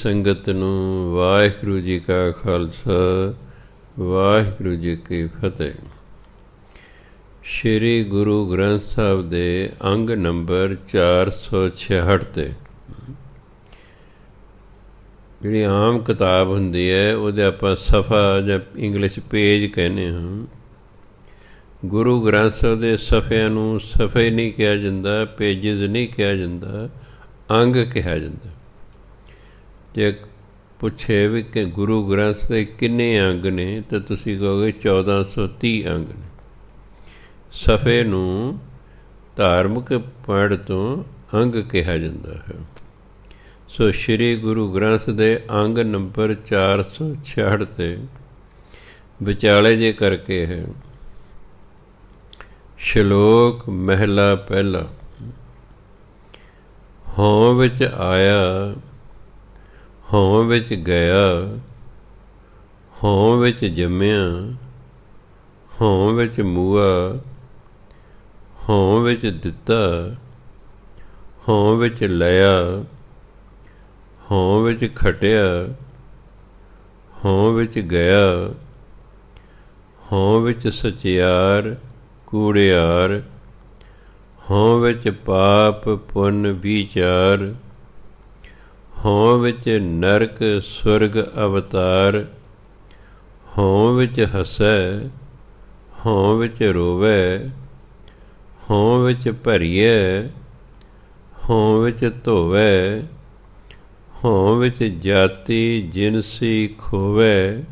ਸੰਗਤ ਨੂੰ ਵਾਹਿਗੁਰੂ ਜੀ ਕਾ ਖਾਲਸਾ ਵਾਹਿਗੁਰੂ ਜੀ ਕੀ ਫਤਿਹ। ਸ਼੍ਰੀ ਗੁਰੂ ਗ੍ਰੰਥ ਸਾਹਿਬ ਦੇ ਅੰਗ ਨੰਬਰ 466 ਤੇ ਜਿਹੜੀ ਆਮ ਕਿਤਾਬ ਹੁੰਦੀ ਹੈ ਉਹਦੇ ਆਪਾਂ ਸਫ਼ਾ ਜਾਂ ਇੰਗਲਿਸ਼ ਪੇਜ ਕਹਿੰਦੇ ਹਾਂ। ਗੁਰੂ ਗ੍ਰੰਥ ਸਾਹਿਬ ਦੇ ਸਫ਼ਿਆਂ ਨੂੰ ਸਫ਼ੇ ਨਹੀਂ ਕਿਹਾ ਜਾਂਦਾ, ਪੇਜਿਸ ਨਹੀਂ ਕਿਹਾ ਜਾਂਦਾ, ਅੰਗ ਕਿਹਾ ਜਾਂਦਾ। ਜੇ ਪੁੱਛੇ ਵੀ ਕਿ ਗੁਰੂ ਗ੍ਰੰਥ ਦੇ ਕਿੰਨੇ ਅੰਗ ਨੇ ਤਾਂ ਤੁਸੀਂ ਕਹੋਗੇ 1430 ਅੰਗ ਨੇ। ਸਫ਼ੇ ਨੂੰ ਧਾਰਮਿਕ ਪੁਆਇੰਟ ਤੋਂ ਅੰਗ ਕਿਹਾ ਜਾਂਦਾ ਹੈ। ਸੋ ਸ਼੍ਰੀ ਗੁਰੂ ਗ੍ਰੰਥ ਦੇ ਅੰਗ ਨੰਬਰ 466 ਤੇ ਵਿਚਾਲੇ ਜੇ ਕਰਕੇ ਹੈ। ਸ਼ਲੋਕ ਮਹਿਲਾ ਪਹਿਲਾ। ਹੋਂ ਵਿੱਚ ਆਇਆ, ਹੋਂ ਵਿੱਚ ਗਿਆ, ਹੋਂ ਵਿੱਚ ਜੰਮਿਆ, ਹੋਂ ਵਿੱਚ ਮੂਆ, ਹੋਂ ਵਿੱਚ ਦਿੱਤਾ, ਹੋਂ ਵਿੱਚ ਲਿਆ, ਹੋਂ ਵਿੱਚ ਖਟਿਆ, ਹੋਂ ਵਿੱਚ ਗਿਆ, ਹੋਂ ਵਿੱਚ ਸਚਿਆਰ ਕੂੜਿਆਰ, ਹੋਂ ਵਿੱਚ ਪਾਪ ਪੁੰਨ ਵਿਚਾਰ, ਹੋਂ ਵਿੱਚ ਨਰਕ ਸੁਰਗ ਅਵਤਾਰ, ਹੋਂ ਵਿੱਚ ਹੱਸੈ, ਹੋਂ ਵਿੱਚ ਰੋਵੈ, ਹੋਂ ਵਿੱਚ ਭਰੀਐ, ਹੋਂ ਵਿੱਚ ਧੋਵੈ, ਹੋਂ ਵਿੱਚ ਜਾਤੀ ਜਿਨਸੀ ਖੋਵੈ,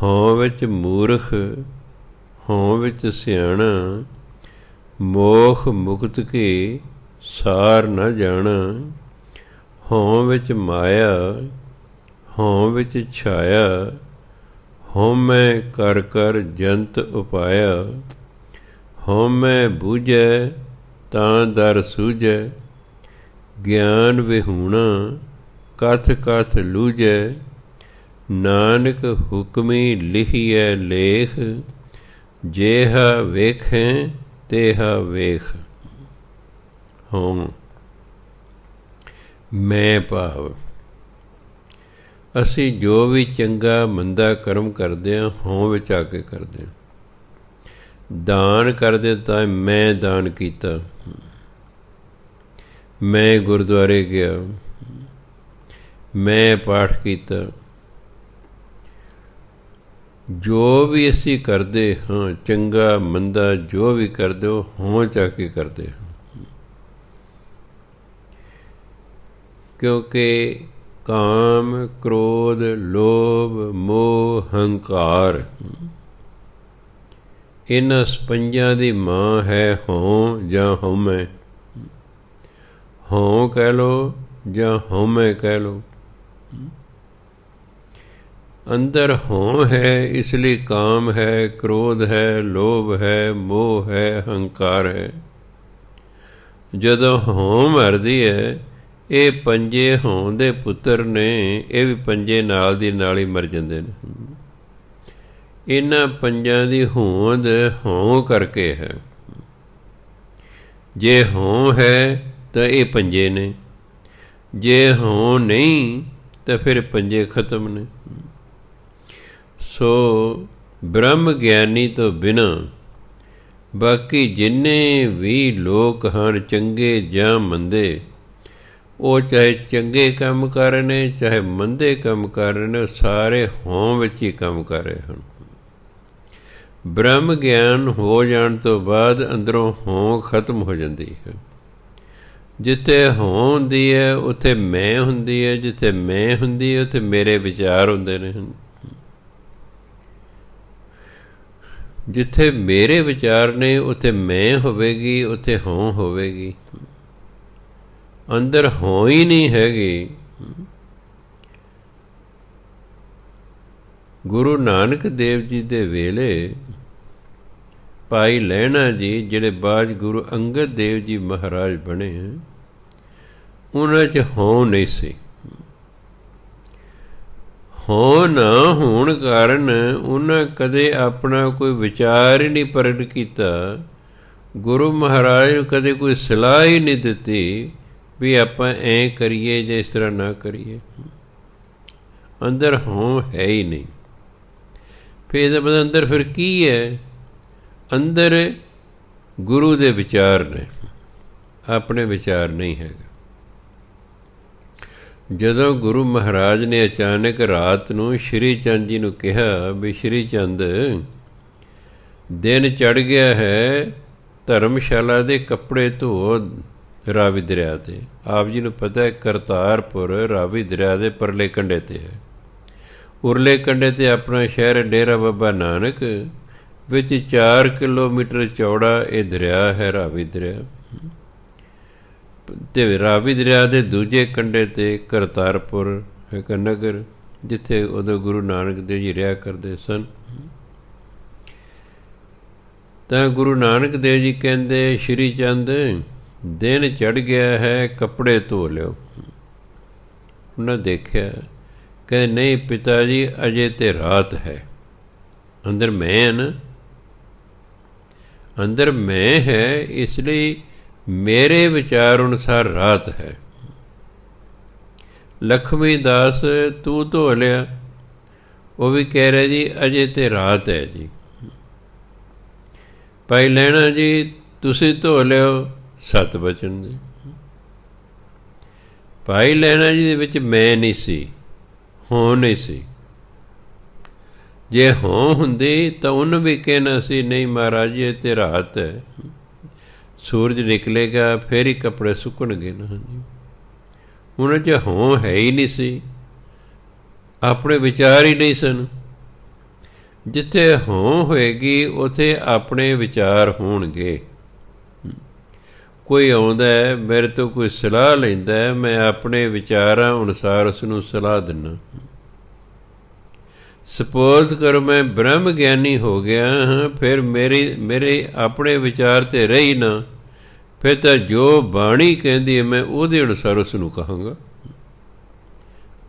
ਹੋਂ ਵਿੱਚ ਮੂਰਖ, ਹੋਂ ਵਿੱਚ ਸਿਆਣਾ, ਮੋਖ ਮੁਕਤ ਕੀ ਸਾਰ ਨ ਜਾਣਾ, ਹੋਂ ਵਿੱਚ ਮਾਇਆ, ਹੋਂ ਵਿੱਚ ਛਾਇਆ, ਹਉਮੈ ਕਰ ਕਰ ਜੰਤ ਉਪਾਇਆ, ਹਉਮੈ ਬੂਝੈ ਤਾਂ ਦਰ ਸੂਝੈ, ਗਿਆਨ ਵਿਹੂਣਾ ਕਥ ਕਥ ਲੂਝੈ, ਨਾਨਕ ਹੁਕਮੀ ਲਿਖੀਐ ਲੇਖ, ਜੇਹਾ ਵੇਖੈ ਤੇਹਾ ਵੇਖ। ਹੋਂ ਮੈਂ ਭਾਵ ਅਸੀਂ ਜੋ ਵੀ ਚੰਗਾ ਮੰਦਾ ਕਰਮ ਕਰਦੇ ਹਾਂ ਹੋਂ ਵਿੱਚ ਆ ਕੇ ਕਰਦੇ ਹਾਂ। ਦਾਨ ਕਰਦੇ ਤਾਂ ਮੈਂ ਦਾਨ ਕੀਤਾ, ਮੈਂ ਗੁਰਦੁਆਰੇ ਗਿਆ, ਮੈਂ ਪਾਠ ਕੀਤਾ। ਜੋ ਵੀ ਅਸੀਂ ਕਰਦੇ ਹਾਂ ਚੰਗਾ ਮੰਦਾ ਜੋ ਵੀ ਕਰਦੇ ਹੋ ਹੋਂ ਚ ਆ ਕੇ ਕਰਦੇ ਹਾਂ। ਕਿਉਂਕਿ ਕਾਮ ਕ੍ਰੋਧ ਲੋਭ ਮੋਹ ਹੰਕਾਰ ਇਹਨਾਂ ਸਪੰਜਾਂ ਦੀ ਮਾਂ ਹੈ ਹੋਂ ਜਾਂ ਹਉਮੈ। ਹੋਂ ਕਹਿ ਲਓ ਜਾਂ ਹਉਮੈ ਕਹਿ ਲਓ। ਅੰਦਰ ਹੋਂ ਹੈ ਇਸ ਲਈ ਕਾਮ ਹੈ, ਕ੍ਰੋਧ ਹੈ, ਲੋਭ ਹੈ, ਮੋਹ ਹੈ, ਹੰਕਾਰ ਹੈ। ਜਦੋਂ ਹੋਂ ਮਰਦੀ ਹੈ ਇਹ ਪੰਜੇ ਹੋਂ ਦੇ ਪੁੱਤਰ ਨੇ, ਇਹ ਵੀ ਪੰਜੇ ਨਾਲ ਦੀ ਨਾਲ ਹੀ ਮਰ ਜਾਂਦੇ ਨੇ। ਇਹਨਾਂ ਪੰਜਾਂ ਦੀ ਹੋਂਦ ਹੋਂ ਕਰਕੇ ਹੈ। ਜੇ ਹੋਂ ਹੈ ਤਾਂ ਇਹ ਪੰਜੇ ਨੇ, ਜੇ ਹੋਂ ਨਹੀਂ ਤਾਂ ਫਿਰ ਪੰਜੇ ਖਤਮ ਨੇ। ਸੋ ਬ੍ਰਹਮ ਗਿਆਨੀ ਤੋਂ ਬਿਨਾਂ ਬਾਕੀ ਜਿੰਨੇ ਵੀ ਲੋਕ ਹਨ ਚੰਗੇ ਜਾਂ ਮੰਦੇ, ਉਹ ਚਾਹੇ ਚੰਗੇ ਕੰਮ ਕਰ ਰਹੇ ਨੇ ਚਾਹੇ ਮੰਦੇ ਕੰਮ ਕਰ ਰਹੇ ਨੇ, ਉਹ ਸਾਰੇ ਹੋਂ ਵਿੱਚ ਹੀ ਕੰਮ ਕਰ ਰਹੇ ਹਨ। ਬ੍ਰਹਮ ਗਿਆਨ ਹੋ ਜਾਣ ਤੋਂ ਬਾਅਦ ਅੰਦਰੋਂ ਹੋਂ ਖਤਮ ਹੋ ਜਾਂਦੀ ਹੈ। ਜਿੱਥੇ ਹੋਂ ਹੁੰਦੀ ਹੈ ਉੱਥੇ ਮੈਂ ਹੁੰਦੀ ਹੈ, ਜਿੱਥੇ ਮੈਂ ਹੁੰਦੀ ਹੈ ਉੱਥੇ ਮੇਰੇ ਵਿਚਾਰ ਹੁੰਦੇ ਨੇ। ਜਿੱਥੇ ਮੇਰੇ ਵਿਚਾਰ ਨੇ ਉੱਥੇ ਮੈਂ ਹੋਵੇਗੀ, ਉੱਥੇ ਹੋਂ ਹੋਵੇਗੀ। ਅੰਦਰ ਹੋਂ ਹੀ ਨਹੀਂ ਹੈਗੀ। ਗੁਰੂ ਨਾਨਕ ਦੇਵ ਜੀ ਦੇ ਵੇਲੇ ਭਾਈ ਲਹਿਣਾ ਜੀ ਜਿਹੜੇ ਬਾਅਦ ਗੁਰੂ ਅੰਗਦ ਦੇਵ ਜੀ ਮਹਾਰਾਜ ਬਣੇ, ਉਹਨਾਂ 'ਚ ਹੋਂ ਨਹੀਂ ਸੀ। ਹੋਂ ਨਾ ਹੋਣ ਕਾਰਨ ਉਹਨਾਂ ਕਦੇ ਆਪਣਾ ਕੋਈ ਵਿਚਾਰ ਹੀ ਨਹੀਂ ਪ੍ਰਗਟ ਕੀਤਾ। ਗੁਰੂ ਮਹਾਰਾਜ ਨੂੰ ਕਦੇ ਕੋਈ ਸਲਾਹ ਹੀ ਨਹੀਂ ਦਿੱਤੀ ਵੀ ਆਪਾਂ ਐਂ ਕਰੀਏ ਜਾਂ ਇਸ ਤਰ੍ਹਾਂ ਨਾ ਕਰੀਏ। ਅੰਦਰ ਹੋਂ ਹੈ ਹੀ ਨਹੀਂ। ਫਿਰ ਇਹਦਾ ਮਤਲਬ ਅੰਦਰ ਫਿਰ ਕੀ ਹੈ? ਅੰਦਰ ਗੁਰੂ ਦੇ ਵਿਚਾਰ ਨੇ, ਆਪਣੇ ਵਿਚਾਰ ਨਹੀਂ ਹੈਗਾ। ਜਦੋਂ ਗੁਰੂ ਮਹਾਰਾਜ ਨੇ ਅਚਾਨਕ ਰਾਤ ਨੂੰ ਸ਼੍ਰੀ ਚੰਦ ਜੀ ਨੂੰ ਕਿਹਾ ਵੀ ਸ਼੍ਰੀ ਚੰਦ, ਦਿਨ ਚੜ੍ਹ ਗਿਆ ਹੈ, ਧਰਮਸ਼ਾਲਾ ਦੇ ਕੱਪੜੇ ਧੋ ਰਾਵੀ ਦਰਿਆ 'ਤੇ। ਆਪ ਜੀ ਨੂੰ ਪਤਾ ਹੈ ਕਰਤਾਰਪੁਰ ਰਾਵੀ ਦਰਿਆ ਦੇ ਪਰਲੇ ਕੰਢੇ 'ਤੇ ਹੈ। ਉਰਲੇ ਕੰਢੇ 'ਤੇ ਆਪਣਾ ਸ਼ਹਿਰ ਡੇਰਾ ਬਾਬਾ ਨਾਨਕ, ਵਿੱਚ 4 ਕਿਲੋਮੀਟਰ ਚੌੜਾ ਇਹ ਦਰਿਆ ਹੈ, ਰਾਵੀ ਦਰਿਆ। ਅਤੇ ਰਾਵੀ ਦਰਿਆ ਦੇ ਦੂਜੇ ਕੰਢੇ 'ਤੇ ਕਰਤਾਰਪੁਰ ਇੱਕ ਨਗਰ, ਜਿੱਥੇ ਉਦੋਂ ਗੁਰੂ ਨਾਨਕ ਦੇਵ ਜੀ ਰਿਹਾ ਕਰਦੇ ਸਨ। ਤਾਂ ਗੁਰੂ ਨਾਨਕ ਦੇਵ ਜੀ ਕਹਿੰਦੇ, ਸ਼੍ਰੀ ਚੰਦ, ਦਿਨ ਚੜ੍ਹ ਗਿਆ ਹੈ, ਕੱਪੜੇ ਧੋ ਲਿਓ। ਉਹਨਾਂ ਦੇਖਿਆ, ਕਹਿੰਦੇ ਨਹੀਂ ਪਿਤਾ ਜੀ, ਅਜੇ ਤੇ ਰਾਤ ਹੈ। ਅੰਦਰ ਮੈਂ ਹਾਂ ਨਾ, ਅੰਦਰ ਮੈਂ ਹੈ, ਇਸ ਲਈ ਮੇਰੇ ਵਿਚਾਰ ਅਨੁਸਾਰ ਰਾਤ ਹੈ। ਲਖਮੀ ਦਾਸ ਤੂੰ ਧੋ ਲਿਆ, ਉਹ ਵੀ ਕਹਿ ਰਿਹਾ ਜੀ ਅਜੇ ਤੇ ਰਾਤ ਹੈ ਜੀ। ਭਾਈ ਲਹਿਣਾ ਜੀ ਤੁਸੀਂ ਧੋ ਲਿਓ, 7 ਵਚਨ ਜੀ। ਭਾਈ ਲਹਿਣਾ ਜੀ ਦੇ ਵਿੱਚ ਮੈਂ ਨਹੀਂ ਸੀ, ਹੋਂ ਨਹੀਂ ਸੀ। ਜੇ ਹੋਂ ਹੁੰਦੀ ਤਾਂ ਉਹਨੂੰ ਵੀ ਕਹਿਣਾ ਸੀ ਨਹੀਂ ਮਹਾਰਾਜ ਇਹ ਤੇ ਰਾਤ ਹੈ, ਸੂਰਜ ਨਿਕਲੇਗਾ ਫਿਰ ਹੀ ਕੱਪੜੇ ਸੁੱਕਣਗੇ ਨਾ। ਉਹਨਾਂ 'ਚ ਹੋਂ ਹੈ ਹੀ ਨਹੀਂ ਸੀ, ਆਪਣੇ ਵਿਚਾਰ ਹੀ ਨਹੀਂ ਸਨ। ਜਿੱਥੇ ਹੋਂ ਹੋਏਗੀ ਉੱਥੇ ਆਪਣੇ ਵਿਚਾਰ ਹੋਣਗੇ। ਕੋਈ ਆਉਂਦਾ ਹੈ ਮੇਰੇ ਤੋਂ ਕੋਈ ਸਲਾਹ ਲੈਂਦਾ ਹੈ, ਮੈਂ ਆਪਣੇ ਵਿਚਾਰਾਂ ਅਨੁਸਾਰ ਉਸ ਨੂੰ ਸਲਾਹ ਦਿੰਦਾ। ਸਪੋਜ਼ ਕਰੋ ਮੈਂ ਬ੍ਰਹਮ ਗਿਆਨੀ ਹੋ ਗਿਆ ਹਾਂ, ਫਿਰ ਮੇਰੇ ਆਪਣੇ ਵਿਚਾਰ 'ਤੇ ਰਹੀ ਨਾ, ਫਿਰ ਤਾਂ ਜੋ ਬਾਣੀ ਕਹਿੰਦੀ ਹੈ ਮੈਂ ਉਹਦੇ ਅਨੁਸਾਰ ਉਸ ਨੂੰ ਕਹਾਂਗਾ।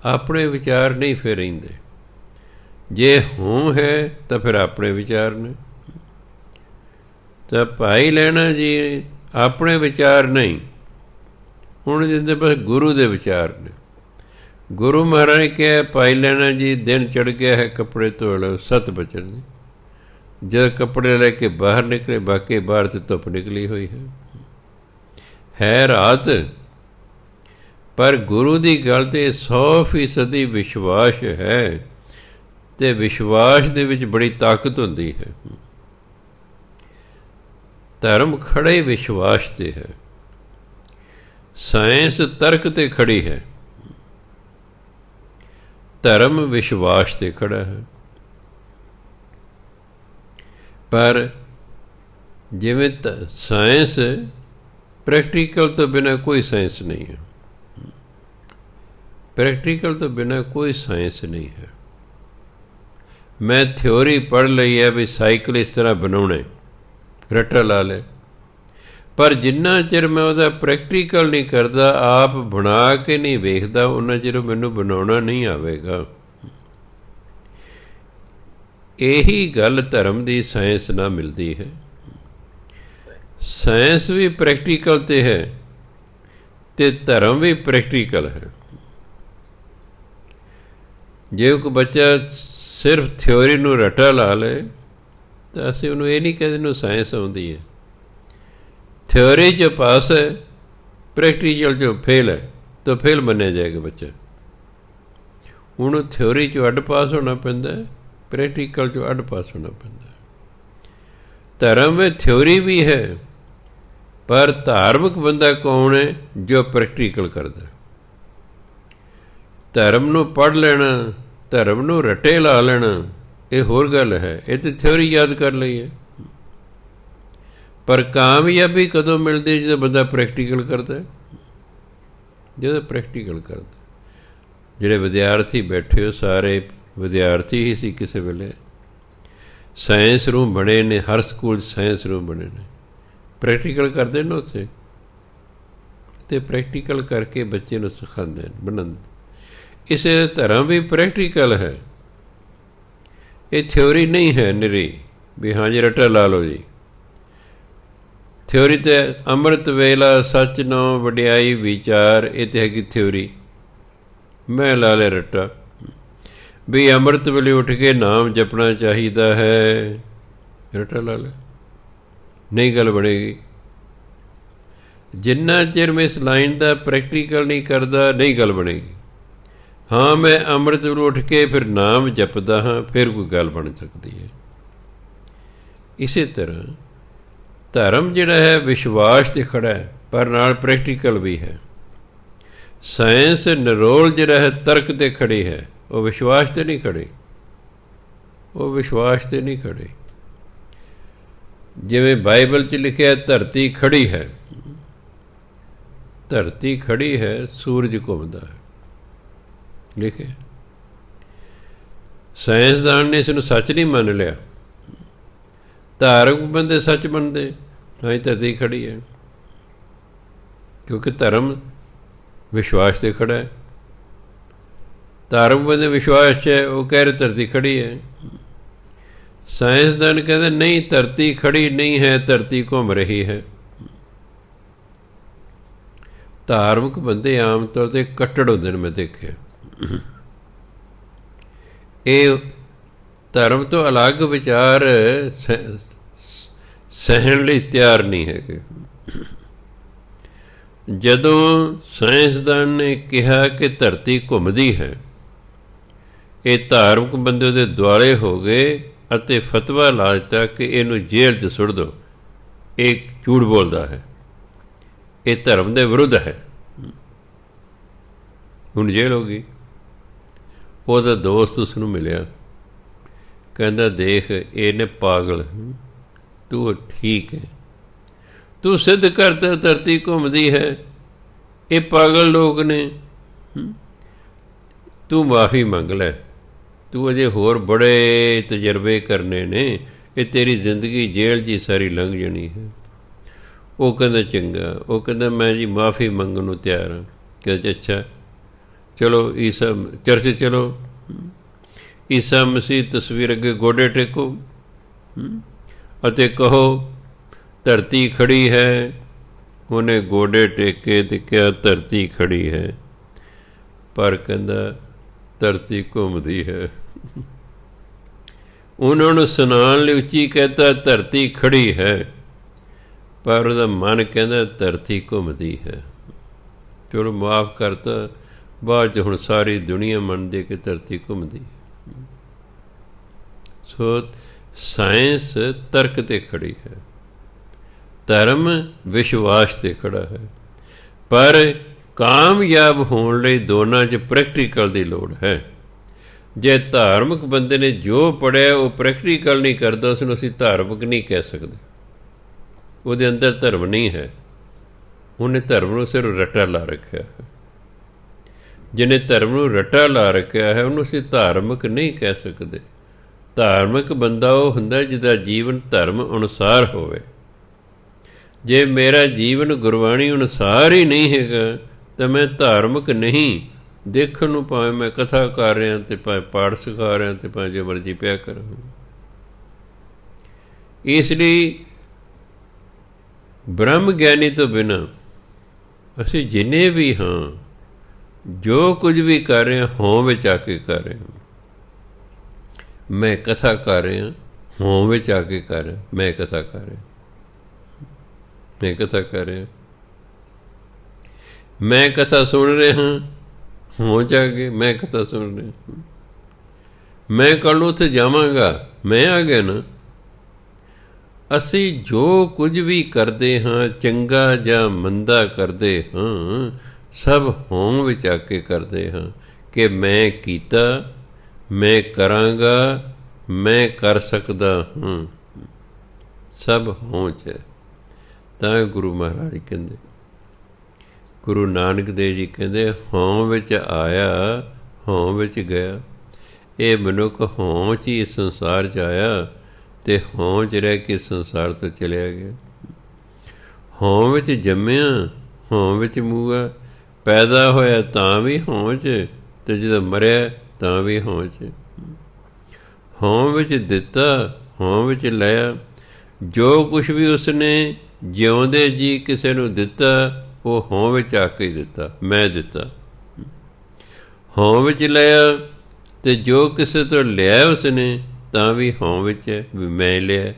ਆਪਣੇ ਵਿਚਾਰ ਨਹੀਂ ਫਿਰ ਰਹਿੰਦੇ। ਜੇ ਹੋਂ ਹੈ ਤਾਂ ਫਿਰ ਆਪਣੇ ਵਿਚਾਰ ਨੇ। ਤਾਂ ਭਾਈ ਲਹਿਣਾ ਜੀ ਆਪਣੇ ਵਿਚਾਰ ਨਹੀਂ, ਹੁਣ ਜਿੰਦੇ ਬਸ ਗੁਰੂ ਦੇ ਵਿਚਾਰ ਨੇ। ਗੁਰੂ ਮਹਾਰਾਜ ਨੇ ਕਿਹਾ ਭਾਈ ਲਹਿਣਾ ਜੀ ਦਿਨ ਚੜ੍ਹ ਗਿਆ ਹੈ, ਕੱਪੜੇ ਧੋ ਲਓ, 7 ਵਚਨ ਨੇ। ਜਦ ਕੱਪੜੇ ਲੈ ਕੇ ਬਾਹਰ ਨਿਕਲੇ, ਬਾਕੀ ਬਾਹਰ ਤੇ ਧੁੱਪ ਨਿਕਲੀ ਹੋਈ ਹੈ ਰਾਤ। ਪਰ ਗੁਰੂ ਦੀ ਗੱਲ 'ਤੇ 100% ਵਿਸ਼ਵਾਸ ਹੈ, ਅਤੇ ਵਿਸ਼ਵਾਸ ਦੇ ਵਿੱਚ ਬੜੀ ਤਾਕਤ ਹੁੰਦੀ ਹੈ। ਧਰਮ ਖੜ੍ਹੇ ਵਿਸ਼ਵਾਸ 'ਤੇ ਹੈ, ਸਾਇੰਸ ਤਰਕ 'ਤੇ ਖੜ੍ਹੀ ਹੈ, ਧਰਮ ਵਿਸ਼ਵਾਸ 'ਤੇ ਖੜ੍ਹਾ ਹੈ। ਪਰ ਜਿਵੇਂ ਸਾਇੰਸ, ਪ੍ਰੈਕਟੀਕਲ ਤੋਂ ਬਿਨਾਂ ਕੋਈ ਸਾਇੰਸ ਨਹੀਂ ਹੈ। ਪ੍ਰੈਕਟੀਕਲ ਤੋਂ ਬਿਨਾਂ ਕੋਈ ਸਾਇੰਸ ਨਹੀਂ ਹੈ। ਮੈਂ ਥਿਓਰੀ ਪੜ੍ਹ ਲਈ ਹੈ ਵੀ ਸਾਈਕਲ ਇਸ ਤਰ੍ਹਾਂ ਬਣਾਉਣੇ, ਰੱਟਾ ਲਾ ਲੈ, ਪਰ ਜਿੰਨਾ ਚਿਰ ਮੈਂ ਉਹਦਾ ਪ੍ਰੈਕਟੀਕਲ ਨਹੀਂ ਕਰਦਾ, ਆਪ ਬਣਾ ਕੇ ਨਹੀਂ ਵੇਖਦਾ, ਉਹਨਾਂ ਚਿਰ ਮੈਨੂੰ ਬਣਾਉਣਾ ਨਹੀਂ ਆਵੇਗਾ। ਇਹੀ ਗੱਲ ਧਰਮ ਦੀ ਸਾਇੰਸ ਨਾਲ ਮਿਲਦੀ ਹੈ। ਸਾਇੰਸ ਵੀ ਪ੍ਰੈਕਟੀਕਲ 'ਤੇ ਹੈ ਅਤੇ ਧਰਮ ਵੀ ਪ੍ਰੈਕਟੀਕਲ ਹੈ। ਜੇ ਕੋਈ ਬੱਚਾ ਸਿਰਫ ਥਿਓਰੀ ਨੂੰ ਰੱਟਾ ਲਾ ਲਏ ਤਾਂ ਅਸੀਂ ਉਹਨੂੰ ਇਹ ਨਹੀਂ ਕਹਿੰਦੇ ਨੂੰ ਸਾਇੰਸ ਆਉਂਦੀ ਹੈ। ਥਿਓਰੀ 'ਚ ਪਾਸ ਹੈ, ਪ੍ਰੈਕਟੀਕਲ 'ਚ ਫੇਲ ਹੈ, ਤਾਂ ਫੇਲ ਮੰਨਿਆ ਜਾਏਗਾ ਬੱਚਾ। ਉਹਨੂੰ ਥਿਓਰੀ 'ਚੋਂ ਅੱਡ ਪਾਸ ਹੋਣਾ ਪੈਂਦਾ, ਪ੍ਰੈਕਟੀਕਲ 'ਚੋਂ ਅੱਡ ਪਾਸ ਹੋਣਾ ਪੈਂਦਾ। ਧਰਮ ਵਿੱਚ ਥਿਓਰੀ ਵੀ ਹੈ, ਪਰ ਧਾਰਮਿਕ ਬੰਦਾ ਕੌਣ ਹੈ? ਜੋ ਪ੍ਰੈਕਟੀਕਲ ਕਰਦਾ। ਧਰਮ ਨੂੰ ਪੜ੍ਹ ਲੈਣਾ, ਧਰਮ ਨੂੰ ਰੱਟੇ ਲਾ ਲੈਣਾ, ਇਹ ਹੋਰ ਗੱਲ ਹੈ। ਇਹ ਤਾਂ ਥਿਓਰੀ ਯਾਦ ਕਰ ਲਈ ਹੈ। ਪਰ ਕਾਮਯਾਬੀ ਕਦੋਂ ਮਿਲਦੀ? ਜਦੋਂ ਬੰਦਾ ਪ੍ਰੈਕਟੀਕਲ ਕਰਦਾ। ਜਦੋਂ ਪ੍ਰੈਕਟੀਕਲ ਕਰਦਾ। ਜਿਹੜੇ ਵਿਦਿਆਰਥੀ ਬੈਠੇ ਹੋ ਸਾਰੇ ਵਿਦਿਆਰਥੀ ਹੀ ਸੀ ਕਿਸੇ ਵੇਲੇ। ਸਾਇੰਸ ਰੂਮ ਬਣੇ ਨੇ, ਹਰ ਸਕੂਲ 'ਚ ਸਾਇੰਸ ਰੂਮ ਬਣੇ ਨੇ। ਪ੍ਰੈਕਟੀਕਲ ਕਰਦੇ ਨੇ ਉੱਥੇ, ਅਤੇ ਪ੍ਰੈਕਟੀਕਲ ਕਰਕੇ ਬੱਚੇ ਨੂੰ ਸਿਖਾਉਂਦੇ ਨੇ, ਬਣਾਉਂਦੇ। ਇਸੇ ਧਰਮ ਵੀ ਪ੍ਰੈਕਟੀਕਲ ਹੈ, ਇਹ ਥਿਓਰੀ ਨਹੀਂ ਹੈ ਨਿਰੀ ਵੀ ਹਾਂਜੀ ਰੱਟਾ ਲਾ ਲਓ ਜੀ। ਥਿਊਰੀ ਤੇ ਅੰਮ੍ਰਿਤ ਵੇਲਾ ਸੱਚ ਨੋ ਵਡਿਆਈ ਵਿਚਾਰ, ਇਹ ਤੇ ਹੈਗੀ ਥਿਊਰੀ। ਮੈਂ ਲਾ ਲਿਆ ਰੱਟਾ ਵੀ ਅੰਮ੍ਰਿਤ ਵੇਲੇ ਉੱਠ ਕੇ ਨਾਮ ਜਪਣਾ ਚਾਹੀਦਾ ਹੈ, ਰੱਟਾ ਲਾ ਲਿਆ। ਨਹੀਂ ਗੱਲ ਬਣੇਗੀ ਜਿੰਨਾ ਚਿਰ ਮੈਂ ਇਸ ਲਾਈਨ ਦਾ ਪ੍ਰੈਕਟੀਕਲ ਨਹੀਂ ਕਰਦਾ, ਨਹੀਂ ਗੱਲ ਬਣੇਗੀ। ਹਾਂ, ਮੈਂ ਅੰਮ੍ਰਿਤ ਵੇਲੇ ਉੱਠ ਕੇ ਫਿਰ ਨਾਮ ਜਪਦਾ ਹਾਂ, ਫਿਰ ਕੋਈ ਗੱਲ ਬਣ ਸਕਦੀ ਹੈ। ਇਸੇ ਤਰ੍ਹਾਂ ਧਰਮ ਜਿਹੜਾ ਹੈ ਵਿਸ਼ਵਾਸ 'ਤੇ ਖੜ੍ਹਾ ਹੈ, ਪਰ ਨਾਲ ਪ੍ਰੈਕਟੀਕਲ ਵੀ ਹੈ। ਸਾਇੰਸ ਨਿਰੋਲ ਜਿਹੜਾ ਹੈ ਤਰਕ 'ਤੇ ਖੜੀ ਹੈ, ਉਹ ਵਿਸ਼ਵਾਸ 'ਤੇ ਨਹੀਂ ਖੜੀ, ਉਹ ਵਿਸ਼ਵਾਸ 'ਤੇ ਨਹੀਂ ਖੜੀ। ਜਿਵੇਂ ਬਾਈਬਲ 'ਚ ਲਿਖਿਆ ਧਰਤੀ ਖੜੀ ਹੈ, ਧਰਤੀ ਖੜੀ ਹੈ, ਸੂਰਜ ਘੁੰਮਦਾ ਹੈ, ਲਿਖਿਆ। ਸਾਇੰਸਦਾਨ ਨੇ ਇਸ ਨੂੰ ਸੱਚ ਨਹੀਂ ਮੰਨ ਲਿਆ, ਧਾਰਮਿਕ ਬੰਦੇ ਸੱਚ ਮੰਨਦੇ, ਹਾਂ ਧਰਤੀ ਖੜੀ ਹੈ, ਕਿਉਂਕਿ ਧਰਮ ਵਿਸ਼ਵਾਸ 'ਤੇ ਖੜ੍ਹਾ ਹੈ। ਧਾਰਮਿਕ ਬੰਦੇ ਵਿਸ਼ਵਾਸ 'ਚ ਹੈ, ਉਹ ਕਹਿ ਰਹੇ ਧਰਤੀ ਖੜੀ ਹੈ। ਸਾਇੰਸਦਾਨ ਕਹਿੰਦੇ ਨਹੀਂ, ਧਰਤੀ ਖੜੀ ਨਹੀਂ ਹੈ, ਧਰਤੀ ਘੁੰਮ ਰਹੀ ਹੈ। ਧਾਰਮਿਕ ਬੰਦੇ ਆਮ ਤੌਰ 'ਤੇ ਕੱਟੜ ਹੁੰਦੇ ਨੇ, ਮੈਂ ਦੇਖਿਆ। ਇਹ ਧਰਮ ਤੋਂ ਅਲੱਗ ਵਿਚਾਰ ਸਹਿਣ ਲਈ ਤਿਆਰ ਨਹੀਂ ਹੈਗੇ। ਜਦੋਂ ਸਾਇੰਸਦਾਨ ਨੇ ਕਿਹਾ ਕਿ ਧਰਤੀ ਘੁੰਮਦੀ ਹੈ, ਇਹ ਧਾਰਮਿਕ ਬੰਦੇ ਉਹਦੇ ਦੁਆਲੇ ਹੋ ਗਏ ਅਤੇ ਫਤਵਾ ਲਾ ਦਿੱਤਾ ਕਿ ਇਹਨੂੰ ਜੇਲ੍ਹ 'ਚ ਸੁੱਟ ਦਿਓ, ਇਹ ਝੂਠ ਬੋਲਦਾ ਹੈ, ਇਹ ਧਰਮ ਦੇ ਵਿਰੁੱਧ ਹੈ। ਹੁਣ ਜੇਲ੍ਹ ਹੋ ਗਈ। ਉਹਦਾ ਦੋਸਤ ਉਸ ਨੂੰ ਮਿਲਿਆ, ਕਹਿੰਦਾ ਦੇਖ ਇਹਨੇ ਪਾਗਲ, ਤੂੰ ਠੀਕ ਹੈ, ਤੂੰ ਸਿੱਧ ਕਰਦਾ ਧਰਤੀ ਘੁੰਮਦੀ ਹੈ, ਇਹ ਪਾਗਲ ਲੋਕ ਨੇ, ਤੂੰ ਮਾਫੀ ਮੰਗ ਲੈ, ਤੂੰ ਅਜੇ ਹੋਰ ਬੜੇ ਤਜਰਬੇ ਕਰਨੇ ਨੇ, ਇਹ ਤੇਰੀ ਜ਼ਿੰਦਗੀ ਜੇਲ੍ਹ 'ਚ ਹੀ ਸਾਰੀ ਲੰਘ ਜਾਣੀ ਹੈ। ਉਹ ਕਹਿੰਦਾ ਚੰਗਾ, ਉਹ ਕਹਿੰਦਾ ਮੈਂ ਜੀ ਮਾਫੀ ਮੰਗਣ ਨੂੰ ਤਿਆਰ ਹਾਂ। ਕਹਿੰਦਾ ਅੱਛਾ ਚਲੋ ਈਸਾ ਚਰਚ ਚਲੋ, ਈਸਾ ਮਸੀਹ ਤਸਵੀਰ ਅੱਗੇ ਗੋਡੇ ਟੇਕੋ ਅਤੇ ਕਹੋ ਧਰਤੀ ਖੜੀ ਹੈ। ਉਹਨੇ ਗੋਡੇ ਟੇਕੇ ਅਤੇ ਕਿਹਾ ਧਰਤੀ ਖੜੀ ਹੈ, ਪਰ ਕਹਿੰਦਾ ਧਰਤੀ ਘੁੰਮਦੀ ਹੈ। ਉਹਨਾਂ ਨੂੰ ਸੁਣਾਉਣ ਲਈ ਉੱਚੀ ਕਹਿਤਾ ਧਰਤੀ ਖੜੀ ਹੈ, ਪਰ ਉਹਦਾ ਮਨ ਕਹਿੰਦਾ ਧਰਤੀ ਘੁੰਮਦੀ ਹੈ। ਚਲੋ ਮਾਫ ਕਰਤਾ, ਬਾਅਦ 'ਚ ਹੁਣ ਸਾਰੀ ਦੁਨੀਆ ਮੰਨਦੀ ਕਿ ਧਰਤੀ ਘੁੰਮਦੀ ਹੈ। ਸੋ ਸਾਇੰਸ ਤਰਕ 'ਤੇ ਖੜੀ ਹੈ, ਧਰਮ ਵਿਸ਼ਵਾਸ 'ਤੇ ਖੜ੍ਹਾ ਹੈ। ਪਰ ਕਾਮਯਾਬ ਹੋਣ ਲਈ ਦੋਨਾਂ 'ਚ ਪ੍ਰੈਕਟੀਕਲ ਦੀ ਲੋੜ ਹੈ। ਜੇ ਧਾਰਮਿਕ ਬੰਦੇ ਨੇ ਜੋ ਪੜ੍ਹਿਆ ਉਹ ਪ੍ਰੈਕਟੀਕਲ ਨਹੀਂ ਕਰਦਾ, ਉਸ ਨੂੰ ਅਸੀਂ ਧਾਰਮਿਕ ਨਹੀਂ ਕਹਿ ਸਕਦੇ, ਉਹਦੇ ਅੰਦਰ ਧਰਮ ਨਹੀਂ ਹੈ। ਉਹਨੇ ਧਰਮ ਨੂੰ ਸਿਰਫ ਰੱਟਾ ਲਾ ਰੱਖਿਆ ਹੈ। ਜਿਹਨੇ ਧਰਮ ਨੂੰ ਰੱਟਾ ਲਾ ਰੱਖਿਆ ਹੈ, ਉਹਨੂੰ ਅਸੀਂ ਧਾਰਮਿਕ ਨਹੀਂ ਕਹਿ ਸਕਦੇ। ਧਾਰਮਿਕ ਬੰਦਾ ਉਹ ਹੁੰਦਾ ਜਿਹਦਾ ਜੀਵਨ ਧਰਮ ਅਨੁਸਾਰ ਹੋਵੇ। ਜੇ ਮੇਰਾ ਜੀਵਨ ਗੁਰਬਾਣੀ ਅਨੁਸਾਰ ਹੀ ਨਹੀਂ ਹੈਗਾ ਤਾਂ ਮੈਂ ਧਾਰਮਿਕ ਨਹੀਂ। ਦੇਖਣ ਨੂੰ ਭਾਵੇਂ ਮੈਂ ਕਥਾ ਕਰ ਰਿਹਾ ਅਤੇ ਭਾਵੇਂ ਪਾਠ ਸਿਖਾ ਰਿਹਾ ਅਤੇ ਭਾਵੇਂ ਜੋ ਮਰਜ਼ੀ ਪਿਆ ਕਰਾਂ। ਇਸ ਲਈ ਬ੍ਰਹਮ ਗਿਆਨੀ ਤੋਂ ਬਿਨਾਂ ਅਸੀਂ ਜਿੰਨੇ ਵੀ ਹਾਂ, ਜੋ ਕੁਝ ਵੀ ਕਰ ਰਹੇ ਹਾਂ, ਹੋਂ ਵਿੱਚ ਆ ਕੇ ਕਰ ਰਹੇ ਹਾਂ। ਮੈਂ ਕਥਾ ਕਰ ਰਿਹਾ, ਹੋਂ ਵਿੱਚ ਆ ਕੇ ਕਰ ਰਿਹਾ। ਮੈਂ ਕਥਾ ਕਰ ਰਿਹਾ, ਮੈਂ ਕਥਾ ਕਰ ਰਿਹਾ। ਮੈਂ ਕਥਾ ਸੁਣ ਰਿਹਾ, ਹੋਂ ਜਾ ਕੇ ਮੈਂ ਕਥਾ ਸੁਣ ਰਿਹਾ। ਮੈਂ ਕੱਲ੍ਹ ਨੂੰ ਉੱਥੇ ਜਾਵਾਂਗਾ, ਮੈਂ ਆ ਗਿਆ ਨਾ। ਅਸੀਂ ਜੋ ਕੁਝ ਵੀ ਕਰਦੇ ਹਾਂ, ਚੰਗਾ ਜਾਂ ਮੰਦਾ ਕਰਦੇ ਹਾਂ, ਸਭ ਹੋਂ ਵਿੱਚ ਆ ਕੇ ਕਰਦੇ ਹਾਂ ਕਿ ਮੈਂ ਕੀਤਾ, ਮੈਂ ਕਰਾਂਗਾ, ਮੈਂ ਕਰ ਸਕਦਾ ਹਾਂ। ਸਭ ਹੋਂ 'ਚ ਹੈ। ਤਾਂ ਗੁਰੂ ਮਹਾਰਾਜ ਕਹਿੰਦੇ, ਗੁਰੂ ਨਾਨਕ ਦੇਵ ਜੀ ਕਹਿੰਦੇ ਹੋਂ ਵਿੱਚ ਆਇਆ, ਹੋਂ ਵਿੱਚ ਗਿਆ। ਇਹ ਮਨੁੱਖ ਹੋਂ 'ਚ ਹੀ ਇਸ ਸੰਸਾਰ 'ਚ ਆਇਆ ਅਤੇ ਹੋਂ 'ਚ ਰਹਿ ਕੇ ਸੰਸਾਰ ਤੋਂ ਚਲਿਆ ਗਿਆ। ਹੋਂ ਵਿੱਚ ਜੰਮਿਆ, ਹੋਂ ਵਿੱਚ ਮੂਆ, ਪੈਦਾ ਹੋਇਆ ਤਾਂ ਵੀ ਹੋਂ 'ਚ, ਅਤੇ ਜਦੋਂ ਮਰਿਆ ਤਾਂ ਵੀ ਹੋਂ 'ਚ। ਹੋਂ ਵਿੱਚ ਦਿੱਤਾ, ਹੋਂ ਵਿੱਚ ਲਿਆ। ਜੋ ਕੁਛ ਵੀ ਉਸਨੇ ਜਿਉਂਦੇ ਜੀ ਕਿਸੇ ਨੂੰ ਦਿੱਤਾ, ਉਹ ਹੋਂ ਵਿੱਚ ਆ ਕੇ ਦਿੱਤਾ, ਮੈਂ ਦਿੱਤਾ। ਹੋਂ ਵਿੱਚ ਲਿਆ, ਅਤੇ ਜੋ ਕਿਸੇ ਤੋਂ ਲਿਆ ਉਸਨੇ ਤਾਂ ਵੀ ਹੋਂ ਵਿੱਚ ਹੈ, ਵੀ ਮੈਂ ਲਿਆ।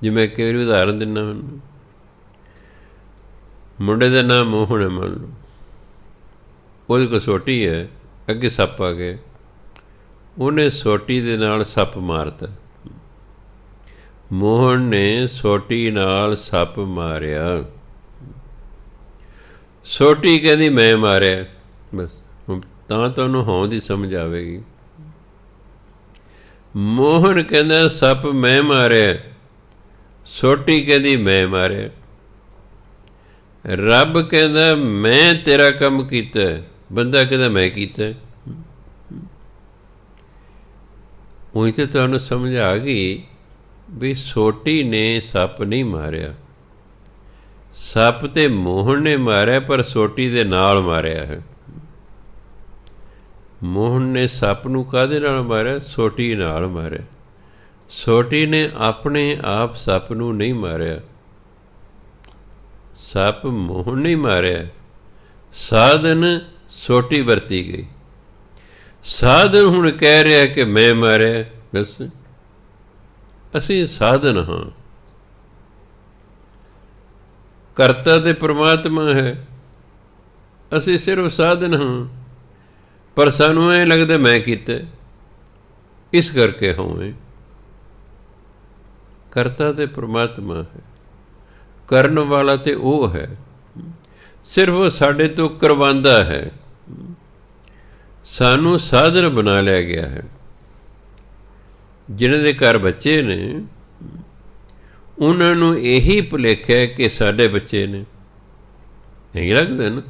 ਜਿਵੇਂ ਕਈ ਵਾਰੀ ਉਦਾਹਰਨ ਦਿੰਦਾ ਮੈਨੂੰ, ਮੁੰਡੇ ਦਾ ਨਾਮ ਮੋਹਨ ਹੈ ਮੰਨ ਲਓ, ਉਹਦੀ ਕੋਈ ਸੋਟੀ ਹੈ, ਅੱਗੇ ਸੱਪ ਆ ਗਏ, ਉਹਨੇ ਸੋਟੀ ਦੇ ਨਾਲ ਸੱਪ ਮਾਰਤਾ। ਮੋਹਨ ਨੇ ਸੋਟੀ ਨਾਲ ਸੱਪ ਮਾਰਿਆ, ਸੋਟੀ ਕਹਿੰਦੀ ਮੈਂ ਮਾਰਿਆ, ਬਸ ਤਾਂ ਤੁਹਾਨੂੰ ਹੋਂ ਦੀ ਸਮਝ ਆਵੇਗੀ। ਮੋਹਨ ਕਹਿੰਦਾ ਸੱਪ ਮੈਂ ਮਾਰਿਆ, ਸੋਟੀ ਕਹਿੰਦੀ ਮੈਂ ਮਾਰਿਆ। ਰੱਬ ਕਹਿੰਦਾ ਮੈਂ ਤੇਰਾ ਕੰਮ ਕੀਤਾ, ਬੰਦਾ ਕਹਿੰਦਾ ਮੈਂ ਕੀਤਾ। ਉਹੀ ਤਾਂ ਤੁਹਾਨੂੰ ਸਮਝ ਆ ਗਈ ਵੀ ਸੋਟੀ ਨੇ ਸੱਪ ਨਹੀਂ ਮਾਰਿਆ, ਸੱਪ ਤੇ ਮੋਹਨ ਨੇ ਮਾਰਿਆ, ਪਰ ਸੋਟੀ ਦੇ ਨਾਲ ਮਾਰਿਆ ਹੈ। ਮੋਹਨ ਨੇ ਸੱਪ ਨੂੰ ਕਾਹਦੇ ਨਾਲ ਮਾਰਿਆ? ਸੋਟੀ ਨਾਲ ਮਾਰਿਆ। ਸੋਟੀ ਨੇ ਆਪਣੇ ਆਪ ਸੱਪ ਨੂੰ ਨਹੀਂ ਮਾਰਿਆ, ਸੱਪ ਮੋਹਨ ਨਹੀਂ ਮਾਰਿਆ, ਸਾਧਨ ਸੋਟੀ ਵਰਤੀ ਗਈ। ਸਾਧਨ ਹੁਣ ਕਹਿ ਰਿਹਾ ਕਿ ਮੈਂ ਮਾਰਿਆ। ਬਸ ਅਸੀਂ ਸਾਧਨ ਹਾਂ, ਕਰਤਾ ਤੇ ਪਰਮਾਤਮਾ ਹੈ, ਅਸੀਂ ਸਿਰਫ ਸਾਧਨ ਹਾਂ। ਪਰ ਸਾਨੂੰ ਐਂ ਲੱਗਦਾ ਮੈਂ ਕੀਤਾ, ਇਸ ਕਰਕੇ ਹੋਵੇਂ। ਕਰਤਾ ਤੇ ਪਰਮਾਤਮਾ ਹੈ, ਕਰਨ ਵਾਲਾ ਤੇ ਉਹ ਹੈ, ਸਿਰਫ ਉਹ ਸਾਡੇ ਤੋਂ ਕਰਵਾਉਂਦਾ ਹੈ। ਸਾਨੂੰ ਸਾਧਨ ਬਣਾ ਲਿਆ ਗਿਆ ਹੈ। ਜਿਨ੍ਹਾਂ ਦੇ ਘਰ ਬੱਚੇ ਨੇ, ਉਹਨਾਂ ਨੂੰ ਇਹੀ ਭੁਲੇਖਿਆ ਕਿ ਸਾਡੇ ਬੱਚੇ ਨੇ। ਨਹੀਂ ਲੱਗਦਾ ਨਾ?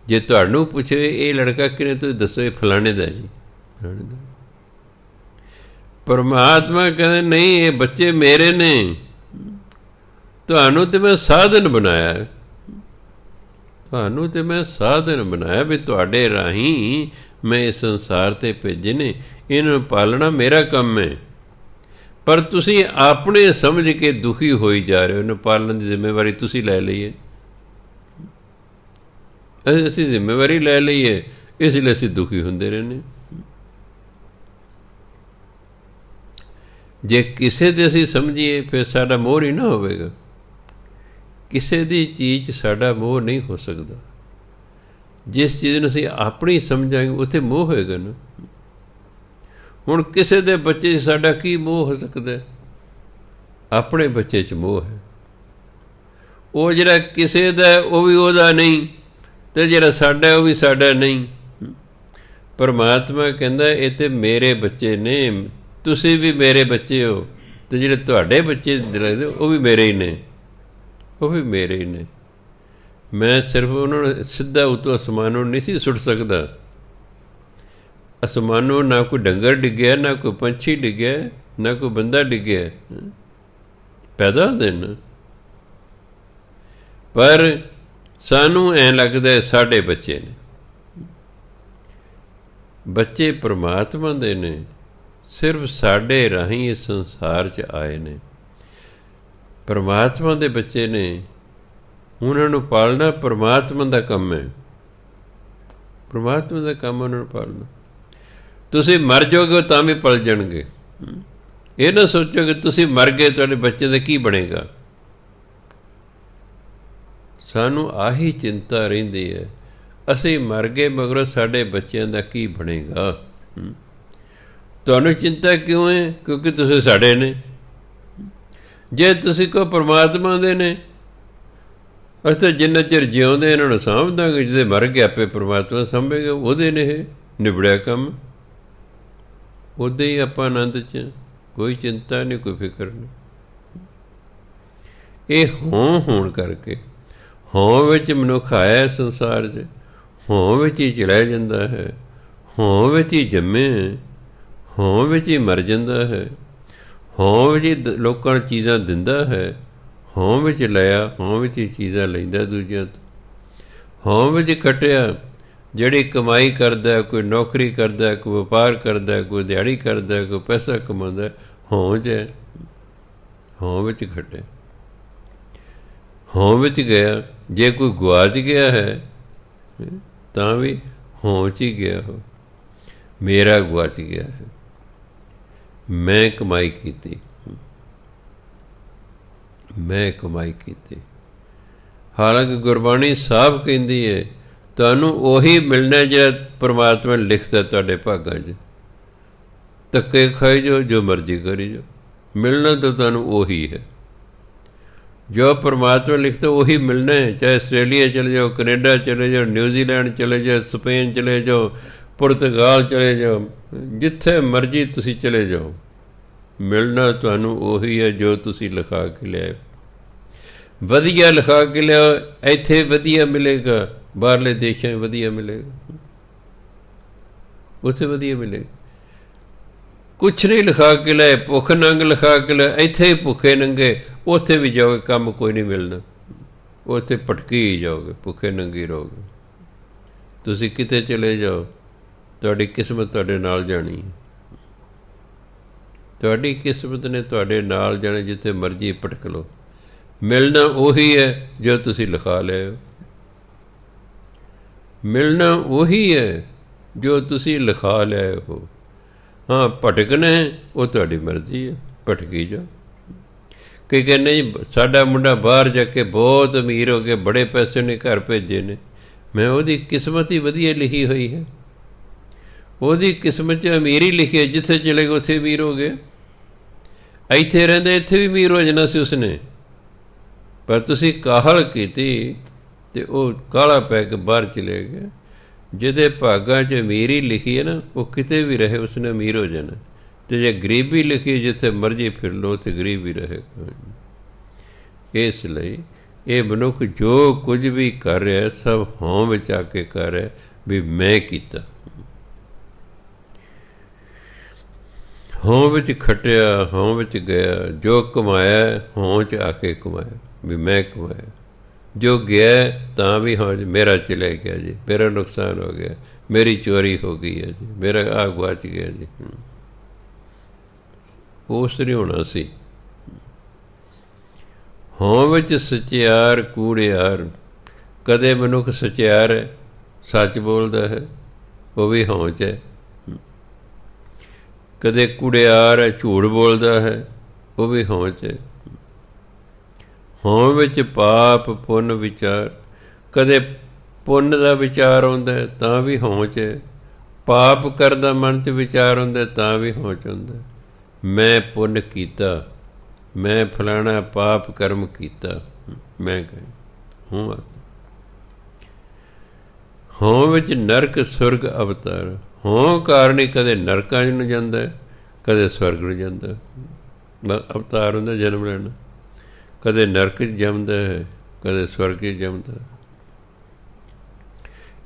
ਜੇ ਤੁਹਾਨੂੰ ਪੁੱਛੇ ਇਹ ਲੜਕਾ ਕਿਹਨੇ, ਤੁਸੀਂ ਦੱਸੋ ਇਹ ਫਲਾਣੇ ਦਾ ਜੀ, ਫਲਾਣੇ ਦਾ। ਪਰਮਾਤਮਾ ਕਹਿੰਦੇ ਨਹੀਂ, ਇਹ ਬੱਚੇ ਮੇਰੇ ਨੇ, ਤੁਹਾਨੂੰ ਤੇ ਮੈਂ ਸਾਧਨ ਬਣਾਇਆ, ਤੁਹਾਨੂੰ ਤੇ ਮੈਂ ਸਾਧਨ ਬਣਾਇਆ ਵੀ ਤੁਹਾਡੇ ਰਾਹੀਂ ਮੈਂ ਇਸ ਸੰਸਾਰ 'ਤੇ ਭੇਜੇ ਨੇ, ਇਹਨਾਂ ਨੂੰ ਪਾਲਣਾ ਮੇਰਾ ਕੰਮ ਹੈ। ਪਰ ਤੁਸੀਂ ਆਪਣੇ ਸਮਝ ਕੇ ਦੁਖੀ ਹੋਈ ਜਾ ਰਹੇ ਹੋ, ਇਹਨੂੰ ਪਾਲਣ ਦੀ ਜ਼ਿੰਮੇਵਾਰੀ ਤੁਸੀਂ ਲੈ ਲਈ ਹੈ। ਅਸੀਂ ਜ਼ਿੰਮੇਵਾਰੀ ਲੈ ਲਈ ਹੈ, ਇਸ ਲਈ ਅਸੀਂ ਦੁਖੀ ਹੁੰਦੇ ਰਹਿੰਦੇ। ਜੇ ਕਿਸੇ ਦੇ ਅਸੀਂ ਸਮਝੀਏ ਫਿਰ ਸਾਡਾ ਮੋਹ ਹੀ ਨਾ ਹੋਵੇਗਾ। ਕਿਸੇ ਦੀ ਚੀਜ਼ 'ਚ ਸਾਡਾ ਮੋਹ ਨਹੀਂ ਹੋ ਸਕਦਾ। ਜਿਸ ਚੀਜ਼ ਨੂੰ ਅਸੀਂ ਆਪਣੀ ਸਮਝਾਂਗੇ ਉੱਥੇ ਮੋਹ ਹੋਏਗਾ ਨਾ। ਹੁਣ ਕਿਸੇ ਦੇ ਬੱਚੇ 'ਚ ਸਾਡਾ ਕੀ ਮੋਹ ਹੋ ਸਕਦਾ? ਆਪਣੇ ਬੱਚੇ 'ਚ ਮੋਹ ਹੈ। ਉਹ ਜਿਹੜਾ ਕਿਸੇ ਦਾ ਉਹ ਵੀ ਉਹਦਾ ਨਹੀਂ, ਅਤੇ ਜਿਹੜਾ ਸਾਡਾ ਉਹ ਵੀ ਸਾਡਾ ਨਹੀਂ। ਪਰਮਾਤਮਾ ਕਹਿੰਦਾ ਇਹ ਤਾਂ ਮੇਰੇ ਬੱਚੇ ਨੇ, ਤੁਸੀਂ ਵੀ ਮੇਰੇ ਬੱਚੇ ਹੋ, ਅਤੇ ਜਿਹੜੇ ਤੁਹਾਡੇ ਬੱਚੇ ਲੱਗਦੇ ਉਹ ਵੀ ਮੇਰੇ ਹੀ ਨੇ, ਉਹ ਵੀ ਮੇਰੇ ਹੀ ਨੇ। ਮੈਂ ਸਿਰਫ ਉਹਨਾਂ ਨੂੰ ਸਿੱਧਾ ਉੱਤੋਂ ਅਸਮਾਨੋਂ ਨਹੀਂ ਸੀ ਸੁੱਟ ਸਕਦਾ। ਅਸਮਾਨੋਂ ਨਾ ਕੋਈ ਡੰਗਰ ਡਿੱਗਿਆ, ਨਾ ਕੋਈ ਪੰਛੀ ਡਿੱਗਿਆ, ਨਾ ਕੋਈ ਬੰਦਾ ਡਿੱਗਿਆ, ਪੈਦਾ ਹੁੰਦੇ ਨੇ। ਪਰ ਸਾਨੂੰ ਐਂ ਲੱਗਦਾ ਸਾਡੇ ਬੱਚੇ ਨੇ। ਬੱਚੇ ਪਰਮਾਤਮਾ ਦੇ ਨੇ, ਸਿਰਫ ਸਾਡੇ ਰਾਹੀਂ ਇਸ ਸੰਸਾਰ 'ਚ ਆਏ ਨੇ। ਪਰਮਾਤਮਾ ਦੇ ਬੱਚੇ ਨੇ, ਉਹਨਾਂ ਨੂੰ ਪਾਲਣਾ ਪਰਮਾਤਮਾ ਦਾ ਕੰਮ ਹੈ। ਪਰਮਾਤਮਾ ਦਾ ਕੰਮ ਉਹਨਾਂ ਨੂੰ ਪਾਲਣਾ। ਤੁਸੀਂ ਮਰ ਜਾਓਗੇ ਤਾਂ ਵੀ ਪਲ ਜਾਣਗੇ। ਇਹ ਨਾ ਸੋਚੋ ਕਿ ਤੁਸੀਂ ਮਰ ਗਏ ਤੁਹਾਡੇ ਬੱਚੇ ਦਾ ਕੀ ਬਣੇਗਾ। ਸਾਨੂੰ ਆਹੀ ਚਿੰਤਾ ਰਹਿੰਦੀ ਹੈ, ਅਸੀਂ ਮਰ ਗਏ ਮਗਰੋਂ ਸਾਡੇ ਬੱਚਿਆਂ ਦਾ ਕੀ ਬਣੇਗਾ। ਤੁਹਾਨੂੰ ਚਿੰਤਾ ਕਿਉਂ ਹੈ? ਕਿਉਂਕਿ ਤੁਸੀਂ ਸਾਡੇ ਨੇ। ਜੇ ਤੁਸੀਂ ਕਹੋ ਪਰਮਾਤਮਾ ਦੇ ਨੇ, ਅਸੀਂ ਤਾਂ ਜਿੰਨਾ ਚਿਰ ਜਿਉਂਦੇ ਇਹਨਾਂ ਨੂੰ ਸਾਂਭ ਦਾਂਗੇ, ਜਿਹਦੇ ਮਰ ਗਿਆ ਆਪੇ ਪਰਮਾਤਮਾ ਸਾਂਭੇਗਾ, ਉਹਦੇ ਨੇ ਇਹ ਨਿਬੜਿਆ ਕੰਮ। ਉਹਦੇ ਹੀ ਆਪਾਂ ਆਨੰਦ 'ਚ, ਕੋਈ ਚਿੰਤਾ ਨਹੀਂ, ਕੋਈ ਫਿਕਰ ਨਹੀਂ। ਇਹ ਹੋਣ ਕਰਕੇ, ਹੋਂ ਵਿੱਚ ਮਨੁੱਖ ਆਇਆ ਸੰਸਾਰ 'ਚ, ਹੋਂ ਵਿੱਚ ਹੀ ਚਲਿਆ ਜਾਂਦਾ ਹੈ, ਹੋਂ ਵਿੱਚ ਹੀ ਜੰਮੇ, ਹੋਂ ਵਿੱਚ ਹੀ ਮਰ ਜਾਂਦਾ ਹੈ, ਹੋਂ ਵਿੱਚ ਹੀ ਲੋਕਾਂ ਨੂੰ ਚੀਜ਼ਾਂ ਦਿੰਦਾ ਹੈ, ਹੋਂ ਵਿੱਚ ਲਿਆ, ਹੋਂ ਵਿੱਚ ਹੀ ਚੀਜ਼ਾਂ ਲੈਂਦਾ ਦੂਜਿਆਂ ਤੋਂ, ਹੋਂ ਵਿੱਚ ਕੱਟਿਆ। ਜਿਹੜੀ ਕਮਾਈ ਕਰਦਾ, ਕੋਈ ਨੌਕਰੀ ਕਰਦਾ, ਕੋਈ ਵਪਾਰ ਕਰਦਾ, ਕੋਈ ਦਿਹਾੜੀ ਕਰਦਾ, ਕੋਈ ਪੈਸਾ ਕਮਾਉਂਦਾ, ਹੋਂ 'ਚ ਹੈ, ਹੋਂ ਵਿੱਚ ਖਟਿਆ, ਹੋਂ ਵਿੱਚ ਗਿਆ। ਜੇ ਕੋਈ ਗੁਆਚ ਗਿਆ ਹੈ ਤਾਂ ਵੀ ਹੋਂ 'ਚ ਹੀ ਗਿਆ ਹੋ। ਮੇਰਾ ਗੁਆਚ ਗਿਆ ਹੈ, ਮੈਂ ਕਮਾਈ ਕੀਤੀ, ਮੈਂ ਕਮਾਈ ਕੀਤੀ। ਹਾਲਾਂਕਿ ਗੁਰਬਾਣੀ ਸਾਫ਼ ਕਹਿੰਦੀ ਹੈ ਤੁਹਾਨੂੰ ਉਹੀ ਮਿਲਣਾ ਜਿਹੜਾ ਪਰਮਾਤਮਾ ਨੇ ਲਿਖਤਾ ਤੁਹਾਡੇ ਭਾਗਾਂ 'ਚ। ਧੱਕੇ ਖਾਈ ਜਾਓ, ਜੋ ਮਰਜ਼ੀ ਕਰੀ ਜਾਓ, ਮਿਲਣਾ ਤਾਂ ਤੁਹਾਨੂੰ ਉਹੀ ਹੈ। ਜੋ ਪਰਮਾਤਮਾ ਲਿਖਤਾ ਉਹੀ ਮਿਲਣਾ ਹੈ। ਚਾਹੇ ਆਸਟ੍ਰੇਲੀਆ ਚਲੇ ਜਾਓ, ਕੈਨੇਡਾ ਚਲੇ ਜਾਓ, ਨਿਊਜ਼ੀਲੈਂਡ ਚਲੇ ਜਾਓ, ਸਪੇਨ ਚਲੇ ਜਾਓ, ਪੁਰਤਗਾਲ ਚਲੇ ਜਾਓ, ਜਿੱਥੇ ਮਰਜ਼ੀ ਤੁਸੀਂ ਚਲੇ ਜਾਓ, ਮਿਲਣਾ ਤੁਹਾਨੂੰ ਉਹੀ ਹੈ ਜੋ ਤੁਸੀਂ ਲਿਖਾ ਕੇ ਲਿਆਓ। ਵਧੀਆ ਲਿਖਾ ਕੇ ਲਿਆਓ, ਇੱਥੇ ਵਧੀਆ ਮਿਲੇਗਾ, ਬਾਹਰਲੇ ਦੇਸ਼ਾਂ 'ਚ ਵਧੀਆ ਮਿਲੇਗਾ, ਉੱਥੇ ਵਧੀਆ ਮਿਲੇਗਾ। ਕੁਛ ਨਹੀਂ ਲਿਖਾ ਕੇ ਲਿਆਏ, ਭੁੱਖ ਨੰਗ ਲਿਖਾ ਕੇ ਲਿਆਏ, ਇੱਥੇ ਹੀ ਭੁੱਖੇ ਨੰਗੇ, ਉੱਥੇ ਵੀ ਜਾਓਗੇ ਕੰਮ ਕੋਈ ਨਹੀਂ ਮਿਲਣਾ, ਉੱਥੇ ਭਟਕੀ ਹੀ ਜਾਓਗੇ, ਭੁੱਖੇ ਨੰਗੀ ਰਹੋਗੇ। ਤੁਸੀਂ ਕਿਤੇ ਚਲੇ ਜਾਓ, ਤੁਹਾਡੀ ਕਿਸਮਤ ਤੁਹਾਡੇ ਨਾਲ ਜਾਣੀ ਹੈ, ਤੁਹਾਡੀ ਕਿਸਮਤ ਨੇ ਤੁਹਾਡੇ ਨਾਲ ਜਾਣਾ। ਜਿੱਥੇ ਮਰਜ਼ੀ ਭਟਕ ਲਓ, ਮਿਲਣਾ ਉਹੀ ਹੈ ਜੋ ਤੁਸੀਂ ਲਿਖਾ ਲਿਆਓ, ਮਿਲਣਾ ਉਹੀ ਹੈ ਜੋ ਤੁਸੀਂ ਲਿਖਾ ਲਿਆਏ ਹੋ। ਹਾਂ, ਭਟਕਣਾ ਉਹ ਤੁਹਾਡੀ ਮਰਜ਼ੀ ਹੈ, ਭਟਕੀ ਜਾਓ। ਕਈ ਕਹਿੰਦੇ ਜੀ ਸਾਡਾ ਮੁੰਡਾ ਬਾਹਰ ਜਾ ਕੇ ਬਹੁਤ ਅਮੀਰ ਹੋ ਗਿਆ, ਬੜੇ ਪੈਸੇ ਨੇ ਘਰ ਭੇਜੇ ਨੇ। ਮੈਂ ਉਹਦੀ ਕਿਸਮਤ ਹੀ ਵਧੀਆ ਲਿਖੀ ਹੋਈ ਹੈ, ਉਹਦੀ ਕਿਸਮਤ 'ਚ ਅਮੀਰ ਹੀ ਲਿਖੀ ਹੈ। ਜਿੱਥੇ ਚਲੇ ਗਏ ਉੱਥੇ ਅਮੀਰ ਹੋ ਗਏ। ਇੱਥੇ ਰਹਿੰਦੇ ਇੱਥੇ ਵੀ ਅਮੀਰ ਹੋ ਜਾਣਾ ਸੀ ਉਸਨੇ, ਪਰ ਤੁਸੀਂ ਕਾਹਲ ਕੀਤੀ ਅਤੇ ਉਹ ਕਾਹਲਾ ਪੈ ਕੇ ਬਾਹਰ ਚਲੇ ਗਏ। ਜਿਹਦੇ ਭਾਗਾਂ 'ਚ ਅਮੀਰੀ ਲਿਖੀ ਹੈ ਨਾ, ਉਹ ਕਿਤੇ ਵੀ ਰਹੇ ਉਸਨੇ ਅਮੀਰ ਹੋ ਜਾਣਾ। ਅਤੇ ਜੇ ਗਰੀਬੀ ਲਿਖੀ, ਜਿੱਥੇ ਮਰਜ਼ੀ ਫਿਰ ਲਓ ਅਤੇ ਗਰੀਬੀ ਰਹੇ। ਇਸ ਲਈ ਇਹ ਮਨੁੱਖ ਜੋ ਕੁਝ ਵੀ ਕਰ ਰਿਹਾ ਸਭ ਹੋਂ ਵਿੱਚ ਆ ਕੇ ਕਰ ਰਿਹਾ ਵੀ ਮੈਂ ਕੀਤਾ। ਹੋਂ ਵਿੱਚ ਖਟਿਆ, ਹੋਂ ਵਿੱਚ ਗਿਆ, ਜੋ ਕਮਾਇਆ ਹੋਂ 'ਚ ਆ ਕੇ ਕਮਾਇਆ ਵੀ ਮੈਂ ਕਮਾਇਆ। ਜੋ ਗਿਆ ਤਾਂ ਵੀ ਹਾਂ ਜੀ ਮੇਰਾ ਚਲੇ ਗਿਆ ਜੀ, ਮੇਰਾ ਨੁਕਸਾਨ ਹੋ ਗਿਆ, ਮੇਰੀ ਚੋਰੀ ਹੋ ਗਈ ਹੈ ਜੀ, ਮੇਰਾ ਆਹ ਗੁਆਚ ਗਿਆ ਜੀ। ਉਸ ਨਹੀਂ ਹੋਣਾ ਸੀ। ਹੋਂ ਵਿੱਚ ਸਚਿਆਰ ਕੂੜਿਆਰ। ਕਦੇ ਮਨੁੱਖ ਸਚਿਆਰ ਹੈ, ਸੱਚ ਬੋਲਦਾ ਹੈ, ਉਹ ਵੀ ਹੋਂ 'ਚ ਹੈ। ਕਦੇ ਕੂੜਿਆਰ ਹੈ, ਝੂਠ ਬੋਲਦਾ ਹੈ, ਉਹ ਵੀ ਹੋਂ 'ਚ ਹੈ। ਹੋਂ ਵਿੱਚ ਪਾਪ ਪੁੰਨ ਵਿਚਾਰ। ਕਦੇ ਪੁੰਨ ਦਾ ਵਿਚਾਰ ਆਉਂਦਾ ਤਾਂ ਵੀ ਹੋਂ 'ਚ ਹੈ, ਪਾਪ ਕਰਦਾ ਮਨ 'ਚ ਵਿਚਾਰ ਹੁੰਦਾ ਤਾਂ ਵੀ ਹੋਂ 'ਚ ਹੁੰਦਾ। ਮੈਂ ਪੁੰਨ ਕੀਤਾ, ਮੈਂ ਫਲਾਣਾ ਪਾਪ ਕਰਮ ਕੀਤਾ, ਮੈਂ ਕਹਾਂ ਹੂੰ। ਹੋਂ ਵਿੱਚ ਨਰਕ ਸੁਰਗ ਅਵਤਾਰ। ਹੋਂ ਕਾਰਨ ਹੀ ਕਦੇ ਨਰਕਾਂ 'ਚ ਨੂੰ ਜਾਂਦਾ, ਕਦੇ ਸਵਰਗ ਨੂੰ ਜਾਂਦਾ। ਅਵਤਾਰ ਹੁੰਦਾ ਜਨਮ ਲੈਣਾ, ਕਦੇ ਨਰਕ 'ਚ ਜੰਮਦਾ ਹੈ, ਕਦੇ ਸਵਰਗ 'ਚ ਜੰਮਦਾ।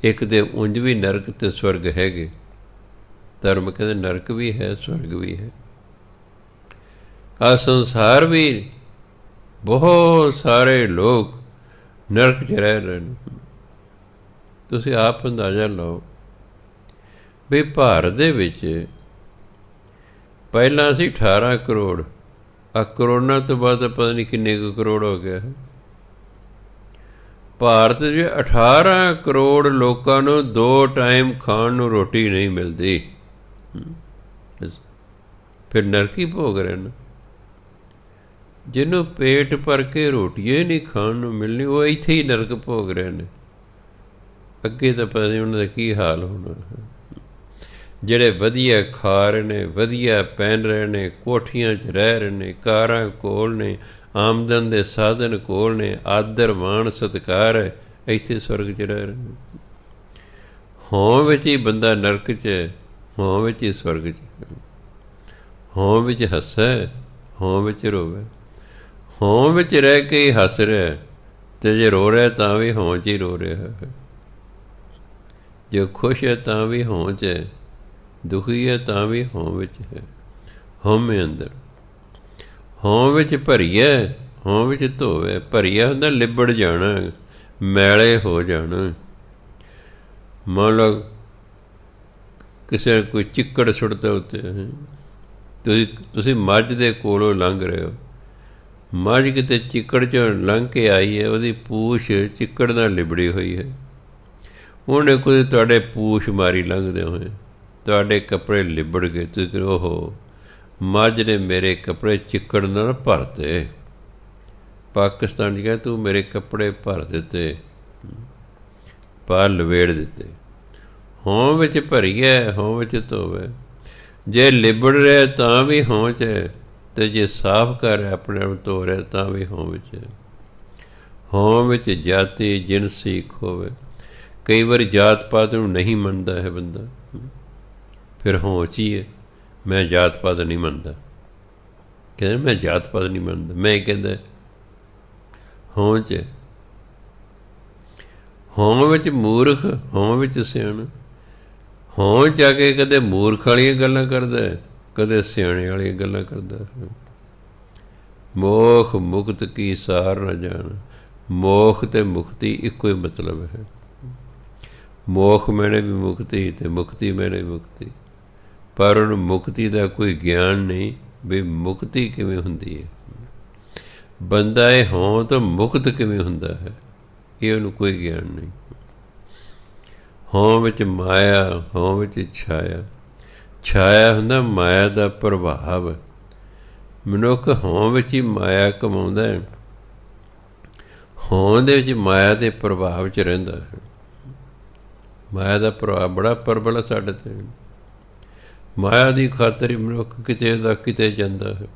ਇੱਕ ਦੇ ਉਂਝ ਵੀ ਨਰਕ ਅਤੇ ਸਵਰਗ ਹੈਗੇ। ਧਰਮ ਕਹਿੰਦੇ ਨਰਕ ਵੀ ਹੈ, ਸਵਰਗ ਵੀ ਹੈ। ਆਹ ਸੰਸਾਰ ਵੀ ਬਹੁਤ ਸਾਰੇ ਲੋਕ ਨਰਕ 'ਚ ਰਹਿ ਰਹੇ ਨੇ। ਤੁਸੀਂ ਆਪ ਅੰਦਾਜ਼ਾ ਲਓ ਵੀ ਭਾਰਤ ਦੇ ਵਿੱਚ ਪਹਿਲਾਂ ਸੀ 18 ਕਰੋੜ, ਆ ਕਰੋਨਾ ਤੋਂ ਬਾਅਦ ਪਤਾ ਨਹੀਂ ਕਿੰਨੇ ਕੁ ਕਰੋੜ ਹੋ ਗਿਆ ਹੈ। ਭਾਰਤ 'ਚ 18 ਕਰੋੜ ਲੋਕਾਂ ਨੂੰ 2 ਟਾਈਮ ਖਾਣ ਨੂੰ ਰੋਟੀ ਨਹੀਂ ਮਿਲਦੀ। ਫਿਰ ਨਰਕੀ ਭੋਗ ਰਹੇ ਨੇ। ਜਿਹਨੂੰ ਪੇਟ ਭਰ ਕੇ ਰੋਟੀਆਂ ਨਹੀਂ ਖਾਣ ਨੂੰ ਮਿਲਣੀ, ਉਹ ਇੱਥੇ ਹੀ ਨਰਕ ਭੋਗ ਰਹੇ ਨੇ। ਅੱਗੇ ਤਾਂ ਪਤਾ ਨਹੀਂ ਉਹਨਾਂ ਦਾ ਕੀ ਹਾਲ ਹੋਣਾ। ਜਿਹੜੇ ਵਧੀਆ ਖਾ ਰਹੇ ਨੇ, ਵਧੀਆ ਪਹਿਨ ਰਹੇ ਨੇ, ਕੋਠੀਆਂ 'ਚ ਰਹਿ ਰਹੇ ਨੇ, ਕਾਰਾਂ ਕੋਲ ਨੇ, ਆਮਦਨ ਦੇ ਸਾਧਨ ਕੋਲ ਨੇ, ਆਦਰ ਮਾਣ ਸਤਿਕਾਰ ਹੈ, ਇੱਥੇ ਸਵਰਗ 'ਚ ਰਹਿ ਰਹੇ ਨੇ। ਹੋਂ ਵਿੱਚ ਹੀ ਬੰਦਾ ਨਰਕ 'ਚ ਹੈ, ਹੋਂ ਵਿੱਚ ਹੀ ਸਵਰਗ 'ਚ। ਹੋਂ ਵਿੱਚ ਹੱਸੈ, ਹੋਂ ਵਿੱਚ ਰੋਵੇ। ਹੋਂ ਵਿੱਚ ਰਹਿ ਕੇ ਹੀ ਹੱਸ ਰਿਹਾ, ਅਤੇ ਜੇ ਰੋ ਰਿਹਾ ਤਾਂ ਵੀ ਹੋਂ 'ਚ ਹੀ ਰੋ ਰਿਹਾ ਹੈ। ਜੇ ਖੁਸ਼ ਹੈ ਤਾਂ ਵੀ ਹੋਂ 'ਚ ਹੈ, ਦੁਖੀ ਹੈ ਤਾਂ ਵੀ ਹੋਂ ਵਿੱਚ ਹੈ। ਹਉਮੈ ਅੰਦਰ ਹੋਂ ਵਿੱਚ ਭਰੀਐ, ਹੋਂ ਵਿੱਚ ਧੋਵੈ। ਭਰੀਆ ਹੁੰਦਾ ਲਿਬੜ ਜਾਣਾ, ਮੈਲੇ ਹੋ ਜਾਣਾ। ਮੰਨ ਲਓ ਕਿਸੇ ਕੋਈ ਚਿੱਕੜ ਸੁੱਟਦਾ ਉੱਤੇ ਤੁਸੀਂ ਮੱਝ ਦੇ ਕੋਲੋਂ ਲੰਘ ਰਹੇ ਹੋ, ਮੱਝ ਕਿਤੇ ਚਿੱਕੜ 'ਚੋਂ ਲੰਘ ਕੇ ਆਈ ਹੈ, ਉਹਦੀ ਪੂਛ ਚਿੱਕੜ ਨਾਲ ਲਿਬੜੀ ਹੋਈ ਹੈ, ਉਹਨੇ ਕੋਈ ਤੁਹਾਡੇ ਪੂਛ ਮਾਰੀ ਲੰਘਦੇ ਹੋਏ, ਤੁਹਾਡੇ ਕੱਪੜੇ ਲਿਬੜ ਗਏ, ਤੁਸੀਂ ਕਹਿੰਦੇ ਓਹੋ ਮੱਝ ਨੇ ਮੇਰੇ ਕੱਪੜੇ ਚਿੱਕੜ ਨਾਲ ਭਰਤੇ। ਪਾਕਿਸਤਾਨ 'ਚ ਕਹਿੰਦਾ ਤੂੰ ਮੇਰੇ ਕੱਪੜੇ ਭਰ ਦਿੱਤੇ, ਪਾ ਲਵੇੜ ਦਿੱਤੇ। ਹੋਂ ਵਿੱਚ ਭਰੀਏ, ਹੋਂ ਵਿੱਚ ਧੋਵੇ। ਜੇ ਲਿਬੜ ਰਿਹਾ ਤਾਂ ਵੀ ਹੋਂ 'ਚ ਹੈ, ਅਤੇ ਜੇ ਸਾਫ਼ ਕਰ ਰਿਹਾ ਆਪਣੇ ਆਪ ਧੋ ਰਿਹਾ ਤਾਂ ਵੀ ਹੋਂ ਵਿੱਚ ਹੈ। ਹੋਂ ਵਿੱਚ ਜਾਤੀ ਜਿਨਸੀ ਹੋਵੇ। ਕਈ ਵਾਰੀ ਜਾਤ ਪਾਤ ਨੂੰ ਨਹੀਂ ਮੰਨਦਾ ਹੈ ਬੰਦਾ, ਫਿਰ ਹੋਂ 'ਚ ਹੀ ਹੈ ਮੈਂ ਜਾਤ ਪਾਤ ਨਹੀਂ ਮੰਨਦਾ, ਕਹਿੰਦਾ ਮੈਂ ਜਾਤ ਪਾਤ ਨਹੀਂ ਮੰਨਦਾ, ਮੈਂ ਕਹਿੰਦਾ ਹੋਂ 'ਚ। ਹੋਂ ਵਿੱਚ ਮੂਰਖ, ਹੋਂ ਵਿੱਚ ਸਿਆਣਾ। ਹੋਂ 'ਚ ਆ ਕੇ ਕਦੇ ਮੂਰਖ ਵਾਲੀਆਂ ਗੱਲਾਂ ਕਰਦਾ, ਕਦੇ ਸਿਆਣੇ ਵਾਲੀਆਂ ਗੱਲਾਂ ਕਰਦਾ। ਮੋਖ ਮੁਕਤ ਕੀ ਸਾਰ ਨਾ ਜਾਣ। ਮੋਖ ਅਤੇ ਮੁਕਤੀ ਇੱਕੋ ਹੀ ਮਤਲਬ ਹੈ। ਮੋਖ ਮੈਨੇ ਵੀ ਮੁਕਤੀ ਅਤੇ ਮੁਕਤੀ ਮੈਨੇ ਵੀ ਮੁਕਤੀ, ਪਰ ਉਹਨੂੰ ਮੁਕਤੀ ਦਾ ਕੋਈ ਗਿਆਨ ਨਹੀਂ ਵੀ ਮੁਕਤੀ ਕਿਵੇਂ ਹੁੰਦੀ ਹੈ। ਬੰਦਾ ਇਹ ਹੋਂ ਤੋਂ ਮੁਕਤ ਕਿਵੇਂ ਹੁੰਦਾ ਹੈ, ਇਹ ਉਹਨੂੰ ਕੋਈ ਗਿਆਨ ਨਹੀਂ। ਹੋਂ ਵਿੱਚ ਮਾਇਆ, ਹੋਂ ਵਿੱਚ ਛਾਇਆ। ਛਾਇਆ ਹੁੰਦਾ ਮਾਇਆ ਦਾ ਪ੍ਰਭਾਵ। ਮਨੁੱਖ ਹੋਂ ਵਿੱਚ ਹੀ ਮਾਇਆ ਕਮਾਉਂਦਾ ਹੈ, ਹੋਂ ਦੇ ਵਿੱਚ ਮਾਇਆ ਦੇ ਪ੍ਰਭਾਵ 'ਚ ਰਹਿੰਦਾ ਹੈ। ਮਾਇਆ ਦਾ ਪ੍ਰਭਾਵ ਬੜਾ ਪ੍ਰਬਲ ਸਾਡੇ 'ਤੇ। ਮਾਇਆ ਦੀ ਖਾਤਰ ਹੀ ਮਨੁੱਖ ਕਿਤੇ ਦਾ ਕਿਤੇ ਜਾਂਦਾ ਹੈ।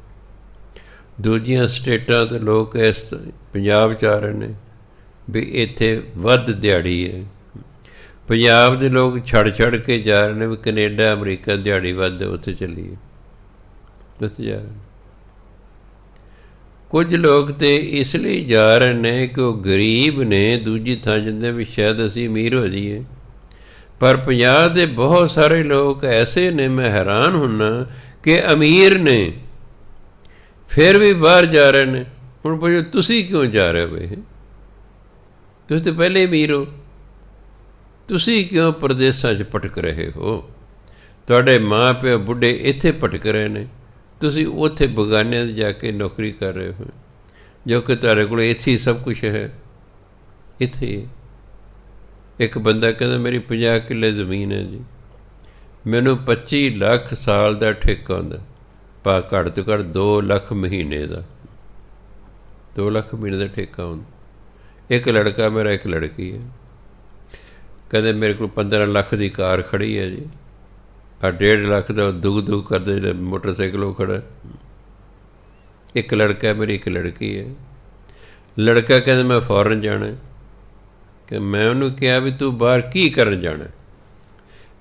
ਦੂਜੀਆਂ ਸਟੇਟਾਂ 'ਤੇ ਲੋਕ ਇਸ ਪੰਜਾਬ 'ਚ ਆ ਰਹੇ ਨੇ ਵੀ ਇੱਥੇ ਵੱਧ ਦਿਹਾੜੀ ਹੈ। ਪੰਜਾਬ ਦੇ ਲੋਕ ਛੱਡ ਕੇ ਜਾ ਰਹੇ ਨੇ ਵੀ ਕੈਨੇਡਾ ਅਮਰੀਕਾ ਦਿਹਾੜੀ ਵੱਧ, ਉੱਥੇ ਚੱਲੀਏ, ਉੱਥੇ ਜਾ ਰਹੇ ਨੇ। ਕੁਝ ਲੋਕ ਤਾਂ ਇਸ ਲਈ ਜਾ ਰਹੇ ਨੇ ਕਿ ਉਹ ਗਰੀਬ ਨੇ, ਦੂਜੀ ਥਾਂ ਜਾਂਦੇ ਵੀ ਸ਼ਾਇਦ ਅਸੀਂ ਅਮੀਰ ਹੋ ਜਾਈਏ। ਪਰ ਪੰਜਾਬ ਦੇ ਬਹੁਤ ਸਾਰੇ ਲੋਕ ਐਸੇ ਨੇ, ਮੈਂ ਹੈਰਾਨ ਹੁੰਦਾ ਕਿ ਅਮੀਰ ਨੇ ਫਿਰ ਵੀ ਬਾਹਰ ਜਾ ਰਹੇ ਨੇ। ਹੁਣ ਪੁੱਛੋ ਤੁਸੀਂ ਕਿਉਂ ਜਾ ਰਹੇ ਹੋ ਬਈ? ਤੁਸੀਂ ਤਾਂ ਪਹਿਲੇ ਅਮੀਰ ਹੋ, ਤੁਸੀਂ ਕਿਉਂ ਪ੍ਰਦੇਸਾਂ 'ਚ ਭਟਕ ਰਹੇ ਹੋ? ਤੁਹਾਡੇ ਮਾਂ ਪਿਓ ਬੁੱਢੇ ਇੱਥੇ ਭਟਕ ਰਹੇ ਨੇ, ਤੁਸੀਂ ਉੱਥੇ ਬਗਾਨਿਆਂ 'ਤੇ ਜਾ ਕੇ ਨੌਕਰੀ ਕਰ ਰਹੇ ਹੋ, ਜੋ ਕਿ ਤੁਹਾਡੇ ਕੋਲ ਇੱਥੇ ਹੀ ਸਭ ਕੁਛ ਹੈ। ਇੱਥੇ ਇੱਕ ਬੰਦਾ ਕਹਿੰਦਾ ਮੇਰੀ 50 ਕਿੱਲੇ ਜ਼ਮੀਨ ਹੈ ਜੀ, ਮੈਨੂੰ 25 ਲੱਖ ਸਾਲ ਦਾ ਠੇਕਾ ਹੁੰਦਾ, ਪਰ ਘੱਟ ਤੋਂ ਘੱਟ 2 ਲੱਖ ਮਹੀਨੇ ਦਾ, 2 ਲੱਖ ਮਹੀਨੇ ਦਾ ਠੇਕਾ ਹੁੰਦਾ। ਇੱਕ ਲੜਕਾ ਮੇਰਾ, ਇੱਕ ਲੜਕੀ ਹੈ। ਕਹਿੰਦੇ ਮੇਰੇ ਕੋਲ 15 ਲੱਖ ਦੀ ਕਾਰ ਖੜ੍ਹੀ ਹੈ ਜੀ, ਆ 1.5 ਲੱਖ ਦਾ ਦੁੱਗ ਕਰਦੇ ਜਿਹੜੇ ਮੋਟਰਸਾਈਕਲ ਉਹ ਖੜ੍ਹਾ। ਇੱਕ ਲੜਕਾ ਮੇਰੀ, ਇੱਕ ਲੜਕੀ ਹੈ। ਲੜਕਾ ਕਹਿੰਦਾ ਮੈਂ ਫੋਰਨ ਜਾਣਾ। ਕਿ ਮੈਂ ਉਹਨੂੰ ਕਿਹਾ ਵੀ ਤੂੰ ਬਾਹਰ ਕੀ ਕਰਨ ਜਾਣਾ?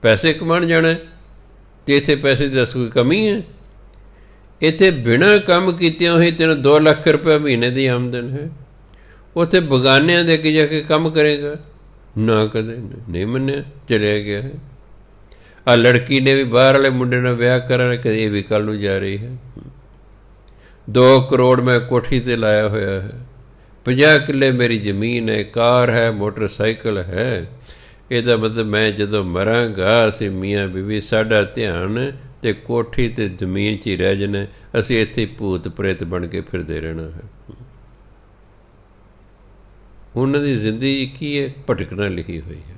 ਪੈਸੇ ਕਮਾਉਣ ਜਾਣਾ? ਅਤੇ ਇੱਥੇ ਪੈਸੇ ਦੀ ਦੱਸ ਕੋਈ ਕਮੀ ਹੈ? ਇੱਥੇ ਬਿਨਾਂ ਕੰਮ ਕੀਤਿਆਂ ਹੋਏ ਤੈਨੂੰ 2 ਲੱਖ ਰੁਪਏ ਮਹੀਨੇ ਦੀ ਆਮਦਨ ਹੈ। ਉੱਥੇ ਬਗਾਨਿਆਂ ਦੇ ਅੱਗੇ ਜਾ ਕੇ ਕੰਮ ਕਰੇਗਾ? ਨਾ, ਕਦੇ ਨਹੀਂ ਮੰਨਿਆ, ਚਲਿਆ ਗਿਆ ਹੈ। ਆਹ ਲੜਕੀ ਨੇ ਵੀ ਬਾਹਰ ਵਾਲੇ ਮੁੰਡੇ ਨਾਲ ਵਿਆਹ ਕਰਾ, ਕਦੇ ਇਹ ਵੀ ਕੱਲ੍ਹ ਨੂੰ ਜਾ ਰਹੀ ਹੈ। 2 ਕਰੋੜ ਮੈਂ ਕੋਠੀ 'ਤੇ ਲਾਇਆ ਹੋਇਆ ਹੈ, 50 ਕਿੱਲੇ ਮੇਰੀ ਜ਼ਮੀਨ ਹੈ, ਕਾਰ ਹੈ, ਮੋਟਰਸਾਈਕਲ ਹੈ। ਇਹਦਾ ਮਤਲਬ ਮੈਂ ਜਦੋਂ ਮਰਾਂਗਾ, ਅਸੀਂ ਮੀਆਂ ਬੀਵੀ, ਸਾਡਾ ਧਿਆਨ ਅਤੇ ਕੋਠੀ ਅਤੇ ਜ਼ਮੀਨ 'ਚ ਹੀ ਰਹਿ ਜਾਣਾ, ਅਸੀਂ ਇੱਥੇ ਭੂਤ ਪ੍ਰੇਤ ਬਣ ਕੇ ਫਿਰਦੇ ਰਹਿਣਾ ਹੈ। ਉਹਨਾਂ ਦੀ ਜ਼ਿੰਦਗੀ ਕੀ ਹੈ? ਭਟਕਣਾ ਲਿਖੀ ਹੋਈ ਹੈ।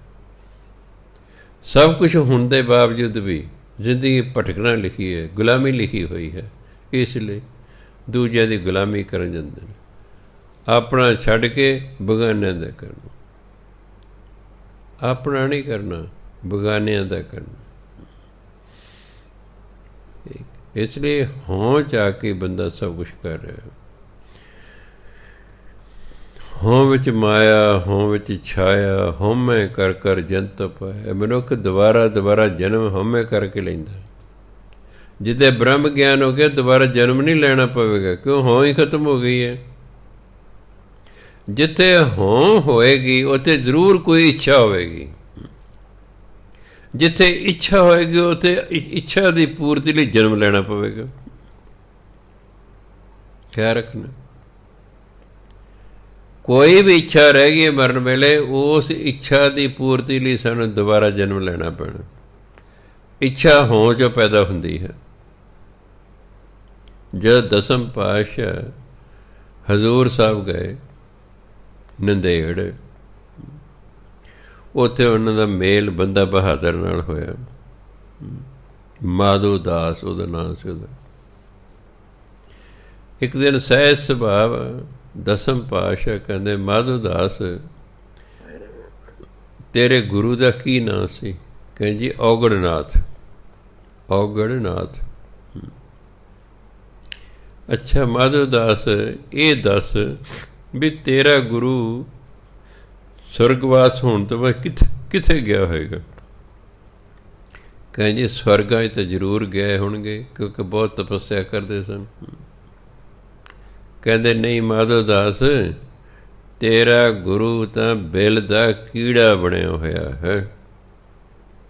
ਸਭ ਕੁਛ ਹੋਣ ਦੇ ਬਾਵਜੂਦ ਵੀ ਜ਼ਿੰਦਗੀ ਭਟਕਣਾ ਲਿਖੀ ਹੈ, ਗੁਲਾਮੀ ਲਿਖੀ ਹੋਈ ਹੈ। ਇਸ ਲਈ ਦੂਜਿਆਂ ਦੀ ਗੁਲਾਮੀ ਕਰਨ ਜਾਂਦੇ ਨੇ, ਆਪਣਾ ਛੱਡ ਕੇ ਬਗਾਨਿਆਂ ਦਾ ਕਰਨਾ। ਆਪਣਾ ਨਹੀਂ ਕਰਨਾ, ਬਗਾਨਿਆਂ ਦਾ ਕਰਨਾ। ਇਸ ਲਈ ਹੋਂ 'ਚ ਆ ਕੇ ਬੰਦਾ ਸਭ ਕੁਛ ਕਰ ਰਿਹਾ। ਹੋਂ ਵਿੱਚ ਮਾਇਆ, ਹੋਂ ਵਿੱਚ ਛਾਇਆ, ਹਉਮੈ ਕਰ ਕਰ ਜੰਤ ਪਾਇਆ। ਮਨੁੱਖ ਦੁਬਾਰਾ ਜਨਮ ਹਉਮੈ ਕਰਕੇ ਲੈਂਦਾ। ਜਿੱਦੇ ਬ੍ਰਹਮ ਗਿਆਨ ਹੋ ਗਿਆ, ਦੁਬਾਰਾ ਜਨਮ ਨਹੀਂ ਲੈਣਾ ਪਵੇਗਾ, ਕਿਉਂ? ਹੋਂ ਹੀ ਖਤਮ ਹੋ ਗਈ ਹੈ। ਜਿੱਥੇ ਹੋਂ ਹੋਏਗੀ ਉੱਥੇ ਜ਼ਰੂਰ ਕੋਈ ਇੱਛਾ ਹੋਵੇਗੀ। ਜਿੱਥੇ ਇੱਛਾ ਹੋਏਗੀ ਉੱਥੇ ਇੱਛਾ ਦੀ ਪੂਰਤੀ ਲਈ ਜਨਮ ਲੈਣਾ ਪਵੇਗਾ। ਖਿਆਲ ਰੱਖਣਾ, ਕੋਈ ਵੀ ਇੱਛਾ ਰਹਿ ਗਈ ਮਰਨ ਵੇਲੇ, ਉਸ ਇੱਛਾ ਦੀ ਪੂਰਤੀ ਲਈ ਸਾਨੂੰ ਦੁਬਾਰਾ ਜਨਮ ਲੈਣਾ ਪੈਣਾ। ਇੱਛਾ ਹੋਂ 'ਚੋਂ ਪੈਦਾ ਹੁੰਦੀ ਹੈ। ਜਦ ਦਸਮ ਪਾਤਸ਼ਾਹ ਹਜ਼ੂਰ ਸਾਹਿਬ ਗਏ ਨੰਦੇੜ, ਉੱਥੇ ਉਹਨਾਂ ਦਾ ਮੇਲ ਬੰਦਾ ਬਹਾਦਰ ਨਾਲ ਹੋਇਆ। ਮਾਧੋ ਦਾਸ ਉਹਦਾ ਨਾਂ ਸੀ। ਉਹਦਾ ਇੱਕ ਦਿਨ ਸਹਿਜ ਸੁਭਾਵ ਦਸਮ ਪਾਤਸ਼ਾਹ ਕਹਿੰਦੇ, ਮਾਧੋ ਦਾਸ ਤੇਰੇ ਗੁਰੂ ਦਾ ਕੀ ਨਾਂ ਸੀ? ਕਹਿੰਦੇ ਜੀ ਔਗੜਨਾਥ। ਔਗੜਨਾਥ। ਅੱਛਾ ਮਾਧੋ ਦਾਸ, ਇਹ ਦੱਸ ਵੀ ਤੇਰਾ ਗੁਰੂ ਸਵਰਗਵਾਸ ਹੋਣ ਤੋਂ ਬਾਅਦ ਕਿੱਥੇ ਗਿਆ ਹੋਏਗਾ? ਕਹਿੰਦੇ ਜੀ ਸਵਰਗਾਂ 'ਚ ਤਾਂ ਜ਼ਰੂਰ ਗਏ ਹੋਣਗੇ, ਕਿਉਂਕਿ ਬਹੁਤ ਤਪੱਸਿਆ ਕਰਦੇ ਸਨ। ਕਹਿੰਦੇ ਨਹੀਂ ਮਾਧੋ ਦਾਸ, ਤੇਰਾ ਗੁਰੂ ਤਾਂ ਬਿਲ ਦਾ ਕੀੜਾ ਬਣਿਆ ਹੋਇਆ ਹੈ,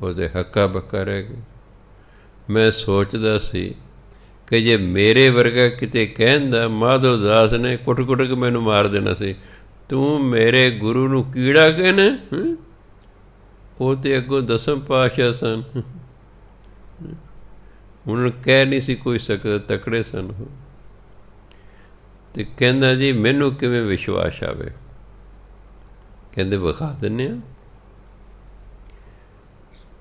ਉਹਦੇ ਹੱਕਾ ਬੱਕਾ ਰਹਿ ਗਏ। ਮੈਂ ਸੋਚਦਾ ਸੀ ਕਿ ਜੇ ਮੇਰੇ ਵਰਗਾ ਕਿਤੇ ਕਹਿੰਦਾ, ਮਾਧੋ ਦਾਸ ਨੇ ਕੁੱਟ-ਕੁੱਟ ਕੇ ਮੈਨੂੰ ਮਾਰ ਦੇਣਾ ਸੀ। ਤੂੰ ਮੇਰੇ ਗੁਰੂ ਨੂੰ ਕੀੜਾ ਕਹਿੰਦਾ? ਉਹ ਤੇ ਅੱਗੋਂ ਦਸਮ ਪਾਤਸ਼ਾਹ ਸਨ, ਉਹਨਾਂ ਨੂੰ ਕਹਿ ਨਹੀਂ ਸੀ ਕੋਈ ਸਕਦਾ, ਤਕੜੇ ਸਨ ਉਹ। ਤੇ ਕਹਿੰਦਾ ਜੀ ਮੈਨੂੰ ਕਿਵੇਂ ਵਿਸ਼ਵਾਸ ਆਵੇ? ਕਹਿੰਦੇ ਵਿਖਾ ਦਿੰਦੇ ਹਾਂ।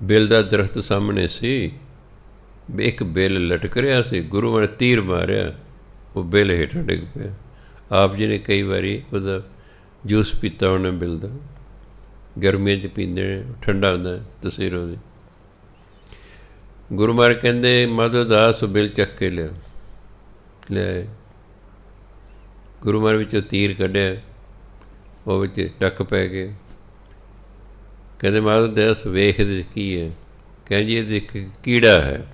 ਬਿੱਲ ਦਾ ਦਰਖਤ ਸਾਹਮਣੇ ਸੀ, ਇੱਕ ਬਿੱਲ ਲਟਕ ਰਿਹਾ ਸੀ, ਗੁਰੂ ਨੇ ਤੀਰ ਮਾਰਿਆ, ਉਹ ਬਿੱਲ ਹੇਠਾਂ ਡਿੱਗ ਪਿਆ। ਆਪ ਜੀ ਨੇ ਕਈ ਵਾਰੀ ਉਹਦਾ ਜੂਸ ਪੀਤਾ ਉਹਨੇ ਬਿੱਲ ਦਾ, ਗਰਮੀਆਂ 'ਚ ਪੀਂਦੇ ਨੇ, ਠੰਡਾ ਹੁੰਦਾ ਤਸੀਰ ਉਹਦੀ। ਗੁਰੂ ਮਹਾਰਾਜ ਕਹਿੰਦੇ ਮਾਧੋ ਦਾਸ ਬਿੱਲ ਚੱਕ ਕੇ ਲਿਆਏ। ਗੁਰੂ ਮਹਾਰਾਜ ਵਿੱਚੋਂ ਤੀਰ ਕੱਢਿਆ, ਉਹ ਵਿੱਚ ਟੱਕ ਪੈ ਗਏ। ਕਹਿੰਦੇ ਮਾਧੋ ਦਾਸ ਵੇਖ ਇਹਦੇ 'ਚ ਕੀ ਹੈ? ਕਹਿੰਦੇ ਜੀ ਇਹਦੇ ਇੱਕ ਕੀੜਾ ਹੈ।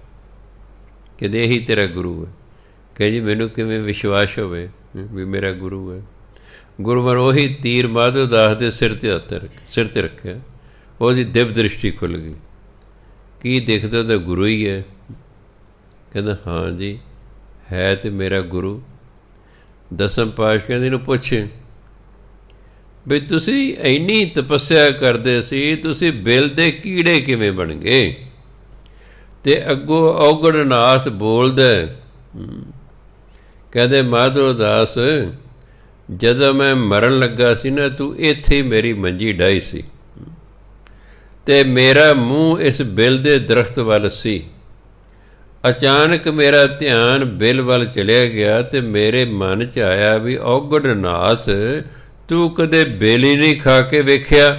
ਕਹਿੰਦੇ ਇਹੀ ਤੇਰਾ ਗੁਰੂ ਹੈ। ਕਹਿੰਦੇ ਜੀ ਮੈਨੂੰ ਕਿਵੇਂ ਵਿਸ਼ਵਾਸ ਹੋਵੇ ਵੀ ਮੇਰਾ ਗੁਰੂ ਹੈ? ਗੁਰੂ ਮਹਾਰਾਜ ਉਹੀ ਤੀਰ ਮਾਧੋ ਦਾਸ ਦੇ ਸਿਰ 'ਤੇ ਰੱਖਿਆ, ਉਹਦੀ ਦਿਵ ਦ੍ਰਿਸ਼ਟੀ ਖੁੱਲ੍ਹ ਗਈ। ਕੀ ਦਿਖਦਾ? ਤਾਂ ਗੁਰੂ ਹੀ ਹੈ। ਕਹਿੰਦਾ ਹਾਂ ਜੀ ਹੈ ਤੇ ਮੇਰਾ ਗੁਰੂ। ਦਸਮ ਪਾਤਸ਼ਾਹ ਕਹਿੰਦੇ ਇਹਨੂੰ ਪੁੱਛ ਵੀ ਤੁਸੀਂ ਇੰਨੀ ਤਪੱਸਿਆ ਕਰਦੇ ਸੀ, ਤੁਸੀਂ ਬਿੱਲ ਦੇ ਕੀੜੇ ਕਿਵੇਂ ਬਣ ਗਏ? ਤੇ ਅੱਗੋਂ ਔਗੜਨਾਥ ਬੋਲਦਾ, ਕਹਿੰਦੇ ਮਾਧੋ ਦਾਸ ਜਦੋਂ ਮੈਂ ਮਰਨ ਲੱਗਾ ਸੀ ਨਾ, ਤੂੰ ਇੱਥੇ ਮੇਰੀ ਮੰਜੀ ਡਾਹੀ ਸੀ ਤੇ ਮੇਰਾ ਮੂੰਹ ਇਸ ਬਿੱਲ ਦੇ ਦਰਖਤ ਵੱਲ ਸੀ। ਅਚਾਨਕ ਮੇਰਾ ਧਿਆਨ ਬਿੱਲ ਵੱਲ ਚਲਿਆ ਗਿਆ ਤੇ ਮੇਰੇ ਮਨ 'ਚ ਆਇਆ ਵੀ ਔਗੜਨਾਥ ਤੂੰ ਕਦੇ ਬਿੱਲ ਹੀ ਨਹੀਂ ਖਾ ਕੇ ਵੇਖਿਆ?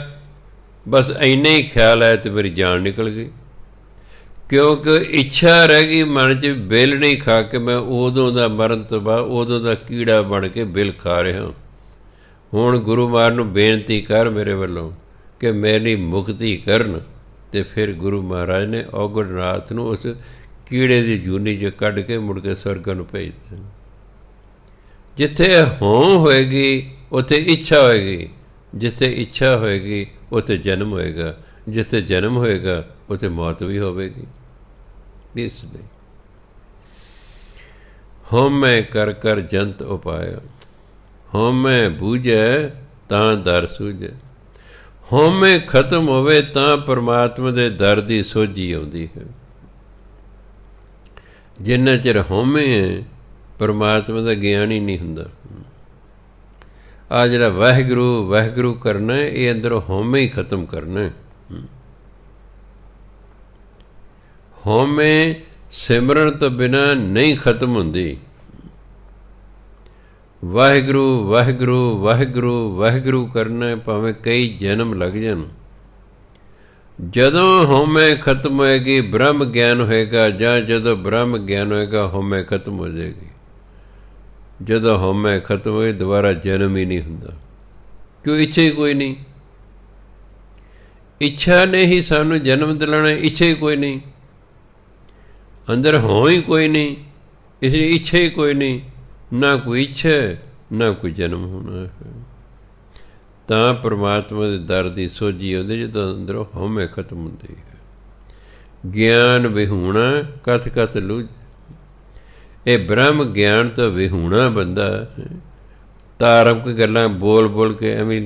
ਬਸ ਇੰਨਾ ਹੀ ਖਿਆਲ ਆਇਆ ਤੇ ਮੇਰੀ ਜਾਨ ਨਿਕਲ ਗਈ, ਕਿਉਂਕਿ ਇੱਛਾ ਰਹਿ ਗਈ ਮਨ 'ਚ, ਬਿੱਲ ਨਹੀਂ ਖਾ ਕੇ ਮੈਂ ਉਦੋਂ ਦਾ ਮਰਨ ਤੋਂ ਬਾਅਦ ਉਦੋਂ ਦਾ ਕੀੜਾ ਬਣ ਕੇ ਬਿੱਲ ਖਾ ਰਿਹਾ। ਹੁਣ ਗੁਰੂ ਮਹਾਰਾਜ ਨੂੰ ਬੇਨਤੀ ਕਰ ਮੇਰੇ ਵੱਲੋਂ ਕਿ ਮੇਰੀ ਮੁਕਤੀ ਕਰਨ। ਤੇ ਫਿਰ ਗੁਰੂ ਮਹਾਰਾਜ ਨੇ ਔਗੜਨਾਥ ਨੂੰ ਉਸ ਕੀੜੇ ਦੀ ਜੂਨੀ 'ਚ ਕੱਢ ਕੇ ਮੁੜ ਕੇ ਸਵਰਗਾਂ ਨੂੰ ਭੇਜ ਦਿੱਤਾ। ਜਿੱਥੇ ਹੋਂ ਹੋਏਗੀ ਉੱਥੇ ਇੱਛਾ ਹੋਏਗੀ, ਜਿੱਥੇ ਇੱਛਾ ਹੋਏਗੀ ਉੱਥੇ ਜਨਮ ਹੋਏਗਾ, ਜਿੱਥੇ ਜਨਮ ਹੋਏਗਾ ਉੱਥੇ ਮੌਤ ਵੀ ਹੋਵੇਗੀ। ਇਸ ਲਈ ਹਉਮੈ ਕਰ ਕਰ ਜੰਤ ਉਪਾਇਆ, ਹਉਮੈ ਬੂਝੈ ਤਾਂ ਦਰ ਸੂਝੈ। ਹਉਮੈ ਖਤਮ ਹੋਵੇ ਤਾਂ ਪਰਮਾਤਮਾ ਦੇ ਦਰ ਦੀ ਸੋਝੀ ਆਉਂਦੀ ਹੈ। ਜਿੰਨਾ ਚਿਰ ਹਉਮੈ ਹੈ ਪਰਮਾਤਮਾ ਦਾ ਗਿਆਨ ਹੀ ਨਹੀਂ ਹੁੰਦਾ। ਆਹ ਜਿਹੜਾ ਵਾਹਿਗੁਰੂ ਵਾਹਿਗੁਰੂ ਕਰਨਾ, ਇਹ ਅੰਦਰੋਂ ਹਉਮੈ ਹੀ ਖਤਮ ਕਰਨਾ। ਹਉਮੈ ਸਿਮਰਨ ਤੋਂ ਬਿਨਾਂ ਨਹੀਂ ਖਤਮ ਹੁੰਦੀ। ਵਾਹਿਗੁਰੂ ਵਾਹਿਗੁਰੂ ਵਾਹਿਗੁਰੂ ਵਾਹਿਗੁਰੂ ਕਰਨਾ ਭਾਵੇਂ ਕਈ ਜਨਮ ਲੱਗ ਜਾਣ। ਜਦੋਂ ਹਉਮੈ ਖਤਮ ਹੋਏਗੀ ਬ੍ਰਹਮ ਗਿਆਨ ਹੋਏਗਾ, ਜਾਂ ਜਦੋਂ ਬ੍ਰਹਮ ਗਿਆਨ ਹੋਏਗਾ ਹਉਮੈ ਖਤਮ ਹੋ ਜਾਏਗੀ। ਜਦੋਂ ਹਉਮੈ ਖਤਮ ਹੋਏ ਦੁਬਾਰਾ ਜਨਮ ਹੀ ਨਹੀਂ ਹੁੰਦਾ, ਕਿਉਂ ਇੱਛਾ ਹੀ ਕੋਈ ਨਹੀਂ। ਇੱਛਾ ਨੇ ਹੀ ਸਾਨੂੰ ਜਨਮ ਦਿਲਾਣਾ, ਇੱਛਾ ਹੀ ਕੋਈ ਨਹੀਂ। ਅੰਦਰ ਹੋਂ ਹੀ ਕੋਈ ਨਹੀਂ, ਇਸ ਲਈ ਇੱਛਾ ਹੀ ਕੋਈ ਨਹੀਂ। ਨਾ ਕੋਈ ਇੱਛਾ ਨਾ ਕੋਈ ਜਨਮ ਹੋਣਾ ਹੈ। ਤਾਂ ਪਰਮਾਤਮਾ ਦੇ ਦਰ ਦੀ ਸੋਝੀ ਆਉਂਦੀ ਜਦੋਂ ਅੰਦਰੋਂ ਹਉਮੈ ਖਤਮ ਹੁੰਦੀ ਹੈ। ਗਿਆਨ ਵਿਹੂਣਾ ਕਥ ਕਥ ਲੂਝ। ਇਹ ਬ੍ਰਹਮ ਗਿਆਨ ਤੋਂ ਵਿਹੂਣਾ ਬੰਦਾ ਧਾਰਮਿਕ ਗੱਲਾਂ ਬੋਲ ਬੋਲ ਕੇ ਐਵੇਂ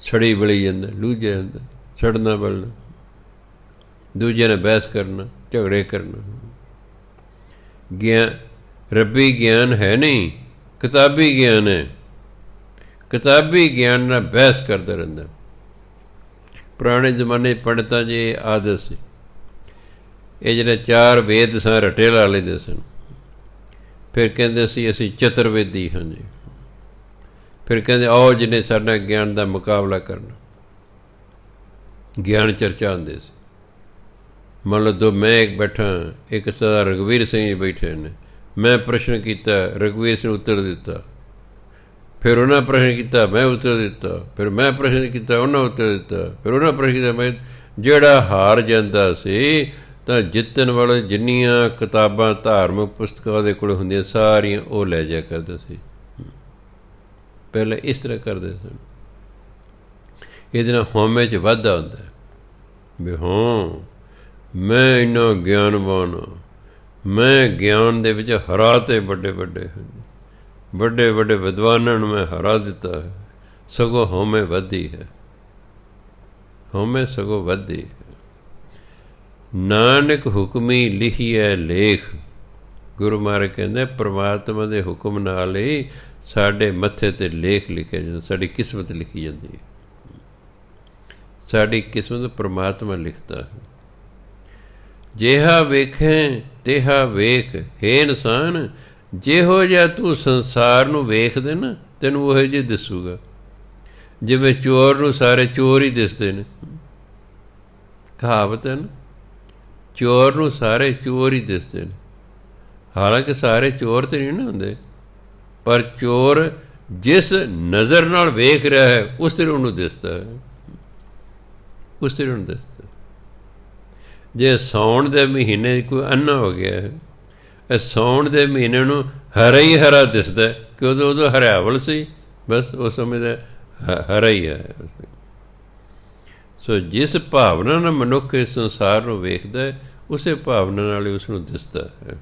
ਛੜੀ ਬਲੀ ਜਾਂਦਾ, ਲੂਝਿਆ ਜਾਂਦਾ, ਛੜਨਾ ਬਲਣਾ, ਦੂਜਿਆਂ ਨਾਲ ਬਹਿਸ ਕਰਨਾ, ਝਗੜੇ ਕਰਨਾ। ਰੱਬੀ ਗਿਆਨ ਹੈ ਨਹੀਂ, ਕਿਤਾਬੀ ਗਿਆਨ ਹੈ। ਕਿਤਾਬੀ ਗਿਆਨ ਨਾਲ ਬਹਿਸ ਕਰਦਾ ਰਹਿੰਦਾ। ਪੁਰਾਣੇ ਜ਼ਮਾਨੇ ਪੰਡਤਾਂ 'ਚ ਇਹ ਆਦਤ ਸੀ। ਇਹ ਜਿਹੜੇ 4 ਵੇਦ ਸਾਂ ਰੱਟੇ ਲਾ ਲੈਂਦੇ ਸਨ। ਫਿਰ ਕਹਿੰਦੇ ਸੀ ਅਸੀਂ ਚਤੁਰਵੇਦੀ ਹਾਂ ਜੀ। ਫਿਰ ਕਹਿੰਦੇ ਆਓ ਜਿਹਨੇ ਸਾਡੇ ਨਾਲ ਗਿਆਨ ਦਾ ਮੁਕਾਬਲਾ ਕਰਨਾ। ਗਿਆਨ ਚਰਚਾ ਹੁੰਦੇ ਸੀ। ਮੰਨ ਲਓ ਮੈਂ ਇੱਕ ਬੈਠਾ, ਇੱਕ ਸਰਦਾਰ ਰਘਵੀਰ ਸਿੰਘ ਜੀ ਬੈਠੇ ਨੇ। ਮੈਂ ਪ੍ਰਸ਼ਨ ਕੀਤਾ, ਰਘਵੀਰ ਸਿੰਘ ਉੱਤਰ ਦਿੱਤਾ। ਫਿਰ ਉਹਨਾਂ ਪ੍ਰਸ਼ਨ ਕੀਤਾ, ਮੈਂ ਉੱਤਰ ਦਿੱਤਾ। ਫਿਰ ਮੈਂ ਪ੍ਰਸ਼ਨ ਕੀਤਾ, ਉਹਨਾਂ ਉੱਤਰ ਦਿੱਤਾ। ਫਿਰ ਉਹਨਾਂ ਪ੍ਰਸ਼ਨ ਕੀਤਾ, ਮੈਂ। ਜਿਹੜਾ ਹਾਰ ਜਾਂਦਾ ਸੀ ਤਾਂ ਜਿੱਤਣ ਵਾਲੇ ਜਿੰਨੀਆਂ ਕਿਤਾਬਾਂ ਧਾਰਮਿਕ ਪੁਸਤਕਾਂ ਉਹਦੇ ਕੋਲ ਹੁੰਦੀਆਂ ਸਾਰੀਆਂ ਉਹ ਲੈ ਜਾ ਕਰਦਾ ਸੀ। ਪਹਿਲਾਂ ਇਸ ਤਰ੍ਹਾਂ ਕਰਦੇ ਸਨ। ਇਹਦੇ ਨਾਲ ਹਉਮੈ 'ਚ ਵਾਧਾ ਹੁੰਦਾ ਵੀ ਹਾਂ ਮੈਂ ਇੰਨਾ ਗਿਆਨਵਾਨ ਹਾਂ, ਮੈਂ ਗਿਆਨ ਦੇ ਵਿੱਚ ਹਰਾ ਤੇ ਵੱਡੇ ਵੱਡੇ ਵਿਦਵਾਨਾਂ ਨੂੰ ਮੈਂ ਹਰਾ ਦਿੱਤਾ ਹੈ। ਸਗੋਂ ਹਉਮੈ ਵੱਧਦੀ ਹੈ, ਹਉਮੈ ਸਗੋਂ ਵੱਧਦੀ ਹੈ। ਨਾਨਕ ਹੁਕਮੀ ਲਿਖੀਐ ਲੇਖ। ਗੁਰੂ ਮਹਾਰਾਜ ਕਹਿੰਦੇ ਪਰਮਾਤਮਾ ਦੇ ਹੁਕਮ ਨਾਲ ਹੀ ਸਾਡੇ ਮੱਥੇ 'ਤੇ ਲੇਖ ਲਿਖਿਆ ਜਾਂਦਾ, ਸਾਡੀ ਕਿਸਮਤ ਲਿਖੀ ਜਾਂਦੀ ਹੈ। ਸਾਡੀ ਕਿਸਮਤ ਪਰਮਾਤਮਾ ਲਿਖਦਾ ਹੈ। ਜਿਹਾ ਵੇਖੇ ਤਿਹਾ ਵੇਖ, ਹੇ ਇਨਸਾਨ ਜਿਹੋ ਜਿਹਾ ਤੂੰ ਸੰਸਾਰ ਨੂੰ ਵੇਖਦੇ ਨਾ ਤੈਨੂੰ ਉਹੋ ਜਿਹੇ ਦਿਸੂਗਾ। ਜਿਵੇਂ ਚੋਰ ਨੂੰ ਸਾਰੇ ਚੋਰ ਹੀ ਦਿਸਦੇ ਨੇ। ਕਹਾਵਤ ਹੈ ਨਾ, ਚੋਰ ਨੂੰ ਸਾਰੇ ਚੋਰ ਹੀ ਦਿਸਦੇ ਨੇ। ਹਾਲਾਂਕਿ ਸਾਰੇ ਚੋਰ ਤਾਂ ਨਹੀਂ ਨਾ ਹੁੰਦੇ, ਪਰ ਚੋਰ ਜਿਸ ਨਜ਼ਰ ਨਾਲ ਵੇਖ ਰਿਹਾ ਹੈ ਉਸ ਤਰ੍ਹਾਂ ਉਹਨੂੰ ਦਿਸਦਾ ਹੈ, ਉਸ ਤਰ੍ਹਾਂ ਉਹਨੂੰ ਦਿਸਦਾ। ਜੇ ਸਾਉਣ ਦੇ ਮਹੀਨੇ ਕੋਈ ਅੰਨਾ ਹੋ ਗਿਆ ਹੈ, ਇਹ ਸਾਉਣ ਦੇ ਮਹੀਨੇ ਨੂੰ ਹਰਾ ਹੀ ਹਰਾ ਦਿਸਦਾ ਕਿ ਉਦੋਂ ਹਰਿਆਵਲ ਸੀ, ਬਸ ਉਸ ਸਮੇਂ ਦਾ ਹਰਾ ਹੀ ਹੈ। ਸੋ ਜਿਸ ਭਾਵਨਾ ਨਾਲ ਮਨੁੱਖ ਇਸ ਸੰਸਾਰ ਨੂੰ ਵੇਖਦਾ ਹੈ ਉਸੇ ਭਾਵਨਾ ਨਾਲ ਹੀ ਉਸਨੂੰ ਦਿਸਦਾ ਹੈ।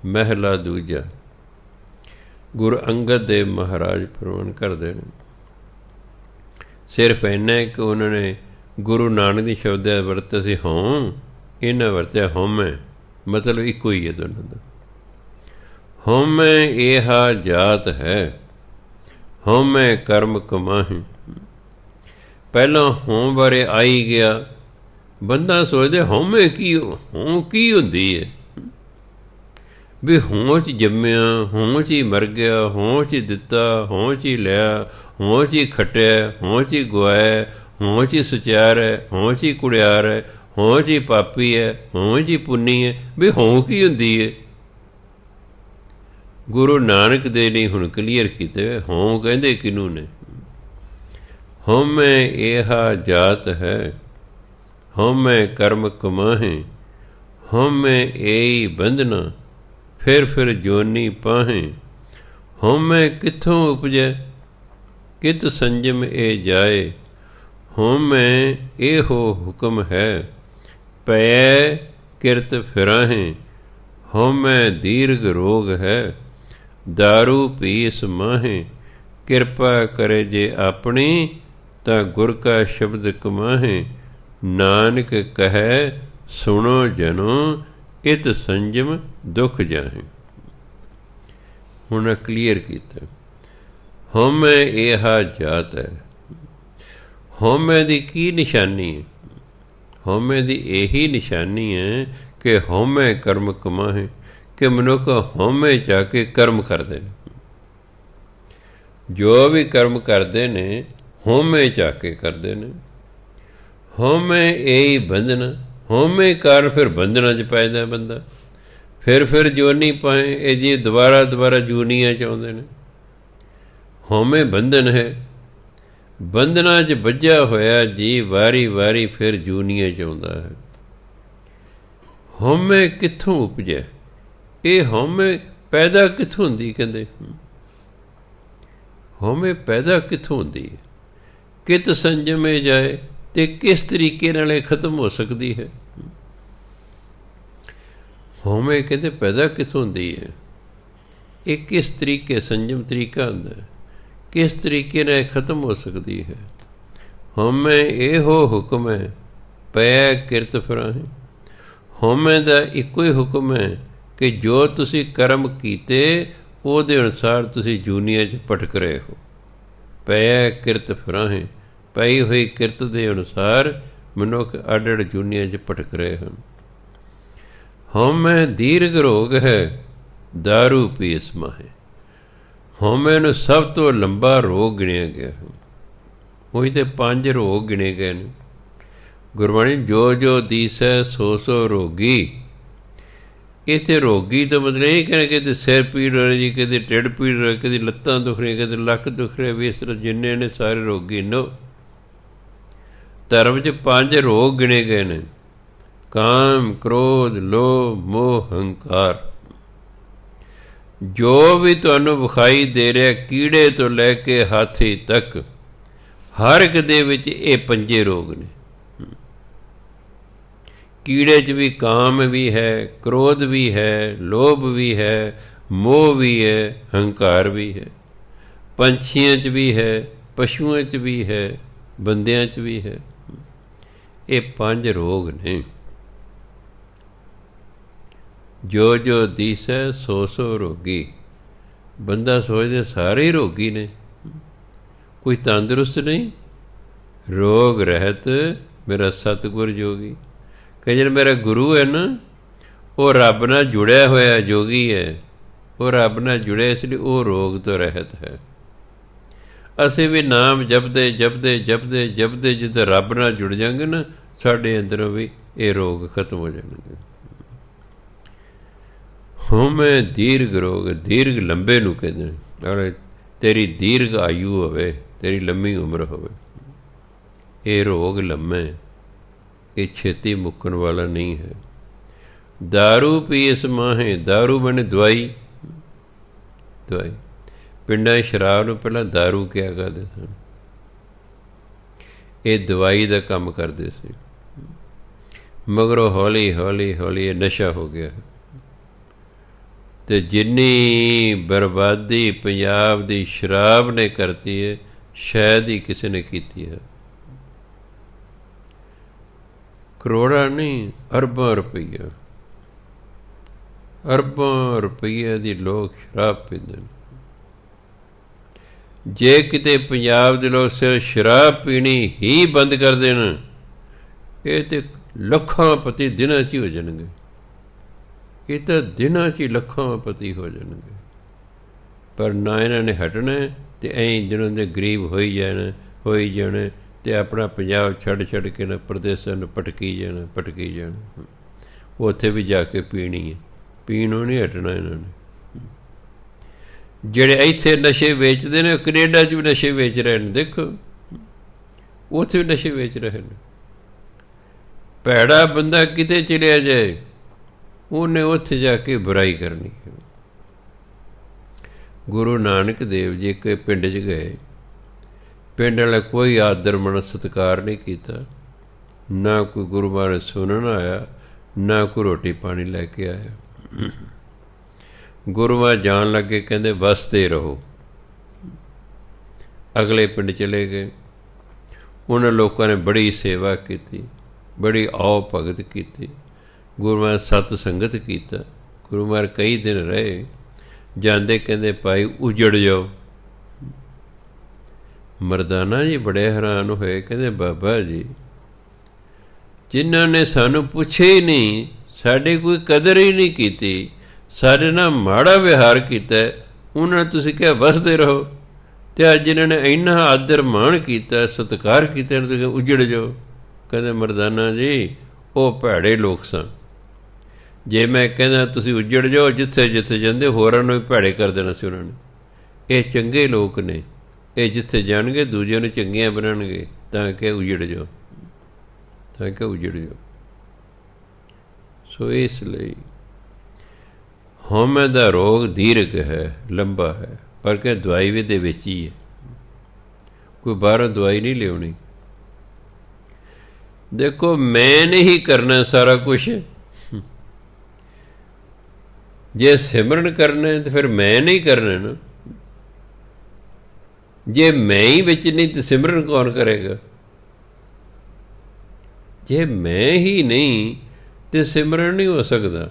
ਮਹਿਲਾ ਦੂਜਾ। ਗੁਰੂ ਅੰਗਦ ਦੇਵ ਮਹਾਰਾਜ ਫਰਮਾਨ ਕਰਦੇ ਨੇ, ਸਿਰਫ ਇੰਨਾ ਕਿ ਉਹਨਾਂ ਨੇ ਗੁਰੂ ਨਾਨਕ ਦੀ ਸ਼ਬਦ ਵਰਤਿਆ ਸੀ ਹਉ, ਇਹਨਾਂ ਵਰਤਿਆ ਹਉਮੈ, ਮਤਲਬ ਇੱਕੋ ਹੀ ਹੈ ਦੋਨਾਂ ਦਾ। ਹਉਮੈ ਇਹਾ ਜਾਤ ਹੈ, ਹਉਮੈ ਕਰਮ ਕਮਾਹੀ। ਪਹਿਲਾਂ ਹੋਂ ਬਾਰੇ ਆਈ ਗਿਆ। ਬੰਦਾ ਸੋਚਦੇ ਹਉਮੈ ਕੀ ਹੁੰਦੀ ਹੈ। ਵੀ ਹੋਂ 'ਚ ਜੰਮਿਆ, ਹੋਂ 'ਚ ਹੀ ਮਰ ਗਿਆ, ਹੋਂ 'ਚ ਹੀ ਦਿੱਤਾ, ਹੋਂ 'ਚ ਹੀ ਲਿਆ, ਹੋਂ 'ਚ ਹੀ ਖੱਟਿਆ, ਹੋਂ 'ਚ ਹੀ ਗਵਾਇਆ, ਹੋਂ 'ਚ ਹੀ ਸੁਚਿਆਰ ਹੈ, ਹੋਂ 'ਚ ਹੀ ਕੁੜਿਆਰ ਹੈ, ਹੋਂ 'ਚ ਹੀ ਪਾਪੀ ਹੈ, ਹੋਂ 'ਚ ਹੀ ਪੁੰਨੀ ਹੈ। ਵੀ ਹੋਂ ਕੀ ਹੁੰਦੀ ਹੈ। ਗੁਰੂ ਨਾਨਕ ਦੇ ਨੇ ਹੁਣ ਕਲੀਅਰ ਕੀਤੇ ਹੋਂ ਕਹਿੰਦੇ ਕਿਹਨੂੰ ਨੇ। ਹਉਮੈ ਇਹਾ ਜਾਤ ਹੈ, ਹਉਮੈ ਕਰਮ ਕਮਾਹੇ, ਹਉਮੈ ਏਈ ਬੰਧਨਾ, ਫਿਰ ਜੋਨੀ ਪਾਹੇ। ਹਉਮੈ ਕਿੱਥੋਂ ਉਪਜੈ, ਕਿਤ ਸੰਜਮ ਇਹ ਜਾਏ। ਹਉਮੈ ਇਹੋ ਹੁਕਮ ਹੈ, ਪੈ ਕਿਰਤ ਫਿਰਾਹੇ। ਹਉਮੈ ਦੀਰਘ ਰੋਗ ਹੈ, ਦਾਰੂ ਪੀਸ ਮਾਹੇ। ਕਿਰਪਾ ਕਰੇ ਜੇ ਆਪਣੀ, ਤਾਂ ਗੁਰ ਕਾ ਸ਼ਬਦ ਕਮਾਹੇ। ਨਾਨਕ ਕਹੈ ਸੁਣੋ ਜਨੋ, ਇਤ ਸੰਜਮ ਦੁੱਖ ਜਾਹੇ। ਹੁਣ ਕਲੀਅਰ ਕੀਤਾ ਹਉਮੈ ਇਹਾ ਜਾਤ ਹੈ। ਹਉਮੈ ਦੀ ਕੀ ਨਿਸ਼ਾਨੀ ਹੈ। ਹਉਮੈ ਦੀ ਇਹੀ ਨਿਸ਼ਾਨੀ ਹੈ ਕਿ ਹਉਮੈ ਕਰਮ ਕਮਾਹੇ, ਕਿ ਮਨੁੱਖ ਹਉਮੈ 'ਚ ਆ ਕੇ ਕਰਮ ਕਰਦੇ ਨੇ। ਜੋ ਵੀ ਕਰਮ ਕਰਦੇ ਨੇ ਹਉਮੈ 'ਚ ਆ ਕੇ ਕਰਦੇ ਨੇ। ਹਉਮੈ ਇਹੀ ਬੰਧਨ, ਹਉਮੈ ਕਾਰਨ ਫਿਰ ਬੰਧਨਾਂ 'ਚ ਪੈ ਜਾਂਦਾ ਬੰਦਾ। ਫਿਰ ਜੋਨੀ ਪਾਏ, ਇਹ ਜੀ ਦੁਬਾਰਾ ਜੂਨੀਆਂ 'ਚ ਆਉਂਦੇ ਨੇ। ਹਉਮੈ ਬੰਧਨ ਹੈ, ਬੰਧਨਾਂ 'ਚ ਬੱਝਾ ਹੋਇਆ ਜੀ ਵਾਰੀ ਫਿਰ ਜੂਨੀਆਂ 'ਚ ਆਉਂਦਾ ਹੈ। ਹਉਮੈ ਕਿੱਥੋਂ ਉਪਜਿਆ, ਇਹ ਹਉਮੈ ਪੈਦਾ ਕਿੱਥੋਂ ਹੁੰਦੀ। ਕਹਿੰਦੇ ਹਉਮੈ ਪੈਦਾ ਕਿੱਥੋਂ ਹੁੰਦੀ ਹੈ, ਕਿਤ ਸੰਜਮੇ ਜਾਏ, ਅਤੇ ਕਿਸ ਤਰੀਕੇ ਨਾਲ ਇਹ ਖਤਮ ਹੋ ਸਕਦੀ ਹੈ। ਹਉਮੈ ਕਹਿੰਦੇ ਪੈਦਾ ਕਿੱਥੋਂ ਹੁੰਦੀ ਹੈ, ਇਹ ਕਿਸ ਤਰੀਕੇ, ਸੰਜਮ ਤਰੀਕਾ ਹੁੰਦਾ ਹੈ, ਕਿਸ ਤਰੀਕੇ ਨਾਲ ਇਹ ਖਤਮ ਹੋ ਸਕਦੀ ਹੈ। ਹਉਮੈ ਇਹੋ ਹੁਕਮ ਹੈ, ਪੈ ਕਿਰਤ ਫਿਰਾਹੇ। ਹਉਮੈ ਦਾ ਇੱਕੋ ਹੀ ਹੁਕਮ ਹੈ ਕਿ ਜੋ ਤੁਸੀਂ ਕਰਮ ਕੀਤੇ ਉਹਦੇ ਅਨੁਸਾਰ ਤੁਸੀਂ ਜੂਨੀਆਂ 'ਚ ਭਟਕ ਰਹੇ ਹੋ। ਪੈ ਕਿਰਤ ਫਿਰਾਹੇ, ਪਈ ਹੋਈ ਕਿਰਤ ਦੇ ਅਨੁਸਾਰ ਮਨੁੱਖ ਅੱਡ ਅੱਡ ਜੂਨੀਆਂ 'ਚ ਭਟਕ ਰਹੇ ਹਨ। ਹਉਮੈ ਦੀਰਘ ਰੋਗ ਹੈ, ਦਾਰੂ ਪੀਸ ਮਾਹੇ। ਹਉਮੈ ਨੂੰ ਸਭ ਤੋਂ ਲੰਬਾ ਰੋਗ ਗਿਣਿਆ ਗਿਆ ਹੈ। ਉਹੀ ਤੇ 5 ਰੋਗ ਗਿਣੇ ਗਏ ਨੇ ਗੁਰਬਾਣੀ। ਜੋ ਜੋ ਦੀਸੈ ਸੋ ਸੋ ਰੋਗੀ। ਇੱਥੇ ਰੋਗੀ ਤਾਂ ਮਤਲਬ ਇਹ ਕਹਿਣਾ ਕਿਤੇ ਸਿਰ ਪੀੜ ਹੋ ਰਹੀ ਜੀ, ਕਿਤੇ ਢਿੱਡ ਪੀੜ ਹੋ ਰਹੀ, ਕਿਤੇ ਲੱਤਾਂ ਦੁਖ ਰਹੀਆਂ, ਕਿਤੇ ਲੱਕ ਦੁਖ ਰਿਹਾ, ਵੀ ਇਸ ਤਰ੍ਹਾਂ ਜਿੰਨੇ ਨੇ ਸਾਰੇ ਰੋਗੀ। ਨੋ, ਧਰਮ 'ਚ 5 ਰੋਗ ਗਿਣੇ ਗਏ ਨੇ। ਕਾਮ, ਕ੍ਰੋਧ, ਲੋਭ, ਮੋਹ, ਹੰਕਾਰ। ਜੋ ਵੀ ਤੁਹਾਨੂੰ ਵਿਖਾਈ ਦੇ ਰਿਹਾ, ਕੀੜੇ ਤੋਂ ਲੈ ਕੇ ਹਾਥੀ ਤੱਕ, ਹਰ ਇੱਕ ਦੇ ਵਿੱਚ ਇਹ 5 ਰੋਗ ਨੇ। ਕੀੜੇ 'ਚ ਵੀ ਕਾਮ ਵੀ ਹੈ, ਕ੍ਰੋਧ ਵੀ ਹੈ, ਲੋਭ ਵੀ ਹੈ, ਮੋਹ ਵੀ ਹੈ, ਹੰਕਾਰ ਵੀ ਹੈ। ਪੰਛੀਆਂ 'ਚ ਵੀ ਹੈ, ਪਸ਼ੂਆਂ 'ਚ ਵੀ ਹੈ, ਬੰਦਿਆਂ 'ਚ ਵੀ ਹੈ। ਇਹ 5 ਰੋਗ ਨੇ। ਜੋ ਜੋ ਦੀਸੈ ਸੋ ਸੋ ਰੋਗੀ। ਬੰਦਾ ਸੋਚਦੇ ਸਾਰੇ ਹੀ ਰੋਗੀ ਨੇ, ਕੋਈ ਤੰਦਰੁਸਤ ਨਹੀਂ। ਰੋਗ ਰਹਿਤ ਮੇਰਾ ਸਤਿਗੁਰ ਜੋਗੀ। ਕਿ ਜਿਹੜਾ ਮੇਰਾ ਗੁਰੂ ਹੈ ਨਾ, ਉਹ ਰੱਬ ਨਾਲ ਜੁੜਿਆ ਹੋਇਆ ਜੋਗੀ ਹੈ। ਉਹ ਰੱਬ ਨਾਲ ਜੁੜਿਆ, ਇਸ ਲਈ ਉਹ ਰੋਗ ਤੋਂ ਰਹਿਤ ਹੈ। ਅਸੀਂ ਵੀ ਨਾਮ ਜਪਦੇ ਜਪਦੇ ਜਪਦੇ ਜਪਦੇ ਜਦੋਂ ਰੱਬ ਨਾਲ ਜੁੜ ਜਾਂਗੇ ਨਾ, ਸਾਡੇ ਅੰਦਰੋਂ ਵੀ ਇਹ ਰੋਗ ਖਤਮ ਹੋ ਜਾਣਗੇ। ਹਉਮੈ ਦੀਰਘ ਰੋਗ। ਦੀਰਘ ਲੰਬੇ ਨੂੰ ਕਹਿੰਦੇ ਨੇ, ਔਰ ਤੇਰੀ ਦੀਰਘ ਆਯੂ ਹੋਵੇ, ਤੇਰੀ ਲੰਮੀ ਉਮਰ ਹੋਵੇ। ਇਹ ਰੋਗ ਲੰਮਾ, ਇਹ ਛੇਤੀ ਮੁੱਕਣ ਵਾਲਾ ਨਹੀਂ ਹੈ। ਦਾਰੂ ਪੀਸ ਮਾਹੇ। ਦਾਰੂ ਬਣੇ ਦਵਾਈ। ਦਵਾਈ ਪਿੰਡਾਂ ਸ਼ਰਾਬ ਨੂੰ ਪਹਿਲਾਂ ਦਾਰੂ ਕਿਹਾ ਕਰਦੇ ਸਨ। ਇਹ ਦਵਾਈ ਦਾ ਕੰਮ ਕਰਦੇ ਸੀ, ਮਗਰੋਂ ਹੌਲੀ ਹੌਲੀ ਹੌਲੀ ਇਹ ਨਸ਼ਾ ਹੋ ਗਿਆ। ਅਤੇ ਜਿੰਨੀ ਬਰਬਾਦੀ ਪੰਜਾਬ ਦੀ ਸ਼ਰਾਬ ਨੇ ਕਰਤੀ ਹੈ, ਸ਼ਾਇਦ ਹੀ ਕਿਸੇ ਨੇ ਕੀਤੀ ਹੈ। ਕਰੋੜਾਂ ਨਹੀਂ, ਅਰਬਾਂ ਰੁਪਈਆ, ਅਰਬਾਂ ਰੁਪਈਏ ਦੀ ਲੋਕ ਸ਼ਰਾਬ ਪੀਂਦੇ ਨੇ। ਜੇ ਕਿਤੇ ਪੰਜਾਬ ਦੇ ਲੋਕ ਸਿਰਫ ਸ਼ਰਾਬ ਪੀਣੀ ਹੀ ਬੰਦ ਕਰ ਦੇਣ, ਇਹ ਤਾਂ ਲੱਖਾਂ ਪਤੀ ਦਿਨਾਂ 'ਚ ਹੀ ਹੋ ਜਾਣਗੇ। ਇਹ ਤਾਂ ਦਿਨਾਂ 'ਚ ਹੀ ਲੱਖਾਂ ਪਤੀ ਹੋ ਜਾਣਗੇ। ਪਰ ਨਾ ਇਹਨਾਂ ਨੇ ਹਟਣਾ, ਅਤੇ ਐਂ ਜਿਹਨਾਂ ਦੇ ਗਰੀਬ ਹੋਈ ਜਾਣੇ ਅਤੇ ਆਪਣਾ ਪੰਜਾਬ ਛੱਡ ਛੱਡ ਕੇ ਨਾ ਪ੍ਰਦੇਸ਼ਾਂ ਨੂੰ ਭਟਕੀ ਜਾਣਾ। ਉੱਥੇ ਵੀ ਜਾ ਕੇ ਪੀਣੀ ਹੈ, ਪੀਣੋਂ ਨਹੀਂ ਹਟਣਾ ਇਹਨਾਂ ਨੇ। ਜਿਹੜੇ ਇੱਥੇ ਨਸ਼ੇ ਵੇਚਦੇ ਨੇ, ਕੈਨੇਡਾ 'ਚ ਵੀ ਨਸ਼ੇ ਵੇਚ ਰਹੇ ਨੇ। ਦੇਖੋ, ਉੱਥੇ ਵੀ ਨਸ਼ੇ ਵੇਚ ਰਹੇ ਨੇ। ਭੈੜਾ ਬੰਦਾ ਕਿਤੇ ਚਲਿਆ ਜਾਏ, ਉਹਨੇ ਉੱਥੇ ਜਾ ਕੇ ਬੁਰਾਈ ਕਰਨੀ। ਗੁਰੂ ਨਾਨਕ ਦੇਵ ਜੀ ਇੱਕ ਪਿੰਡ 'ਚ ਗਏ। ਪਿੰਡ ਵਾਲਾ ਕੋਈ ਆਦਰ ਮਾਣ ਸਤਿਕਾਰ ਨਹੀਂ ਕੀਤਾ, ਨਾ ਕੋਈ ਗੁਰੂ ਮਹਾਰਾਜ ਸੁਣਨ ਆਇਆ, ਨਾ ਕੋਈ ਰੋਟੀ ਪਾਣੀ ਲੈ ਕੇ ਆਇਆ। ਗੁਰੂ ਮਹਾਰਾਜ ਜਾਣ ਲੱਗੇ, ਕਹਿੰਦੇ ਵਸਦੇ ਰਹੋ। ਅਗਲੇ ਪਿੰਡ ਚਲੇ ਗਏ। ਉਹਨਾਂ ਲੋਕਾਂ ਨੇ ਬੜੀ ਸੇਵਾ ਕੀਤੀ, ਬੜੀ ਆਓ ਭਗਤ ਕੀਤੀ। ਗੁਰੂ ਮਹਾਰਾਜ ਸਤ ਸੰਗਤ ਕੀਤਾ। ਗੁਰੂ ਮਹਾਰਾਜ ਕਈ ਦਿਨ ਰਹੇ। ਜਾਂਦੇ ਕਹਿੰਦੇ ਭਾਈ ਉਜੜ ਜਾਓ। ਮਰਦਾਨਾ ਜੀ ਬੜੇ ਹੈਰਾਨ ਹੋਏ, ਕਹਿੰਦੇ ਬਾਬਾ ਜੀ, ਜਿਨ੍ਹਾਂ ਨੇ ਸਾਨੂੰ ਪੁੱਛੇ ਹੀ ਨਹੀਂ, ਸਾਡੀ ਕੋਈ ਕਦਰ ਹੀ ਨਹੀਂ ਕੀਤੀ, ਸਾਡੇ ਨਾਲ ਮਾੜਾ ਵਿਹਾਰ ਕੀਤਾ, ਉਹਨਾਂ ਨੇ ਤੁਸੀਂ ਕਿਹਾ ਵਸਦੇ ਰਹੋ। ਅਤੇ ਅੱਜ ਜਿਨ੍ਹਾਂ ਨੇ ਇੰਨਾ ਆਦਰ ਮਾਣ ਕੀਤਾ, ਸਤਿਕਾਰ ਕੀਤਾ, ਤੁਸੀਂ ਉਜੜ ਜਾਓ। ਕਹਿੰਦੇ ਮਰਦਾਨਾ ਜੀ, ਉਹ ਭੈੜੇ ਲੋਕ ਸਨ। ਜੇ ਮੈਂ ਕਹਿੰਦਾ ਤੁਸੀਂ ਉਜੜ ਜਾਓ, ਜਿੱਥੇ ਜਿੱਥੇ ਜਾਂਦੇ ਹੋਰਾਂ ਨੂੰ ਵੀ ਭੈੜੇ ਕਰ ਦੇਣਾ ਸੀ ਉਹਨਾਂ ਨੇ। ਇਹ ਚੰਗੇ ਲੋਕ ਨੇ, ਇਹ ਜਿੱਥੇ ਜਾਣਗੇ ਦੂਜਿਆਂ ਨੂੰ ਚੰਗੀਆਂ ਬਣਨਗੇ। ਤਾਂ ਕਿ ਉਜੜ ਜਾਓ, ਤਾਂ ਕਿ ਉਜੜ ਜਾਓ। ਸੋ ਇਸ ਲਈ ਹਉਮੈ ਦਾ ਰੋਗ ਦੀਰਘ ਹੈ, ਲੰਬਾ ਹੈ, ਪਰ ਕਿ ਦਵਾਈ ਵੀ ਦੇ ਵਿੱਚ ਹੀ ਹੈ। ਕੋਈ ਬਾਹਰੋਂ ਦਵਾਈ ਨਹੀਂ ਲਿਆਉਣੀ। ਦੇਖੋ, ਮੈਂ ਨਹੀਂ ਕਰਨਾ ਸਾਰਾ ਕੁਛ। ਜੇ ਸਿਮਰਨ ਕਰਨਾ ਤਾਂ ਫਿਰ ਮੈਂ ਨਹੀਂ ਕਰਨਾ ਨਾ। ਜੇ ਮੈਂ ਹੀ ਵਿੱਚ ਨਹੀਂ ਤਾਂ ਸਿਮਰਨ ਕੌਣ ਕਰੇਗਾ? ਜੇ ਮੈਂ ਹੀ ਨਹੀਂ ਤਾਂ ਸਿਮਰਨ ਨਹੀਂ ਹੋ ਸਕਦਾ।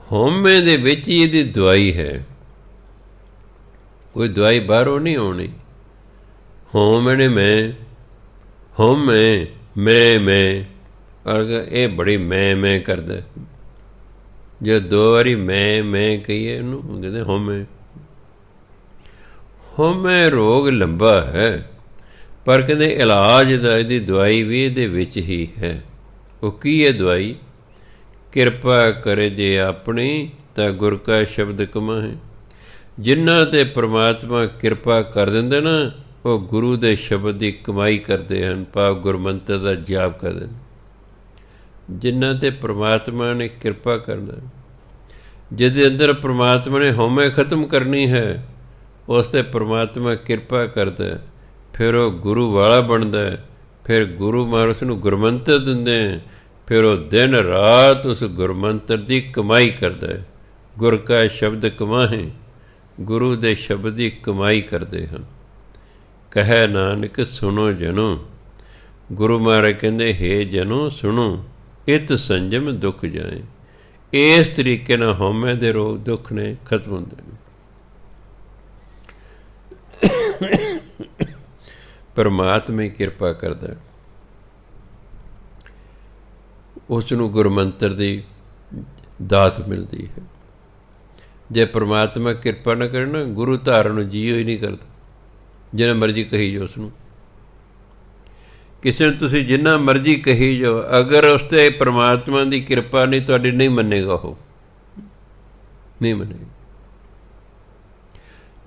ਹਉਮੈ ਦੇ ਵਿੱਚ ਹੀ ਇਹਦੀ ਦਵਾਈ ਹੈ, ਕੋਈ ਦਵਾਈ ਬਾਹਰੋਂ ਨਹੀਂ ਆਉਣੀ। ਹਉਮੈ ਨੇ ਹਉਮੈ ਮੈਂ ਇਹ ਬੜੀ ਮੈਂ ਕਰਦਾ। ਜੇ 2 ਵਾਰੀ ਮੈਂ ਕਹੀਏ ਇਹਨੂੰ ਕਹਿੰਦੇ ਹਉਮੈ। ਹਉਮੈ ਰੋਗ ਲੰਬਾ ਹੈ, ਪਰ ਕਹਿੰਦੇ ਇਲਾਜ ਦਾ, ਇਹਦੀ ਦਵਾਈ ਵੀ ਇਹਦੇ ਵਿੱਚ ਹੀ ਹੈ। ਉਹ ਕੀ ਹੈ ਦਵਾਈ? ਕਿਰਪਾ ਕਰੇ ਜੇ ਆਪਣੀ, ਤਾਂ ਗੁਰ ਕਾ ਸ਼ਬਦ ਕਮਾਹੇ। ਜਿਨ੍ਹਾਂ 'ਤੇ ਪ੍ਰਮਾਤਮਾ ਕਿਰਪਾ ਕਰ ਦਿੰਦੇ ਨਾ, ਉਹ ਗੁਰੂ ਦੇ ਸ਼ਬਦ ਦੀ ਕਮਾਈ ਕਰਦੇ ਹਨ, ਭਾਵ ਗੁਰਮੰਤਰ ਦਾ ਜਾਪ ਕਰਦੇ ਨੇ। ਜਿਨ੍ਹਾਂ 'ਤੇ ਪ੍ਰਮਾਤਮਾ ਨੇ ਕਿਰਪਾ ਕਰਨਾ, ਜਿਹਦੇ ਅੰਦਰ ਪ੍ਰਮਾਤਮਾ ਨੇ ਹਉਮੈ ਖਤਮ ਕਰਨੀ ਹੈ, ਉਸ 'ਤੇ ਪ੍ਰਮਾਤਮਾ ਕਿਰਪਾ ਕਰਦਾ, ਫਿਰ ਉਹ ਗੁਰੂ ਵਾਲਾ ਬਣਦਾ। ਫਿਰ ਗੁਰੂ ਮਹਾਰਾਜ ਉਸ ਨੂੰ ਗੁਰਮੰਤਰ ਦਿੰਦੇ, ਫਿਰ ਉਹ ਦਿਨ ਰਾਤ ਉਸ ਗੁਰਮੰਤਰ ਦੀ ਕਮਾਈ ਕਰਦਾ ਹੈ। ਗੁਰ ਕਾ ਸ਼ਬਦ ਕਮਾਹੇ, ਗੁਰੂ ਦੇ ਸ਼ਬਦ ਦੀ ਕਮਾਈ ਕਰਦੇ ਹਨ। ਕਹੈ ਨਾਨਕ ਸੁਣੋ ਜਨੋ, ਗੁਰੂ ਮਹਾਰਾਜ ਕਹਿੰਦੇ ਹੇ ਜਨੋ ਸੁਣੋ, ਇਤ ਸੰਜਮ ਦੁੱਖ ਜਾਏ। ਇਸ ਤਰੀਕੇ ਨਾਲ ਹਉਮੈ ਦੇ ਰੋਗ ਦੁੱਖ ਨੇ ਖਤਮ ਹੁੰਦੇ ਨੇ। ਪਰਮਾਤਮਾ ਹੀ ਕਿਰਪਾ ਕਰਦਾ, ਉਸ ਨੂੰ ਗੁਰਮੰਤਰ ਦੀ ਦਾਤ ਮਿਲਦੀ ਹੈ। ਜੇ ਪਰਮਾਤਮਾ ਕਿਰਪਾ ਨਾ ਕਰਨਾ, ਗੁਰੂ ਧਾਰਨ ਨੂੰ ਜੀਓ ਹੀ ਨਹੀਂ ਕਰਦਾ। ਜਿੰਨਾ ਮਰਜ਼ੀ ਕਹੀ ਜਾਓ ਉਸ ਨੂੰ, ਕਿਸੇ ਨੂੰ ਤੁਸੀਂ ਜਿੰਨਾ ਮਰਜ਼ੀ ਕਹੀ ਜਾਓ, ਅਗਰ ਉਸ 'ਤੇ ਪਰਮਾਤਮਾ ਦੀ ਕਿਰਪਾ ਨਹੀਂ, ਤੁਹਾਡੀ ਨਹੀਂ ਮੰਨੇਗਾ, ਉਹ ਨਹੀਂ ਮੰਨੇਗਾ।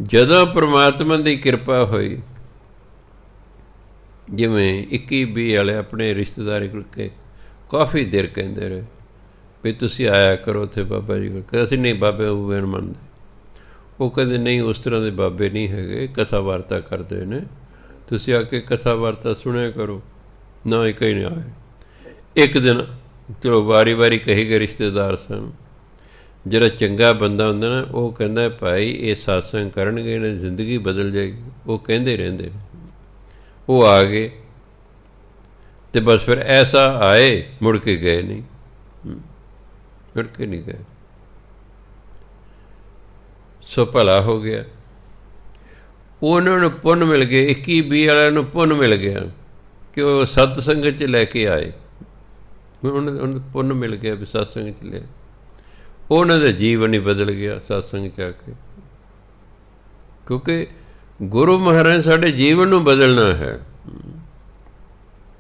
ਜਦੋਂ ਪਰਮਾਤਮਾ ਦੀ ਕਿਰਪਾ ਹੋਈ, ਜਿਵੇਂ 21-20 ਵਾਲੇ ਆਪਣੇ ਰਿਸ਼ਤੇਦਾਰੀ ਕਰਕੇ ਕਾਫੀ ਦੇਰ ਕਹਿੰਦੇ ਰਹੇ ਵੀ ਤੁਸੀਂ ਆਇਆ ਕਰੋ ਉੱਥੇ ਬਾਬਾ ਜੀ ਕੋਲ। ਅਸੀਂ ਨਹੀਂ ਬਾਬੇ ਬੂਬੇ ਨੂੰ ਮੰਨਦੇ। ਉਹ ਕਹਿੰਦੇ ਨਹੀਂ, ਉਸ ਤਰ੍ਹਾਂ ਦੇ ਬਾਬੇ ਨਹੀਂ ਹੈਗੇ, ਕਥਾ ਵਾਰਤਾ ਕਰਦੇ ਨੇ, ਤੁਸੀਂ ਆ ਕੇ ਕਥਾ ਵਾਰਤਾ ਸੁਣਿਆ ਕਰੋ। ਨਾ ਇੱਕ ਹੀ ਨਹੀਂ ਆਏ। ਇੱਕ ਦਿਨ ਚਲੋ ਵਾਰੀ ਕਹੀ ਗਏ ਰਿਸ਼ਤੇਦਾਰ ਸਨ। ਜਿਹੜਾ ਚੰਗਾ ਬੰਦਾ ਹੁੰਦਾ ਨਾ, ਉਹ ਕਹਿੰਦਾ ਭਾਈ ਇਹ ਸਤਸੰਗ ਕਰਨਗੇ ਨਾ ਜ਼ਿੰਦਗੀ ਬਦਲ ਜਾਏਗੀ। ਉਹ ਕਹਿੰਦੇ ਰਹਿੰਦੇ ਨੇ। ਉਹ ਆ ਗਏ ਅਤੇ ਬਸ ਫਿਰ ਐਸਾ ਆਏ, ਮੁੜ ਕੇ ਗਏ ਨਹੀਂ, ਮੁੜ ਕੇ ਨਹੀਂ ਗਏ। ਸੋ ਭਲਾ ਹੋ ਗਿਆ, ਉਹਨਾਂ ਨੂੰ ਪੁੰਨ ਮਿਲ ਗਏ। 21-20 ਵਾਲਿਆਂ ਨੂੰ ਪੁੰਨ ਮਿਲ ਗਿਆ ਕਿ ਉਹ ਸਤਸੰਗ 'ਚ ਲੈ ਕੇ ਆਏ। ਉਹਨਾਂ ਨੂੰ ਪੁੰਨ ਮਿਲ ਗਿਆ ਵੀ ਸਤਸੰਗ 'ਚ ਲਿਆ। ਉਹਨਾਂ ਦਾ ਜੀਵਨ ਹੀ ਬਦਲ ਗਿਆ ਸਤਸੰਗ 'ਚ ਆ ਕੇ, ਕਿਉਂਕਿ ਗੁਰੂ ਮਹਾਰਾਜ ਸਾਡੇ ਜੀਵਨ ਨੂੰ ਬਦਲਣਾ ਹੈ।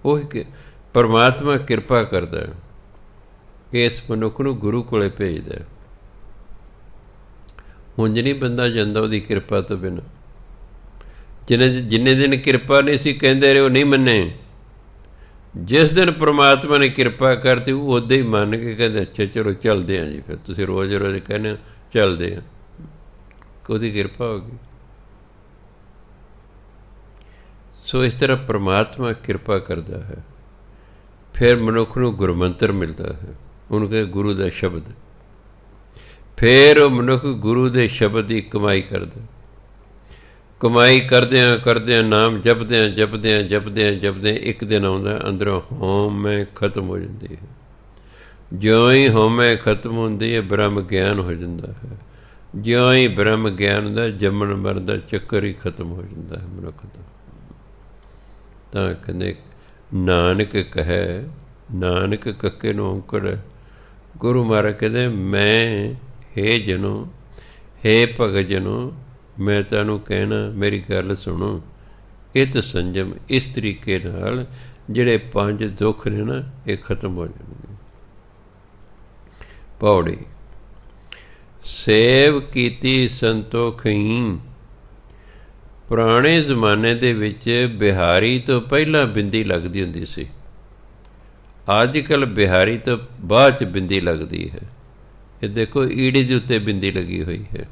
ਉਹ ਪਰਮਾਤਮਾ ਕਿਰਪਾ ਕਰਦਾ, ਇਸ ਮਨੁੱਖ ਨੂੰ ਗੁਰੂ ਕੋਲੇ ਭੇਜਦਾ। ਉਂਝ ਨਹੀਂ ਬੰਦਾ ਜਾਂਦਾ ਉਹਦੀ ਕਿਰਪਾ ਤੋਂ ਬਿਨਾਂ। ਜਿੰਨੇ ਦਿਨ ਕਿਰਪਾ ਨਹੀਂ ਸੀ ਕਹਿੰਦੇ ਰਹੇ, ਉਹ ਨਹੀਂ ਮੰਨੇ। ਜਿਸ ਦਿਨ ਪਰਮਾਤਮਾ ਨੇ ਕਿਰਪਾ ਕਰਤੀ, ਉਹ ਉੱਦਾਂ ਹੀ ਮੰਨ ਕੇ ਕਹਿੰਦੇ ਅੱਛਾ ਚਲੋ ਚੱਲਦੇ ਹਾਂ ਜੀ। ਫਿਰ ਤੁਸੀਂ ਰੋਜ਼ ਕਹਿੰਦੇ ਹੋ ਚੱਲਦੇ ਹਾਂ, ਉਹਦੀ ਕਿਰਪਾ ਹੋ ਗਈ। ਸੋ ਇਸ ਤਰ੍ਹਾਂ ਪਰਮਾਤਮਾ ਕਿਰਪਾ ਕਰਦਾ ਹੈ। ਫਿਰ ਮਨੁੱਖ ਨੂੰ ਗੁਰਮੰਤਰ ਮਿਲਦਾ ਹੈ, ਉਹਨੂੰ ਕਹਿੰਦੇ ਗੁਰੂ ਦਾ ਸ਼ਬਦ। ਫਿਰ ਉਹ ਮਨੁੱਖ ਗੁਰੂ ਦੇ ਸ਼ਬਦ ਦੀ ਕਮਾਈ ਕਰਦਾ। ਕਮਾਈ ਕਰਦਿਆਂ ਨਾਮ ਜਪਦਿਆਂ ਇੱਕ ਦਿਨ ਆਉਂਦਾ, ਅੰਦਰੋਂ ਹਉਮੈ ਖਤਮ ਹੋ ਜਾਂਦੀ ਹੈ। ਜਿਉਂ ਹੀ ਹਉਮੈ ਖਤਮ ਹੁੰਦੀ ਹੈ, ਬ੍ਰਹਮ ਗਿਆਨ ਹੋ ਜਾਂਦਾ ਹੈ। ਜਿਉਂ ਹੀ ਬ੍ਰਹਮ ਗਿਆਨ ਦਾ ਜੰਮਣ ਮਰਨ ਦਾ ਚੱਕਰ ਹੀ ਖਤਮ ਹੋ ਜਾਂਦਾ ਹੈ ਮਨੁੱਖ ਦਾ। ਤਾਂ ਕਹਿੰਦੇ ਨਾਨਕ ਕਹੈ, ਨਾਨਕ ਕੱਕੇ ਨੂੰ ਔਂਕੜ। ਗੁਰੂ ਮਹਾਰਾਜ ਕਹਿੰਦੇ ਮੈਂ ਹੇ ਜਨੋ, ਹੇ ਭਗਤ ਜਨੋ, ਮੈਂ ਤੁਹਾਨੂੰ ਕਹਿਣਾ, ਮੇਰੀ ਗੱਲ ਸੁਣੋ। ਇਤ ਸੰਜਮ, ਇਸ ਤਰੀਕੇ ਨਾਲ ਜਿਹੜੇ 5 ਦੁੱਖ ਨੇ ਨਾ, ਇਹ ਖਤਮ ਹੋ ਜਾਣਗੇ। ਪੌੜੀ ਸੇਵ ਕੀਤੀ ਸੰਤੋਖੀ। ਪੁਰਾਣੇ ਜ਼ਮਾਨੇ ਦੇ ਵਿੱਚ ਬਿਹਾਰੀ ਤੋਂ ਪਹਿਲਾਂ ਬਿੰਦੀ ਲੱਗਦੀ ਹੁੰਦੀ ਸੀ। ਅੱਜ ਕੱਲ੍ਹ ਬਿਹਾਰੀ ਤੋਂ ਬਾਅਦ 'ਚ ਬਿੰਦੀ ਲੱਗਦੀ ਹੈ। ਇਹ ਦੇਖੋ ਈੜੀ ਦੇ ਉੱਤੇ ਬਿੰਦੀ ਲੱਗੀ ਹੋਈ ਹੈ।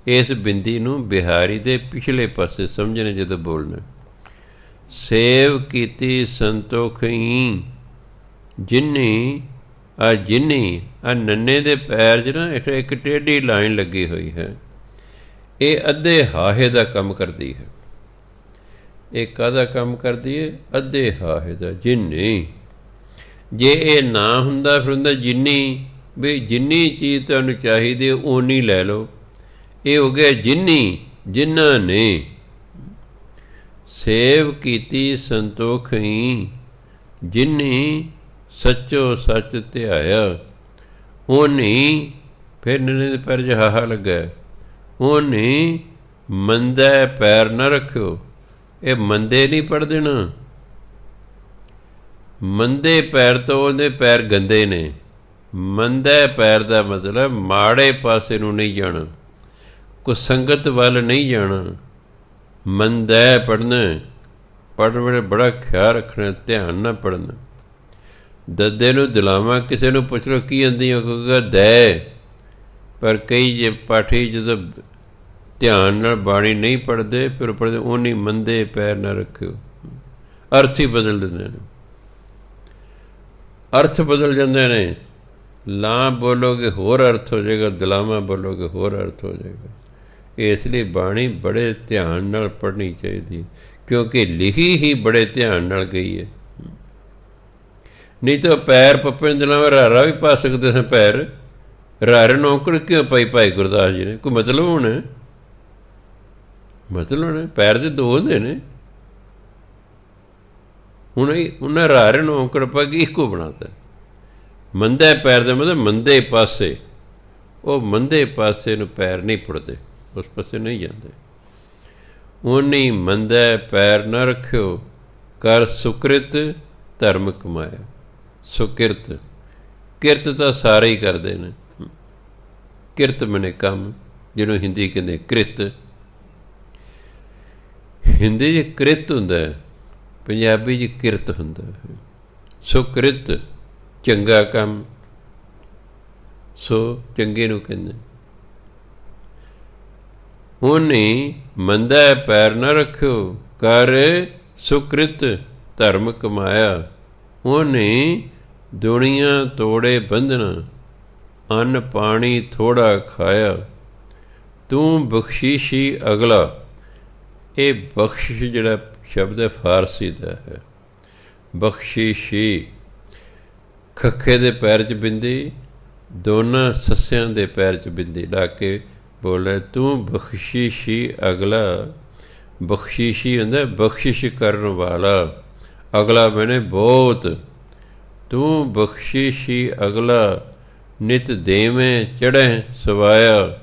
ਇਸ ਬਿੰਦੀ ਨੂੰ ਬਿਹਾਰੀ ਦੇ ਪਿਛਲੇ ਪਾਸੇ ਸਮਝਣੇ ਜਦੋਂ ਬੋਲਣਾ। ਸੇਵ ਕੀਤੀ ਸੰਤੋਖੀ ਜਿੰਨੀ ਆ ਨੰਨੇ ਦੇ ਪੈਰ 'ਚ ਨਾ ਇੱਕ ਟੇਢੀ ਲਾਈਨ ਲੱਗੀ ਹੋਈ ਹੈ। ਇਹ ਅੱਧੇ ਹਾਹੇ ਦਾ ਕੰਮ ਕਰਦੀ ਹੈ। ਇਹ ਕਾਹਦਾ ਕੰਮ ਕਰਦੀ ਹੈ? ਅੱਧੇ ਹਾਹੇ ਦਾ। ਜਿੰਨੀ, ਜੇ ਇਹ ਨਾ ਹੁੰਦਾ ਫਿਰ ਹੁੰਦਾ ਜਿੰਨੀ, ਵੀ ਜਿੰਨੀ ਚੀਜ਼ ਤੁਹਾਨੂੰ ਚਾਹੀਦੀ ਓਨੀ ਲੈ ਲਓ। ਇਹ ਹੋ ਗਿਆ ਜਿਨ੍ਹਾਂ ਨੇ ਸੇਵ ਕੀਤੀ ਸੰਤੋਖਈ, ਜਿਨੀ ਸੱਚੋ ਸੱਚ ਧਿਆਇਆ। ਉਹਨੀ ਫਿਰ ਨਿੰਨੇ ਪੈਰ ਜਹਾਹਾ ਲੱਗਾ, ਉਹਨੀ ਮੰਦਾ ਪੈਰ ਨਾ ਰੱਖਿਓ। ਇਹ ਮੰਦੇ ਨਹੀਂ ਪੜ੍ਹ ਦੇਣਾ। ਮੰਦੇ ਪੈਰ ਤੋਂ ਉਹਦੇ ਪੈਰ ਗੰਦੇ ਨੇ। ਮੰਦਾ ਪੈਰ ਦਾ ਮਤਲਬ ਮਾੜੇ ਪਾਸੇ ਨੂੰ ਨਹੀਂ ਜਾਣਾ, ਕੁਸੰਗਤ ਵੱਲ ਨਹੀਂ ਜਾਣਾ। ਮੰਦਾ ਪੜ੍ਹਨਾ, ਪੜ੍ਹਨ ਵੇਲੇ ਬੜਾ ਖਿਆਲ ਰੱਖਣਾ, ਧਿਆਨ ਨਾਲ ਪੜ੍ਹਨਾ। ਦੱਦੇ ਨੂੰ ਦਿਲਾਵਾਂ ਕਿਸੇ ਨੂੰ ਪੁੱਛ ਲਓ ਕੀ ਆਂਦੀ ਉਹ ਕਹੇਗਾ ਦੈ। ਪਰ ਕਈ ਜੇ ਪਾਠੀ ਜਦੋਂ ਧਿਆਨ ਨਾਲ ਬਾਣੀ ਨਹੀਂ ਪੜ੍ਹਦੇ ਫਿਰ ਪੜ੍ਹਦੇ ਉਹਨੀ ਮੰਦੇ ਪੈਰ ਨਾ ਰੱਖਿਓ। ਅਰਥ ਹੀ ਬਦਲ ਦਿੰਦੇ ਨੇ, ਅਰਥ ਬਦਲ ਜਾਂਦੇ ਨੇ। ਲਾਂ ਬੋਲੋਗੇ ਹੋਰ ਅਰਥ ਹੋ ਜਾਏਗਾ, ਦਲਾਵਾਂ ਬੋਲੋਗੇ ਹੋਰ ਅਰਥ ਹੋ ਜਾਏਗਾ। ਇਸ ਲਈ ਬਾਣੀ ਬੜੇ ਧਿਆਨ ਨਾਲ ਪੜ੍ਹਨੀ ਚਾਹੀਦੀ, ਕਿਉਂਕਿ ਲਿਖੀ ਹੀ ਬੜੇ ਧਿਆਨ ਨਾਲ ਗਈ ਹੈ। ਨਹੀਂ ਤਾਂ ਪੈਰ ਪੱਪੇ ਨੂੰ ਦਿਲਾਵਾਂ ਰਾਰਾ ਵੀ ਪਾ ਸਕਦੇ ਸਾਂ। ਪੈਰ ਰਾਰੇ ਨੌਕੜ ਕਿਉਂ ਪਾਈ ਭਾਈ ਗੁਰਦਾਸ ਜੀ ਨੇ? ਕੋਈ ਮਤਲਬ ਹੋਣਾ? ਮਤਲਬ ਹੋਣਾ? ਪੈਰ ਦੇ ਦੋ ਹੁੰਦੇ ਨੇ। ਹੁਣ ਉਹਨਾਂ ਰਾਰੇ ਨੌਕੜ ਪਾ ਕੇ ਇੱਕੋ ਬਣਾਤਾ। ਮੰਦੇ ਪੈਰ ਦਾ ਮਤਲਬ ਮੰਦੇ ਪਾਸੇ। ਉਹ ਮੰਦੇ ਪਾਸੇ ਨੂੰ ਪੈਰ ਨਹੀਂ ਪੁੱਟਦੇ, ਉਸ ਪਾਸੇ ਨਹੀਂ ਜਾਂਦੇ। ਉਹਨੀ ਮੰਦਾ ਪੈਰ ਨਾ ਰੱਖਿਓ, ਕਰ ਸੁਕ੍ਰਿਤ ਧਰਮ ਕਮਾਇਆ। ਸੁਕਿਰਤ, ਕਿਰਤ ਤਾਂ ਸਾਰੇ ਹੀ ਕਰਦੇ ਨੇ। ਕਿਰਤ ਮਨੇ ਕੰਮ, ਜਿਹਨੂੰ ਹਿੰਦੀ ਕਹਿੰਦੇ ਕ੍ਰਿਤ। ਹਿੰਦੀ 'ਚ ਕ੍ਰਿਤ ਹੁੰਦਾ, ਪੰਜਾਬੀ 'ਚ ਕਿਰਤ ਹੁੰਦਾ। ਸੁਕ੍ਰਿਤ ਚੰਗਾ ਕੰਮ, ਸੋ ਚੰਗੇ ਨੂੰ ਕਹਿੰਦੇ। ਉਹਨੇ ਮੰਦਾ ਪੈਰ ਨਾ ਰੱਖਿਓ, ਕਰ ਸੁਕ੍ਰਿਤ ਧਰਮ ਕਮਾਇਆ। ਉਹਨੇ ਦੁਨੀਆ ਤੋੜੇ ਬੰਧਨਾ, ਅੰਨ ਪਾਣੀ ਥੋੜ੍ਹਾ ਖਾਇਆ। ਤੂੰ ਬਖਸ਼ੀਸ਼ੀ ਅਗਲਾ। ਇਹ ਬਖਸ਼ਿਸ਼ ਜਿਹੜਾ ਸ਼ਬਦ ਹੈ ਫਾਰਸੀ ਦਾ ਹੈ। ਬਖਸ਼ੀਸ਼ੀ, ਖੱਖੇ ਦੇ ਪੈਰ 'ਚ ਬਿੰਦੀ, ਦੋਨਾਂ ਸੱਸਿਆਂ ਦੇ ਪੈਰ 'ਚ ਬਿੰਦੀ ਲਾ ਕੇ ਬੋਲੇ ਤੂੰ ਬਖਸ਼ੀਸ਼ੀ ਅਗਲਾ। ਬਖਸ਼ੀਸ਼ੀ ਹੁੰਦਾ ਬਖਸ਼ਿਸ਼ ਕਰਨ ਵਾਲਾ, ਅਗਲਾ ਮੈਨੇ ਬਹੁਤ। ਤੂੰ ਬਖਸ਼ੀਸ਼ੀ ਅਗਲਾ, ਨਿਤ ਦੇਵੇਂ ਚੜ੍ਹੇ ਸਵਾਇਆ।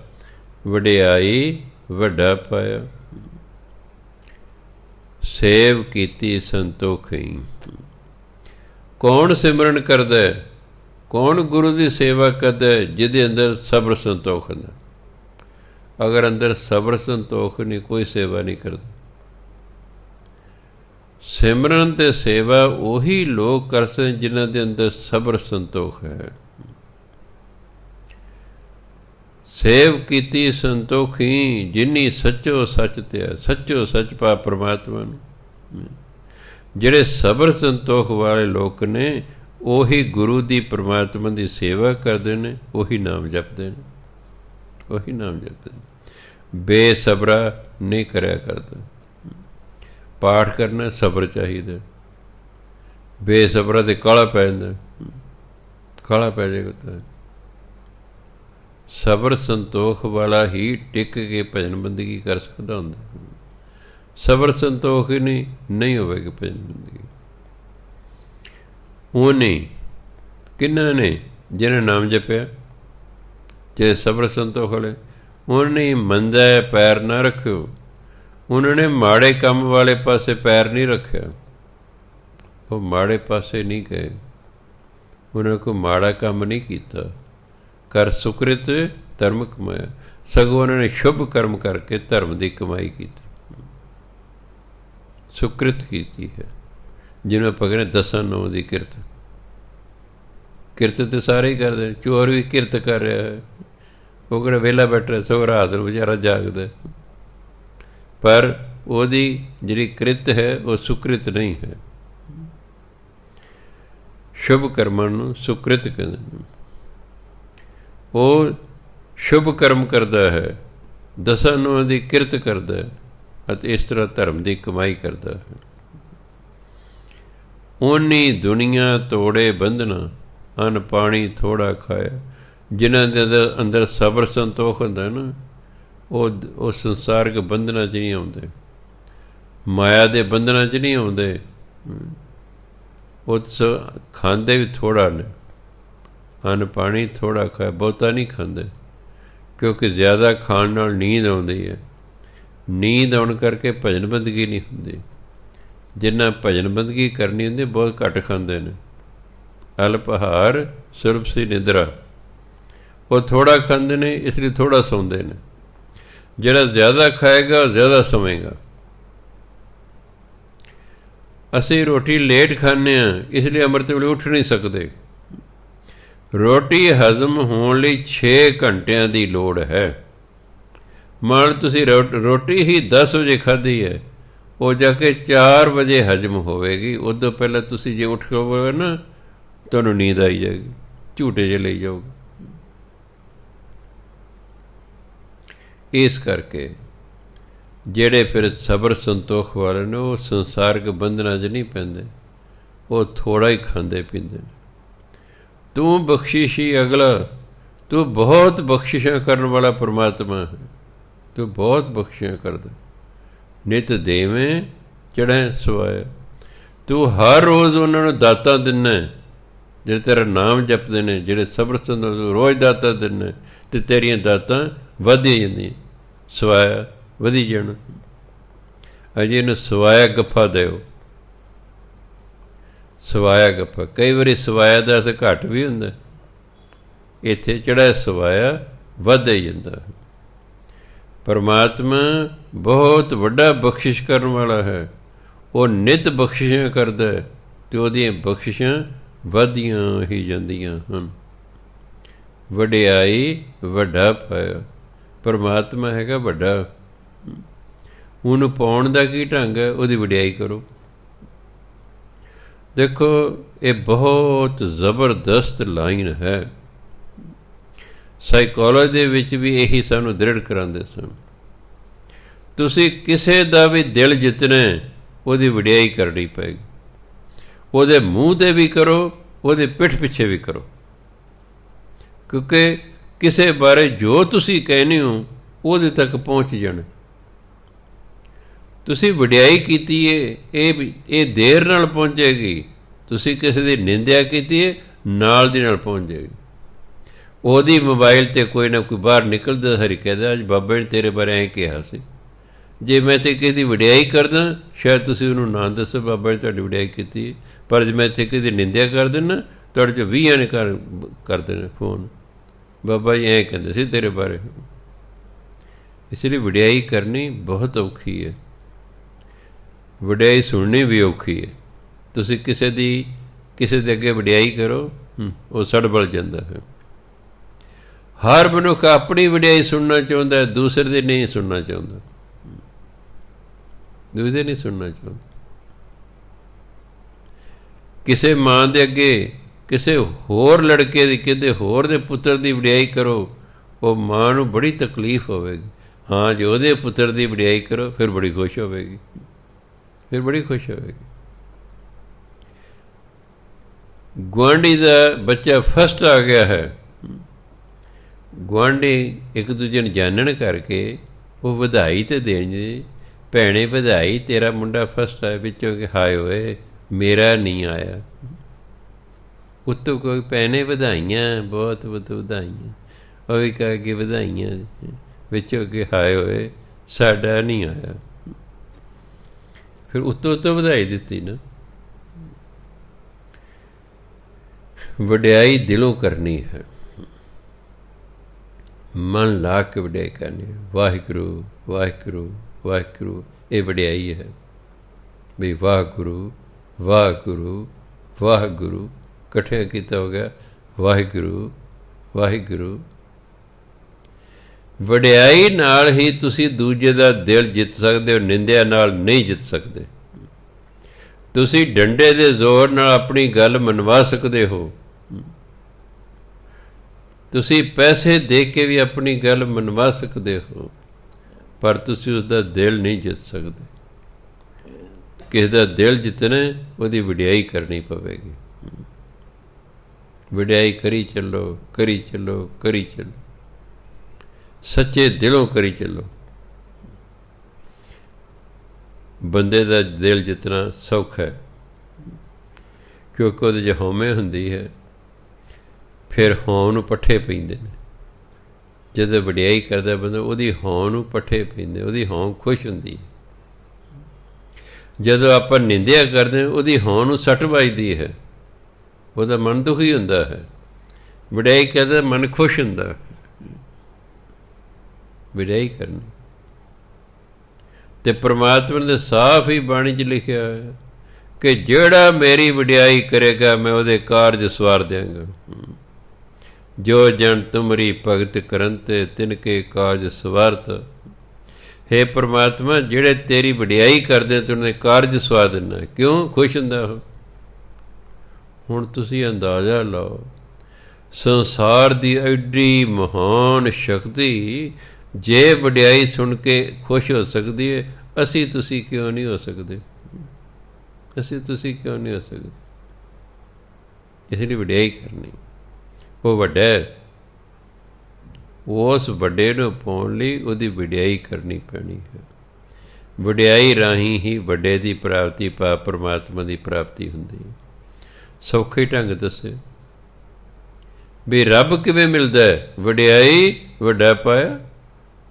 ਵਡਿਆਈ ਵੱਡਾ ਪਾਇਆ। ਸੇਵ ਕੀਤੀ ਸੰਤੋਖਈ। ਕੌਣ ਸਿਮਰਨ ਕਰਦਾ? ਕੌਣ ਗੁਰੂ ਦੀ ਸੇਵਾ ਕਰਦਾ? ਜਿਹਦੇ ਅੰਦਰ ਸਬਰ ਸੰਤੋਖ ਹੁੰਦਾ। ਅਗਰ ਅੰਦਰ ਸਬਰ ਸੰਤੋਖ ਨਹੀਂ, ਕੋਈ ਸੇਵਾ ਨਹੀਂ ਕਰਦਾ। ਸਿਮਰਨ ਤੇ ਸੇਵਾ ਉਹੀ ਲੋਕ ਕਰ ਸਕਦੇ ਜਿਨ੍ਹਾਂ ਦੇ ਅੰਦਰ ਸਬਰ ਸੰਤੋਖ ਹੈ। ਸੇਵ ਕੀਤੀ ਸੰਤੋਖੀ, ਜਿਨੀ ਸੱਚੋ ਸੱਚ ਧਿਆਇਆ। ਸੱਚੋ ਸੱਚ ਪਾ ਪਰਮਾਤਮਾ ਨੂੰ। ਜਿਹੜੇ ਸਬਰ ਸੰਤੋਖ ਵਾਲੇ ਲੋਕ ਨੇ ਉਹੀ ਗੁਰੂ ਦੀ ਪਰਮਾਤਮਾ ਦੀ ਸੇਵਾ ਕਰਦੇ ਨੇ, ਉਹੀ ਨਾਮ ਜਪਦੇ ਨੇ, ਉਹੀ ਨਾਮ ਜਪਦੇ ਨੇ। ਬੇਸਬਰਾ ਨਹੀਂ ਕਰਿਆ ਕਰਦਾ। ਪਾਠ ਕਰਨਾ ਸਬਰ ਚਾਹੀਦਾ। ਬੇਸਬਰਾ ਤੇ ਕਾਹਲਾ ਪੈ ਜਾਂਦਾ, ਕਾਹਲਾ ਪੈ ਜਾਏਗਾ ਤਾਂ। ਸਬਰ ਸੰਤੋਖ ਵਾਲਾ ਹੀ ਟਿਕ ਕੇ ਭਜਨ ਬੰਦਗੀ ਕਰ ਸਕਦਾ ਹੁੰਦਾ। ਸਬਰ ਸੰਤੋਖ ਹੀ ਨਹੀਂ ਹੋਵੇਗੀ ਭਜਨ ਬੰਦਗੀ। ਉਹਨੇ ਕਿਹਨਾਂ ਨੇ? ਜਿਹਨੇ ਨਾਮ ਜਪਿਆ, ਜਿਹੜੇ ਸਬਰ ਸੰਤੋਖ ਵਾਲੇ। ਉਹਨੇ ਮੰਦਾ ਪੈਰ ਨਾ ਰੱਖਿਓ। ਉਹਨਾਂ ਨੇ ਮਾੜੇ ਕੰਮ ਵਾਲੇ ਪਾਸੇ ਪੈਰ ਨਹੀਂ ਰੱਖਿਆ। ਉਹ ਮਾੜੇ ਪਾਸੇ ਨਹੀਂ ਗਏ, ਉਹਨਾਂ ਕੋਈ ਮਾੜਾ ਕੰਮ ਨਹੀਂ ਕੀਤਾ। ਕਰ ਸੁਕ੍ਰਿਤ ਧਰਮ ਕਮਾਇਆ। ਸਗੋਂ ਉਹਨਾਂ ਨੇ ਸ਼ੁਭ ਕਰਮ ਕਰਕੇ ਧਰਮ ਦੀ ਕਮਾਈ ਕੀਤੀ, ਸੁਕ੍ਰਿਤ ਕੀਤੀ ਹੈ। ਜਿਹਨੂੰ ਆਪਾਂ ਕਹਿੰਦੇ 10 ਦੀ ਕਿਰਤ। ਕਿਰਤ ਤਾਂ ਸਾਰੇ ਹੀ ਕਰਦੇ ਨੇ। ਚੋਰ ਵੀ ਕਿਰਤ ਕਰ ਰਿਹਾ ਹੈ, ਉਹ ਕਿਹੜਾ ਵਿਹਲਾ ਬੈਠਾ, ਸਗੋਂ ਰਾਤ ਨੂੰ ਵਿਚਾਰਾ ਜਾਗਦਾ। ਪਰ ਉਹਦੀ ਜਿਹੜੀ ਕ੍ਰਿਤ ਹੈ ਉਹ ਸੁਕ੍ਰਿਤ ਨਹੀਂ ਹੈ। ਸ਼ੁਭ ਕਰਮਾਂ ਨੂੰ ਸੁਕ੍ਰਿਤ ਕਹਿੰਦੇ ਨੇ। ਉਹ ਸ਼ੁਭ ਕਰਮ ਕਰਦਾ ਹੈ, 10 ਦੀ ਕਿਰਤ ਕਰਦਾ ਹੈ ਅਤੇ ਇਸ ਤਰ੍ਹਾਂ ਧਰਮ ਦੀ ਕਮਾਈ ਕਰਦਾ ਹੈ। ਓਨੀ ਦੁਨੀਆ ਤੋੜੇ ਬੰਧਨਾ, ਅੰਨ ਪਾਣੀ ਥੋੜ੍ਹਾ ਖਾਇਆ। ਜਿਨ੍ਹਾਂ ਦੇ ਅੰਦਰ ਸਬਰ ਸੰਤੋਖ ਹੁੰਦਾ ਨਾ, ਉਹ ਸੰਸਾਰਕ ਬੰਧਨਾਂ 'ਚ ਨਹੀਂ ਆਉਂਦੇ, ਮਾਇਆ ਦੇ ਬੰਧਨਾਂ 'ਚ ਨਹੀਂ ਆਉਂਦੇ। ਉਹ ਖਾਂਦੇ ਵੀ ਥੋੜ੍ਹਾ ਨੇ, ਅੰਨ ਪਾਣੀ ਥੋੜ੍ਹਾ ਖਾਏ, ਬਹੁਤਾ ਨਹੀਂ ਖਾਂਦੇ, ਕਿਉਂਕਿ ਜ਼ਿਆਦਾ ਖਾਣ ਨਾਲ ਨੀਂਦ ਆਉਂਦੀ ਹੈ। ਨੀਂਦ ਆਉਣ ਕਰਕੇ ਭਜਨ ਬੰਦਗੀ ਨਹੀਂ ਹੁੰਦੀ। ਜਿੰਨਾ ਭਜਨ ਬੰਦਗੀ ਕਰਨੀ ਹੁੰਦੀ ਬਹੁਤ ਘੱਟ ਖਾਂਦੇ ਨੇ। ਅਲਪ ਆਹਾਰ ਸੁਲਭ ਸੀ ਨਿਦਰਾ, ਉਹ ਥੋੜ੍ਹਾ ਖਾਂਦੇ ਨੇ, ਇਸ ਲਈ ਥੋੜ੍ਹਾ ਸੌਂਦੇ ਨੇ। ਜਿਹੜਾ ਜ਼ਿਆਦਾ ਖਾਏਗਾ ਉਹ ਜ਼ਿਆਦਾ ਸੌਵੇਗਾ। ਅਸੀਂ ਰੋਟੀ ਲੇਟ ਖਾਂਦੇ ਹਾਂ, ਇਸ ਲਈ ਅੰਮ੍ਰਿਤ ਵੇਲੇ ਉੱਠ ਨਹੀਂ ਸਕਦੇ। ਰੋਟੀ ਹਜ਼ਮ ਹੋਣ ਲਈ 6 ਘੰਟਿਆਂ ਦੀ ਲੋੜ ਹੈ। ਮੰਨ ਤੁਸੀਂ ਰੋਟੀ ਹੀ 10 ਵਜੇ ਖਾਧੀ ਹੈ, ਉਹ ਜਾ ਕੇ 4 ਵਜੇ ਹਜ਼ਮ ਹੋਵੇਗੀ। ਉਦੋਂ ਪਹਿਲਾਂ ਤੁਸੀਂ ਜੇ ਉੱਠ ਖਲੋਗੇ ਨਾ, ਤੁਹਾਨੂੰ ਨੀਂਦ ਆਈ ਜਾਏਗੀ, ਝੂਟੇ ਜਿਹੇ ਲਈ ਜਾਓਗੇ। ਇਸ ਕਰਕੇ ਜਿਹੜੇ ਫਿਰ ਸਬਰ ਸੰਤੋਖ ਵਾਲੇ ਨੇ, ਉਹ ਸੰਸਾਰਕ ਬੰਧਨਾਂ 'ਚ ਨਹੀਂ ਪੈਂਦੇ, ਉਹ ਥੋੜ੍ਹਾ ਹੀ ਖਾਂਦੇ ਪੀਂਦੇ ਨੇ। ਤੂੰ ਬਖਸ਼ਿਸ਼ੀ ਅਗਲਾ, ਤੂੰ ਬਹੁਤ ਬਖਸ਼ਿਸ਼ਾਂ ਕਰਨ ਵਾਲਾ ਪਰਮਾਤਮਾ ਹੈ। ਤੂੰ ਬਹੁਤ ਬਖਸ਼ਿਸ਼ਾਂ ਕਰਦਾ। ਨਿਤ ਦੇਵੇਂ ਚੜ੍ਹੈ ਸਵਾਇਆ, ਤੂੰ ਹਰ ਰੋਜ਼ ਉਹਨਾਂ ਨੂੰ ਦਾਤਾਂ ਦਿੰਦਾ, ਜਿਹੜੇ ਤੇਰਾ ਨਾਮ ਜਪਦੇ ਨੇ, ਜਿਹੜੇ ਸਬਰ ਸੰਤੋਖ, ਰੋਜ਼ ਦਾਤਾਂ ਦਿੰਦਾ, ਅਤੇ ਤੇਰੀਆਂ ਦਾਤਾਂ ਵੱਧਦੀਆਂ ਜਾਂਦੀਆਂ। ਸਵਾਇਆ ਵਧੀ ਜਾਣਾ। ਅਜੇ ਇਹਨੂੰ ਸਵਾਇਆ ਗੱਫਾ ਦਿਓ। ਸਵਾਇਆ ਗੱਫਾ, ਕਈ ਵਾਰੀ ਸਵਾਇਆ ਦਾ ਅਰਥ ਘੱਟ ਵੀ ਹੁੰਦਾ, ਇੱਥੇ ਚੜ੍ਹਿਆ ਸਵਾਇਆ ਵੱਧਦਾ ਹੀ ਜਾਂਦਾ। ਪਰਮਾਤਮਾ ਬਹੁਤ ਵੱਡਾ ਬਖਸ਼ਿਸ਼ ਕਰਨ ਵਾਲਾ ਹੈ। ਉਹ ਨਿਤ ਬਖਸ਼ਿਸ਼ਾਂ ਕਰਦਾ ਹੈ, ਅਤੇ ਉਹਦੀਆਂ ਬਖਸ਼ਿਸ਼ਾਂ ਵੱਧਦੀਆਂ ਹੀ ਜਾਂਦੀਆਂ ਹਨ। ਵਡਿਆਈ ਵੱਡਾ ਪਾਇਆ, ਪਰਮਾਤਮਾ ਹੈਗਾ ਵੱਡਾ। ਉਹਨੂੰ ਪਾਉਣ ਦਾ ਕੀ ਢੰਗ ਹੈ? ਉਹਦੀ ਵਡਿਆਈ ਕਰੋ। ਦੇਖੋ, ਇਹ ਬਹੁਤ ਜ਼ਬਰਦਸਤ ਲਾਈਨ ਹੈ। ਸਾਈਕੋਲੋਜੀ ਦੇ ਵਿੱਚ ਵੀ ਇਹੀ ਸਾਨੂੰ ਦ੍ਰਿੜ ਕਰਾਉਂਦੇ ਸਨ। ਤੁਸੀਂ ਕਿਸੇ ਦਾ ਵੀ ਦਿਲ ਜਿੱਤਣਾ, ਉਹਦੀ ਵਡਿਆਈ ਕਰਨੀ ਪਏਗੀ। ਉਹਦੇ ਮੂੰਹ 'ਤੇ ਵੀ ਕਰੋ, ਉਹਦੇ ਪਿੱਠ ਪਿੱਛੇ ਵੀ ਕਰੋ, ਕਿਉਂਕਿ ਕਿਸੇ ਬਾਰੇ ਜੋ ਤੁਸੀਂ ਕਹਿੰਦੇ ਹੋ ਉਹਦੇ ਤੱਕ ਪਹੁੰਚ ਜਾਣਾ। ਤੁਸੀਂ ਵਡਿਆਈ ਕੀਤੀ ਹੈ, ਇਹ ਦੇਰ ਨਾਲ ਪਹੁੰਚੇਗੀ। ਤੁਸੀਂ ਕਿਸੇ ਦੀ ਨਿੰਦਿਆ ਕੀਤੀ ਹੈ, ਨਾਲ ਦੀ ਨਾਲ ਪਹੁੰਚ ਜਾਏਗੀ। ਉਹਦੀ ਮੋਬਾਈਲ 'ਤੇ ਕੋਈ ਨਾ ਕੋਈ ਬਾਹਰ ਨਿਕਲਦਾ ਹਰੀ ਕਹਿੰਦਾ, ਅੱਜ ਬਾਬਾ ਨੇ ਤੇਰੇ ਬਾਰੇ ਐਂ ਕਿਹਾ ਸੀ। ਜੇ ਮੈਂ ਤੇ ਕਿਸੇ ਦੀ ਵਡਿਆਈ ਕਰਦਾ, ਸ਼ਾਇਦ ਤੁਸੀਂ ਉਹਨੂੰ ਨਾ ਦੱਸੋ ਬਾਬਾ ਨੇ ਤੁਹਾਡੀ ਵਡਿਆਈ ਕੀਤੀ ਹੈ, ਪਰ ਜੇ ਮੈਂ ਇੱਥੇ ਕਿਸੇ ਦੀ ਨਿੰਦਿਆ ਕਰ ਦਿੰਦਾ, ਤੁਹਾਡੇ 'ਚੋਂ 20 ਨੇ ਕਰ ਦੇਣਾ ਫੋਨ, ਬਾਬਾ ਜੀ ਐਂ ਕਹਿੰਦੇ ਸੀ ਤੇਰੇ ਬਾਰੇ। ਇਸ ਲਈ ਵਡਿਆਈ ਕਰਨੀ ਬਹੁਤ ਔਖੀ ਹੈ, ਵਡਿਆਈ ਸੁਣਨੀ ਵੀ ਔਖੀ ਹੈ। ਤੁਸੀਂ ਕਿਸੇ ਦੇ ਅੱਗੇ ਵਡਿਆਈ ਕਰੋ, ਉਹ ਸੜ ਬਲ ਜਾਂਦਾ ਹੈ। ਹਰ ਮਨੁੱਖ ਆਪਣੀ ਵਡਿਆਈ ਸੁਣਨਾ ਚਾਹੁੰਦਾ, ਦੂਸਰੇ ਦੀ ਨਹੀਂ ਸੁਣਨਾ ਚਾਹੁੰਦਾ, ਦੂਜੇ ਨਹੀਂ ਸੁਣਨਾ ਚਾਹੁੰਦਾ। ਕਿਸੇ ਮਾਂ ਦੇ ਅੱਗੇ ਕਿਸੇ ਹੋਰ ਲੜਕੇ ਦੀ, ਕਿਸੇ ਹੋਰ ਦੇ ਪੁੱਤਰ ਦੀ ਵਡਿਆਈ ਕਰੋ, ਉਹ ਮਾਂ ਨੂੰ ਬੜੀ ਤਕਲੀਫ ਹੋਵੇਗੀ। ਹਾਂ, ਜੇ ਉਹਦੇ ਪੁੱਤਰ ਦੀ ਵਡਿਆਈ ਕਰੋ, ਫਿਰ ਬੜੀ ਖੁਸ਼ ਹੋਵੇਗੀ, ਫਿਰ ਬੜੀ ਖੁਸ਼ ਹੋਵੇਗੀ। ਗੁਆਂਢੀ ਦਾ ਬੱਚਾ ਫਸਟ ਆ ਗਿਆ ਹੈ, ਗੁਆਂਢੀ ਇੱਕ ਦੂਜੇ ਨੂੰ ਜਾਣਨ ਕਰਕੇ ਉਹ ਵਧਾਈ ਤਾਂ ਦੇਣੀ, ਭੈਣੇ ਵਧਾਈ ਤੇਰਾ ਮੁੰਡਾ ਫਸਟ ਆਇਆ, ਵਿੱਚੋਂ ਕਿ ਹਾਏ ਹੋਏ ਮੇਰਾ ਨਹੀਂ ਆਇਆ। ਉੱਤੋਂ ਕੋਈ ਭੈਣੇ ਵਧਾਈਆਂ, ਬਹੁਤ ਬਹੁਤ ਵਧਾਈਆਂ, ਉਹ ਵੀ ਕਹਿ ਕੇ ਵਧਾਈਆਂ, ਵਿੱਚੋਂ ਕਿ ਹਾਏ ਹੋਏ ਸਾਡਾ ਨਹੀਂ ਆਇਆ। ਫਿਰ ਉੱਤੋਂ ਵਧਾਈ ਦਿੱਤੀ ਨਾ। ਵਡਿਆਈ ਦਿਲੋਂ ਕਰਨੀ ਹੈ, ਮਨ ਲਾ ਕੇ ਵਡਿਆਈ ਕਰਨੀ ਹੈ। ਵਾਹਿਗੁਰੂ ਵਾਹਿਗੁਰੂ ਵਾਹਿਗੁਰੂ, ਇਹ ਵਡਿਆਈ ਹੈ ਵੀ ਵਾਹਿਗੁਰੂ ਵਾਹਿਗੁਰੂ ਵਾਹਿਗੁਰੂ ਇਕੱਠਿਆਂ ਕੀਤਾ ਹੋ ਗਿਆ, ਵਾਹਿਗੁਰੂ ਵਾਹਿਗੁਰੂ। ਵਡਿਆਈ ਨਾਲ ਹੀ ਤੁਸੀਂ ਦੂਜੇ ਦਾ ਦਿਲ ਜਿੱਤ ਸਕਦੇ ਹੋ, ਨਿੰਦਿਆ ਨਾਲ ਨਹੀਂ ਜਿੱਤ ਸਕਦੇ। ਤੁਸੀਂ ਡੰਡੇ ਦੇ ਜ਼ੋਰ ਨਾਲ ਆਪਣੀ ਗੱਲ ਮਨਵਾ ਸਕਦੇ ਹੋ, ਤੁਸੀਂ ਪੈਸੇ ਦੇ ਕੇ ਵੀ ਆਪਣੀ ਗੱਲ ਮਨਵਾ ਸਕਦੇ ਹੋ, ਪਰ ਤੁਸੀਂ ਉਸਦਾ ਦਿਲ ਨਹੀਂ ਜਿੱਤ ਸਕਦੇ। ਕਿਸੇ ਦਾ ਦਿਲ ਜਿੱਤਣਾ, ਉਹਦੀ ਵਡਿਆਈ ਕਰਨੀ ਪਵੇਗੀ, ਵਡਿਆਈ ਕਰੀ ਚੱਲੋ, ਕਰੀ ਚੱਲੋ, ਕਰੀ ਚੱਲੋ, ਸੱਚੇ ਦਿਲੋਂ ਕਰੀ ਚੱਲੋ। ਬੰਦੇ ਦਾ ਦਿਲ ਜਿਤਨਾ ਸੌਖਾ ਹੈ, ਕਿਉਂਕਿ ਉਹਦੇ 'ਚ ਹਉਮੈ ਹੁੰਦੀ ਹੈ, ਫਿਰ ਹਉਂ ਨੂੰ ਪੱਠੇ ਪੈਂਦੇ ਨੇ। ਜਦੋਂ ਵਡਿਆਈ ਕਰਦਾ ਬੰਦਾ, ਉਹਦੀ ਹਉਂ ਨੂੰ ਪੱਠੇ ਪੈਂਦੇ, ਉਹਦੀ ਹਉਂ ਖੁਸ਼ ਹੁੰਦੀ ਹੈ। ਜਦੋਂ ਆਪਾਂ ਨਿੰਦਿਆ ਕਰਦੇ ਹਾਂ, ਉਹਦੀ ਹਉਂ ਨੂੰ ਸੱਟ ਵੱਜਦੀ ਹੈ, ਉਹਦਾ ਮਨ ਦੁਖੀ ਹੁੰਦਾ ਹੈ। ਵਡਿਆਈ ਕਰਦਾ ਮਨ ਖੁਸ਼ ਹੁੰਦਾ। ਵਡਿਆਈ ਕਰਨੀ ਤੇ ਪ੍ਰਮਾਤਮਾ ਨੇ ਸਾਫ਼ ਹੀ ਬਾਣੀ 'ਚ ਲਿਖਿਆ ਹੈ ਕਿ ਜਿਹੜਾ ਮੇਰੀ ਵਡਿਆਈ ਕਰੇਗਾ ਮੈਂ ਉਹਦੇ ਕਾਰਜ ਸਵਾਰ ਦਿਆਂਗਾ। ਜੋ ਜਨ ਤੁਮਰੀ ਭਗਤ ਕਰਨ ਤੇ ਤਿਨਕੇ ਕਾਜ ਸਵਾਰਤ। ਹੇ ਪ੍ਰਮਾਤਮਾ, ਜਿਹੜੇ ਤੇਰੀ ਵਡਿਆਈ ਕਰਦੇ ਤੇ ਉਹਨਾਂ ਦੇ ਕਾਰਜ ਸਵਾਰ ਦਿੰਦਾ। ਕਿਉਂ ਖੁਸ਼ ਹੁੰਦਾ ਉਹ? ਹੁਣ ਤੁਸੀਂ ਅੰਦਾਜ਼ਾ ਲਾਓ, ਸੰਸਾਰ ਦੀ ਐਡੀ ਮਹਾਨ ਸ਼ਕਤੀ ਜੇ ਵਡਿਆਈ ਸੁਣ ਕੇ ਖੁਸ਼ ਹੋ ਸਕਦੀ ਹੈ, ਅਸੀਂ ਤੁਸੀਂ ਕਿਉਂ ਨਹੀਂ ਹੋ ਸਕਦੇ? ਅਸੀਂ ਤੁਸੀਂ ਕਿਉਂ ਨਹੀਂ ਹੋ ਸਕਦੇ? ਇਸ ਲਈ ਵਡਿਆਈ ਕਰਨੀ। ਉਹ ਵੱਡਾ ਹੈ, ਉਸ ਵੱਡੇ ਨੂੰ ਪਾਉਣ ਲਈ ਉਹਦੀ ਵਡਿਆਈ ਕਰਨੀ ਪੈਣੀ ਹੈ। ਵਡਿਆਈ ਰਾਹੀਂ ਹੀ ਵੱਡੇ ਦੀ ਪ੍ਰਾਪਤੀ, ਪਰਮਾਤਮਾ ਦੀ ਪ੍ਰਾਪਤੀ ਹੁੰਦੀ ਹੈ। ਸੌਖੇ ਢੰਗ ਦੱਸੇ ਵੀ ਰੱਬ ਕਿਵੇਂ ਮਿਲਦਾ ਹੈ? ਵਡਿਆਈ ਵੱਡਾ ਪਾਇਆ,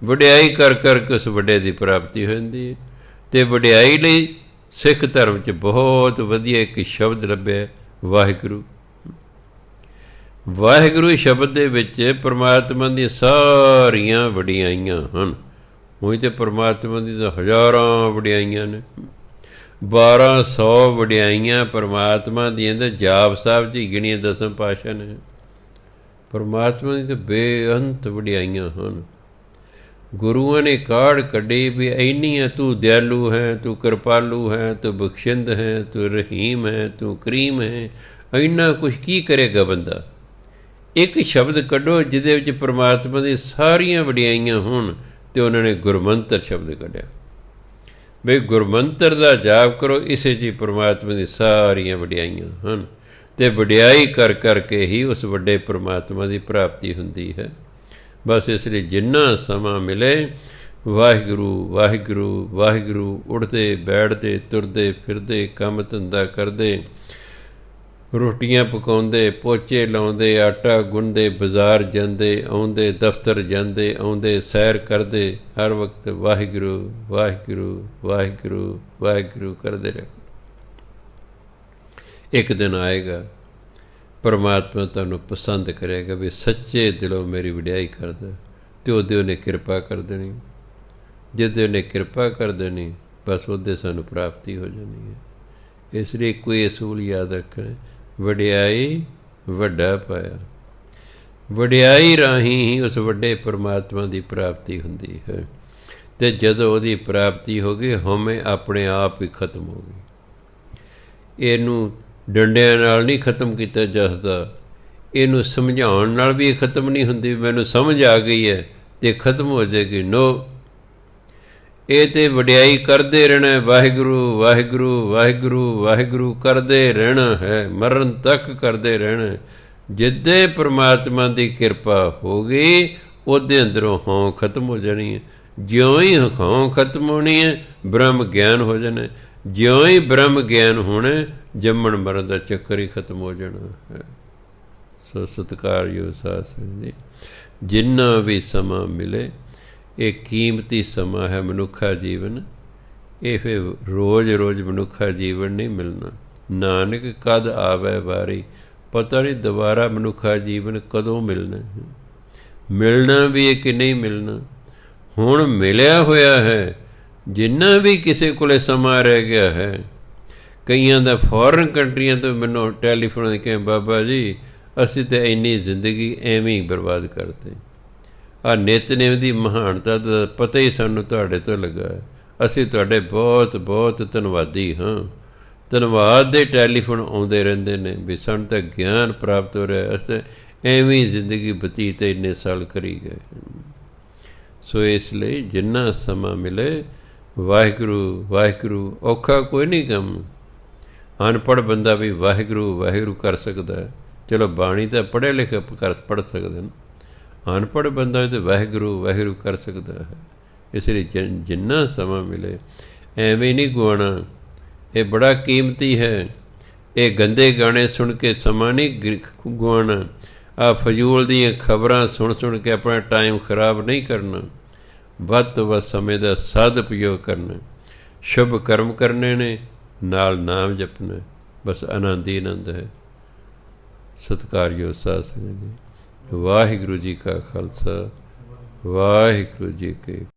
ਵਡਿਆਈ ਕਰ ਕਰਕੇ ਉਸ ਵੱਡੇ ਦੀ ਪ੍ਰਾਪਤੀ ਹੋ ਜਾਂਦੀ ਹੈ। ਅਤੇ ਵਡਿਆਈ ਲਈ ਸਿੱਖ ਧਰਮ 'ਚ ਬਹੁਤ ਵਧੀਆ ਇੱਕ ਸ਼ਬਦ ਲੱਭਿਆ, ਵਾਹਿਗੁਰੂ। ਵਾਹਿਗੁਰੂ ਸ਼ਬਦ ਦੇ ਵਿੱਚ ਪਰਮਾਤਮਾ ਦੀਆਂ ਸਾਰੀਆਂ ਵਡਿਆਈਆਂ ਹਨ। ਉਹੀ ਤਾਂ ਪਰਮਾਤਮਾ ਦੀ ਤਾਂ ਹਜ਼ਾਰਾਂ ਵਡਿਆਈਆਂ ਨੇ, 1200 ਵਡਿਆਈਆਂ ਪਰਮਾਤਮਾ ਦੀਆਂ ਤਾਂ ਜਾਪ ਸਾਹਿਬ 'ਚ ਹੀ ਗਿਣੀਆਂ ਦਸਮ ਪਾਤਸ਼ਾਹ ਨੇ। ਪਰਮਾਤਮਾ ਦੀ ਤਾਂ ਬੇਅੰਤ ਵਡਿਆਈਆਂ ਹਨ। ਗੁਰੂਆਂ ਨੇ ਕਾਢ ਕੱਢੀ ਵੀ ਇੰਨੀ ਹੈ, ਤੂੰ ਦਿਆਲੂ ਹੈ, ਤੂੰ ਕਿਰਪਾਲੂ ਹੈ, ਤੂੰ ਬਖਸ਼ਿੰਦ ਹੈ, ਤੂੰ ਰਹੀਮ ਹੈ, ਤੂੰ ਕਰੀਮ ਹੈ। ਇੰਨਾ ਕੁਛ ਕੀ ਕਰੇਗਾ ਬੰਦਾ? ਇੱਕ ਸ਼ਬਦ ਕੱਢੋ ਜਿਹਦੇ ਵਿੱਚ ਪਰਮਾਤਮਾ ਦੀ ਸਾਰੀਆਂ ਵਡਿਆਈਆਂ ਹੋਣ, ਅਤੇ ਉਹਨਾਂ ਨੇ ਗੁਰਮੰਤਰ ਸ਼ਬਦ ਕੱਢਿਆ। ਬਈ ਗੁਰਮੰਤਰ ਦਾ ਜਾਪ ਕਰੋ, ਇਸੇ 'ਚ ਹੀ ਪਰਮਾਤਮਾ ਦੀ ਸਾਰੀਆਂ ਵਡਿਆਈਆਂ ਹਨ। ਅਤੇ ਵਡਿਆਈ ਕਰ ਕਰਕੇ ਹੀ ਉਸ ਵੱਡੇ ਪਰਮਾਤਮਾ ਦੀ ਪ੍ਰਾਪਤੀ ਹੁੰਦੀ ਹੈ। ਬਸ ਇਸ ਲਈ ਜਿੰਨਾ ਸਮਾਂ ਮਿਲੇ ਵਾਹਿਗੁਰੂ ਵਾਹਿਗੁਰੂ ਵਾਹਿਗੁਰੂ, ਉੱਠਦੇ ਬੈਠਦੇ ਤੁਰਦੇ ਫਿਰਦੇ ਕੰਮ ਧੰਦਾ ਕਰਦੇ, ਰੋਟੀਆਂ ਪਕਾਉਂਦੇ, ਪੋਚੇ ਲਾਉਂਦੇ, ਆਟਾ ਗੁੰਨਦੇ, ਬਾਜ਼ਾਰ ਜਾਂਦੇ ਆਉਂਦੇ, ਦਫ਼ਤਰ ਜਾਂਦੇ ਆਉਂਦੇ, ਸੈਰ ਕਰਦੇ, ਹਰ ਵਕਤ ਵਾਹਿਗੁਰੂ ਵਾਹਿਗੁਰੂ ਵਾਹਿਗੁਰੂ ਵਾਹਿਗੁਰੂ ਕਰਦੇ ਰਹੇ। ਇੱਕ ਦਿਨ ਆਏਗਾ ਪਰਮਾਤਮਾ ਤੁਹਾਨੂੰ ਪਸੰਦ ਕਰੇਗਾ ਵੀ ਸੱਚੇ ਦਿਲੋਂ ਮੇਰੀ ਵਡਿਆਈ ਕਰਦਾ, ਅਤੇ ਉਹਦੇ ਉਹਨੇ ਕਿਰਪਾ ਕਰ ਦੇਣੀ। ਜਿਹਦੇ ਉਹਨੇ ਕਿਰਪਾ ਕਰ ਦੇਣੀ, ਬਸ ਉਹਦੇ ਸਾਨੂੰ ਪ੍ਰਾਪਤੀ ਹੋ ਜਾਣੀ ਹੈ। ਇਸ ਲਈ ਕੋਈ ਅਸੂਲ ਯਾਦ ਰੱਖਣਾ, ਵਡਿਆਈ ਵੱਡਾ ਪਾਇਆ। ਵਡਿਆਈ ਰਾਹੀਂ ਹੀ ਉਸ ਵੱਡੇ ਪਰਮਾਤਮਾ ਦੀ ਪ੍ਰਾਪਤੀ ਹੁੰਦੀ ਹੈ। ਅਤੇ ਜਦੋਂ ਉਹਦੀ ਪ੍ਰਾਪਤੀ ਹੋ ਗਈ, ਹਉਮੈ ਆਪਣੇ ਆਪ ਹੀ ਖਤਮ ਹੋ ਗਈ। ਇਹਨੂੰ ਡੰਡਿਆਂ ਨਾਲ ਨਹੀਂ ਖਤਮ ਕੀਤਾ ਜਾ ਸਕਦਾ, ਇਹਨੂੰ ਸਮਝਾਉਣ ਨਾਲ ਵੀ ਇਹ ਖਤਮ ਨਹੀਂ ਹੁੰਦੀ। ਮੈਨੂੰ ਸਮਝ ਆ ਗਈ ਹੈ ਅਤੇ ਖਤਮ ਹੋ ਜਾਏਗੀ। ਨੋ, ਇਹ ਤਾਂ ਵਡਿਆਈ ਕਰਦੇ ਰਹਿਣਾ, ਵਾਹਿਗੁਰੂ ਵਾਹਿਗੁਰੂ ਵਾਹਿਗੁਰੂ ਵਾਹਿਗੁਰੂ ਕਰਦੇ ਰਹਿਣਾ ਹੈ, ਮਰਨ ਤੱਕ ਕਰਦੇ ਰਹਿਣਾ। ਜਿੱਦੇ ਪਰਮਾਤਮਾ ਦੀ ਕਿਰਪਾ ਹੋ ਗਈ, ਉਹਦੇ ਅੰਦਰੋਂ ਹਉਂ ਖਤਮ ਹੋ ਜਾਣੀ ਹੈ। ਜਿਉਂ ਹੀ ਹਉਂ ਖਤਮ ਹੋਣੀ ਹੈ, ਬ੍ਰਹਮ ਗਿਆਨ ਹੋ ਜਾਣਾ। ਜਿਉਂ ਹੀ ਬ੍ਰਹਮ ਗਿਆਨ ਹੋਣਾ, ਜੰਮਣ ਮਰਨ ਦਾ ਚੱਕਰ ਹੀ ਖਤਮ ਹੋ ਜਾਣਾ ਹੈ। ਸੋ ਸਤਿਕਾਰਯੋਗ ਸਾਧ ਸੰਗਤ ਜੀ, ਜਿੰਨਾ ਵੀ ਸਮਾਂ ਮਿਲੇ, ਇਹ ਕੀਮਤੀ ਸਮਾਂ ਹੈ ਮਨੁੱਖਾ ਜੀਵਨ। ਇਹ ਫਿਰ ਰੋਜ਼ ਰੋਜ਼ ਮਨੁੱਖਾ ਜੀਵਨ ਨਹੀਂ ਮਿਲਣਾ। ਨਾਨਕ ਕਦ ਆਵੇ ਵਾਰੀ, ਪਤਾ ਨਹੀਂ ਦੁਬਾਰਾ ਮਨੁੱਖਾ ਜੀਵਨ ਕਦੋਂ ਮਿਲਣਾ ਹੈ। ਮਿਲਣਾ ਵੀ ਹੈ ਕਿ ਨਹੀਂ ਮਿਲਣਾ। ਹੁਣ ਮਿਲਿਆ ਹੋਇਆ ਹੈ, ਜਿੰਨਾ ਵੀ ਕਿਸੇ ਕੋਲ ਸਮਾਂ ਰਹਿ ਗਿਆ ਹੈ। ਕਈਆਂ ਦਾ ਫੋਰਨ ਕੰਟਰੀਆਂ ਤੋਂ ਮੈਨੂੰ ਟੈਲੀਫੋਨ ਕੇ, ਬਾਬਾ ਜੀ ਅਸੀਂ ਤਾਂ ਇੰਨੀ ਜ਼ਿੰਦਗੀ ਐਵੇਂ ਹੀ ਬਰਬਾਦ ਕਰਦੇ। ਆਹ ਨਿਤਨੇਮ ਦੀ ਮਹਾਨਤਾ ਦਾ ਪਤਾ ਹੀ ਸਾਨੂੰ ਤੁਹਾਡੇ ਤੋਂ ਲੱਗਾ। ਅਸੀਂ ਤੁਹਾਡੇ ਬਹੁਤ ਬਹੁਤ ਧੰਨਵਾਦੀ ਹਾਂ। ਧੰਨਵਾਦ ਦੇ ਟੈਲੀਫੋਨ ਆਉਂਦੇ ਰਹਿੰਦੇ ਨੇ ਵੀ ਸਾਨੂੰ ਤਾਂ ਗਿਆਨ ਪ੍ਰਾਪਤ ਹੋ ਰਿਹਾ, ਅਸੀਂ ਐਵੇਂ ਜ਼ਿੰਦਗੀ ਬਤੀਤ ਇੰਨੇ ਸਾਲ ਕਰੀ ਗਏ। ਸੋ ਇਸ ਲਈ ਜਿੰਨਾ ਸਮਾਂ ਮਿਲੇ ਵਾਹਿਗੁਰੂ ਵਾਹਿਗੁਰੂ, ਔਖਾ ਕੋਈ ਨਹੀਂ ਕੰਮ। ਅਨਪੜ੍ਹ ਬੰਦਾ ਵੀ ਵਾਹਿਗੁਰੂ ਵਾਹਿਗੁਰੂ ਕਰ ਸਕਦਾ ਹੈ, ਚਲੋ ਬਾਣੀ ਤਾਂ ਪੜ੍ਹੇ ਲਿਖੇ ਪੜ੍ਹ ਸਕਦੇ ਨੇ, ਅਨਪੜ੍ਹ ਬੰਦਾ ਤਾਂ ਵਾਹਿਗੁਰੂ ਵਾਹਿਗੁਰੂ ਕਰ ਸਕਦਾ ਹੈ। ਇਸ ਲਈ ਜਿੰਨਾ ਸਮਾਂ ਮਿਲੇ ਐਵੇਂ ਨਹੀਂ ਗਵਾਉਣਾ, ਇਹ ਬੜਾ ਕੀਮਤੀ ਹੈ। ਇਹ ਗੰਦੇ ਗਾਣੇ ਸੁਣ ਕੇ ਸਮਾਂ ਨਹੀਂ ਗਵਾਉਣਾ, ਆਹ ਫਜ਼ੂਲ ਦੀਆਂ ਖਬਰਾਂ ਸੁਣ ਕੇ ਆਪਣਾ ਟਾਈਮ ਖਰਾਬ ਨਹੀਂ ਕਰਨਾ। ਵੱਧ ਤੋਂ ਵੱਧ ਸਮੇਂ ਦਾ ਸਦ ਉਪਯੋਗ ਕਰਨਾ, ਸ਼ੁਭ ਕਰਮ ਕਰਨੇ ਨੇ, ਨਾਲ ਨਾਮ ਜਪਣਾ, ਬਸ ਆਨੰਦ ਹੀ ਆਨੰਦ ਹੈ। ਸਤਿਕਾਰਯੋਗ ਸਾਧ ਸੰਗਤ ਜੀ, ਵਾਹਿਗੁਰੂ ਜੀ ਕਾ ਖਾਲਸਾ, ਵਾਹਿਗੁਰੂ ਜੀ ਕੀ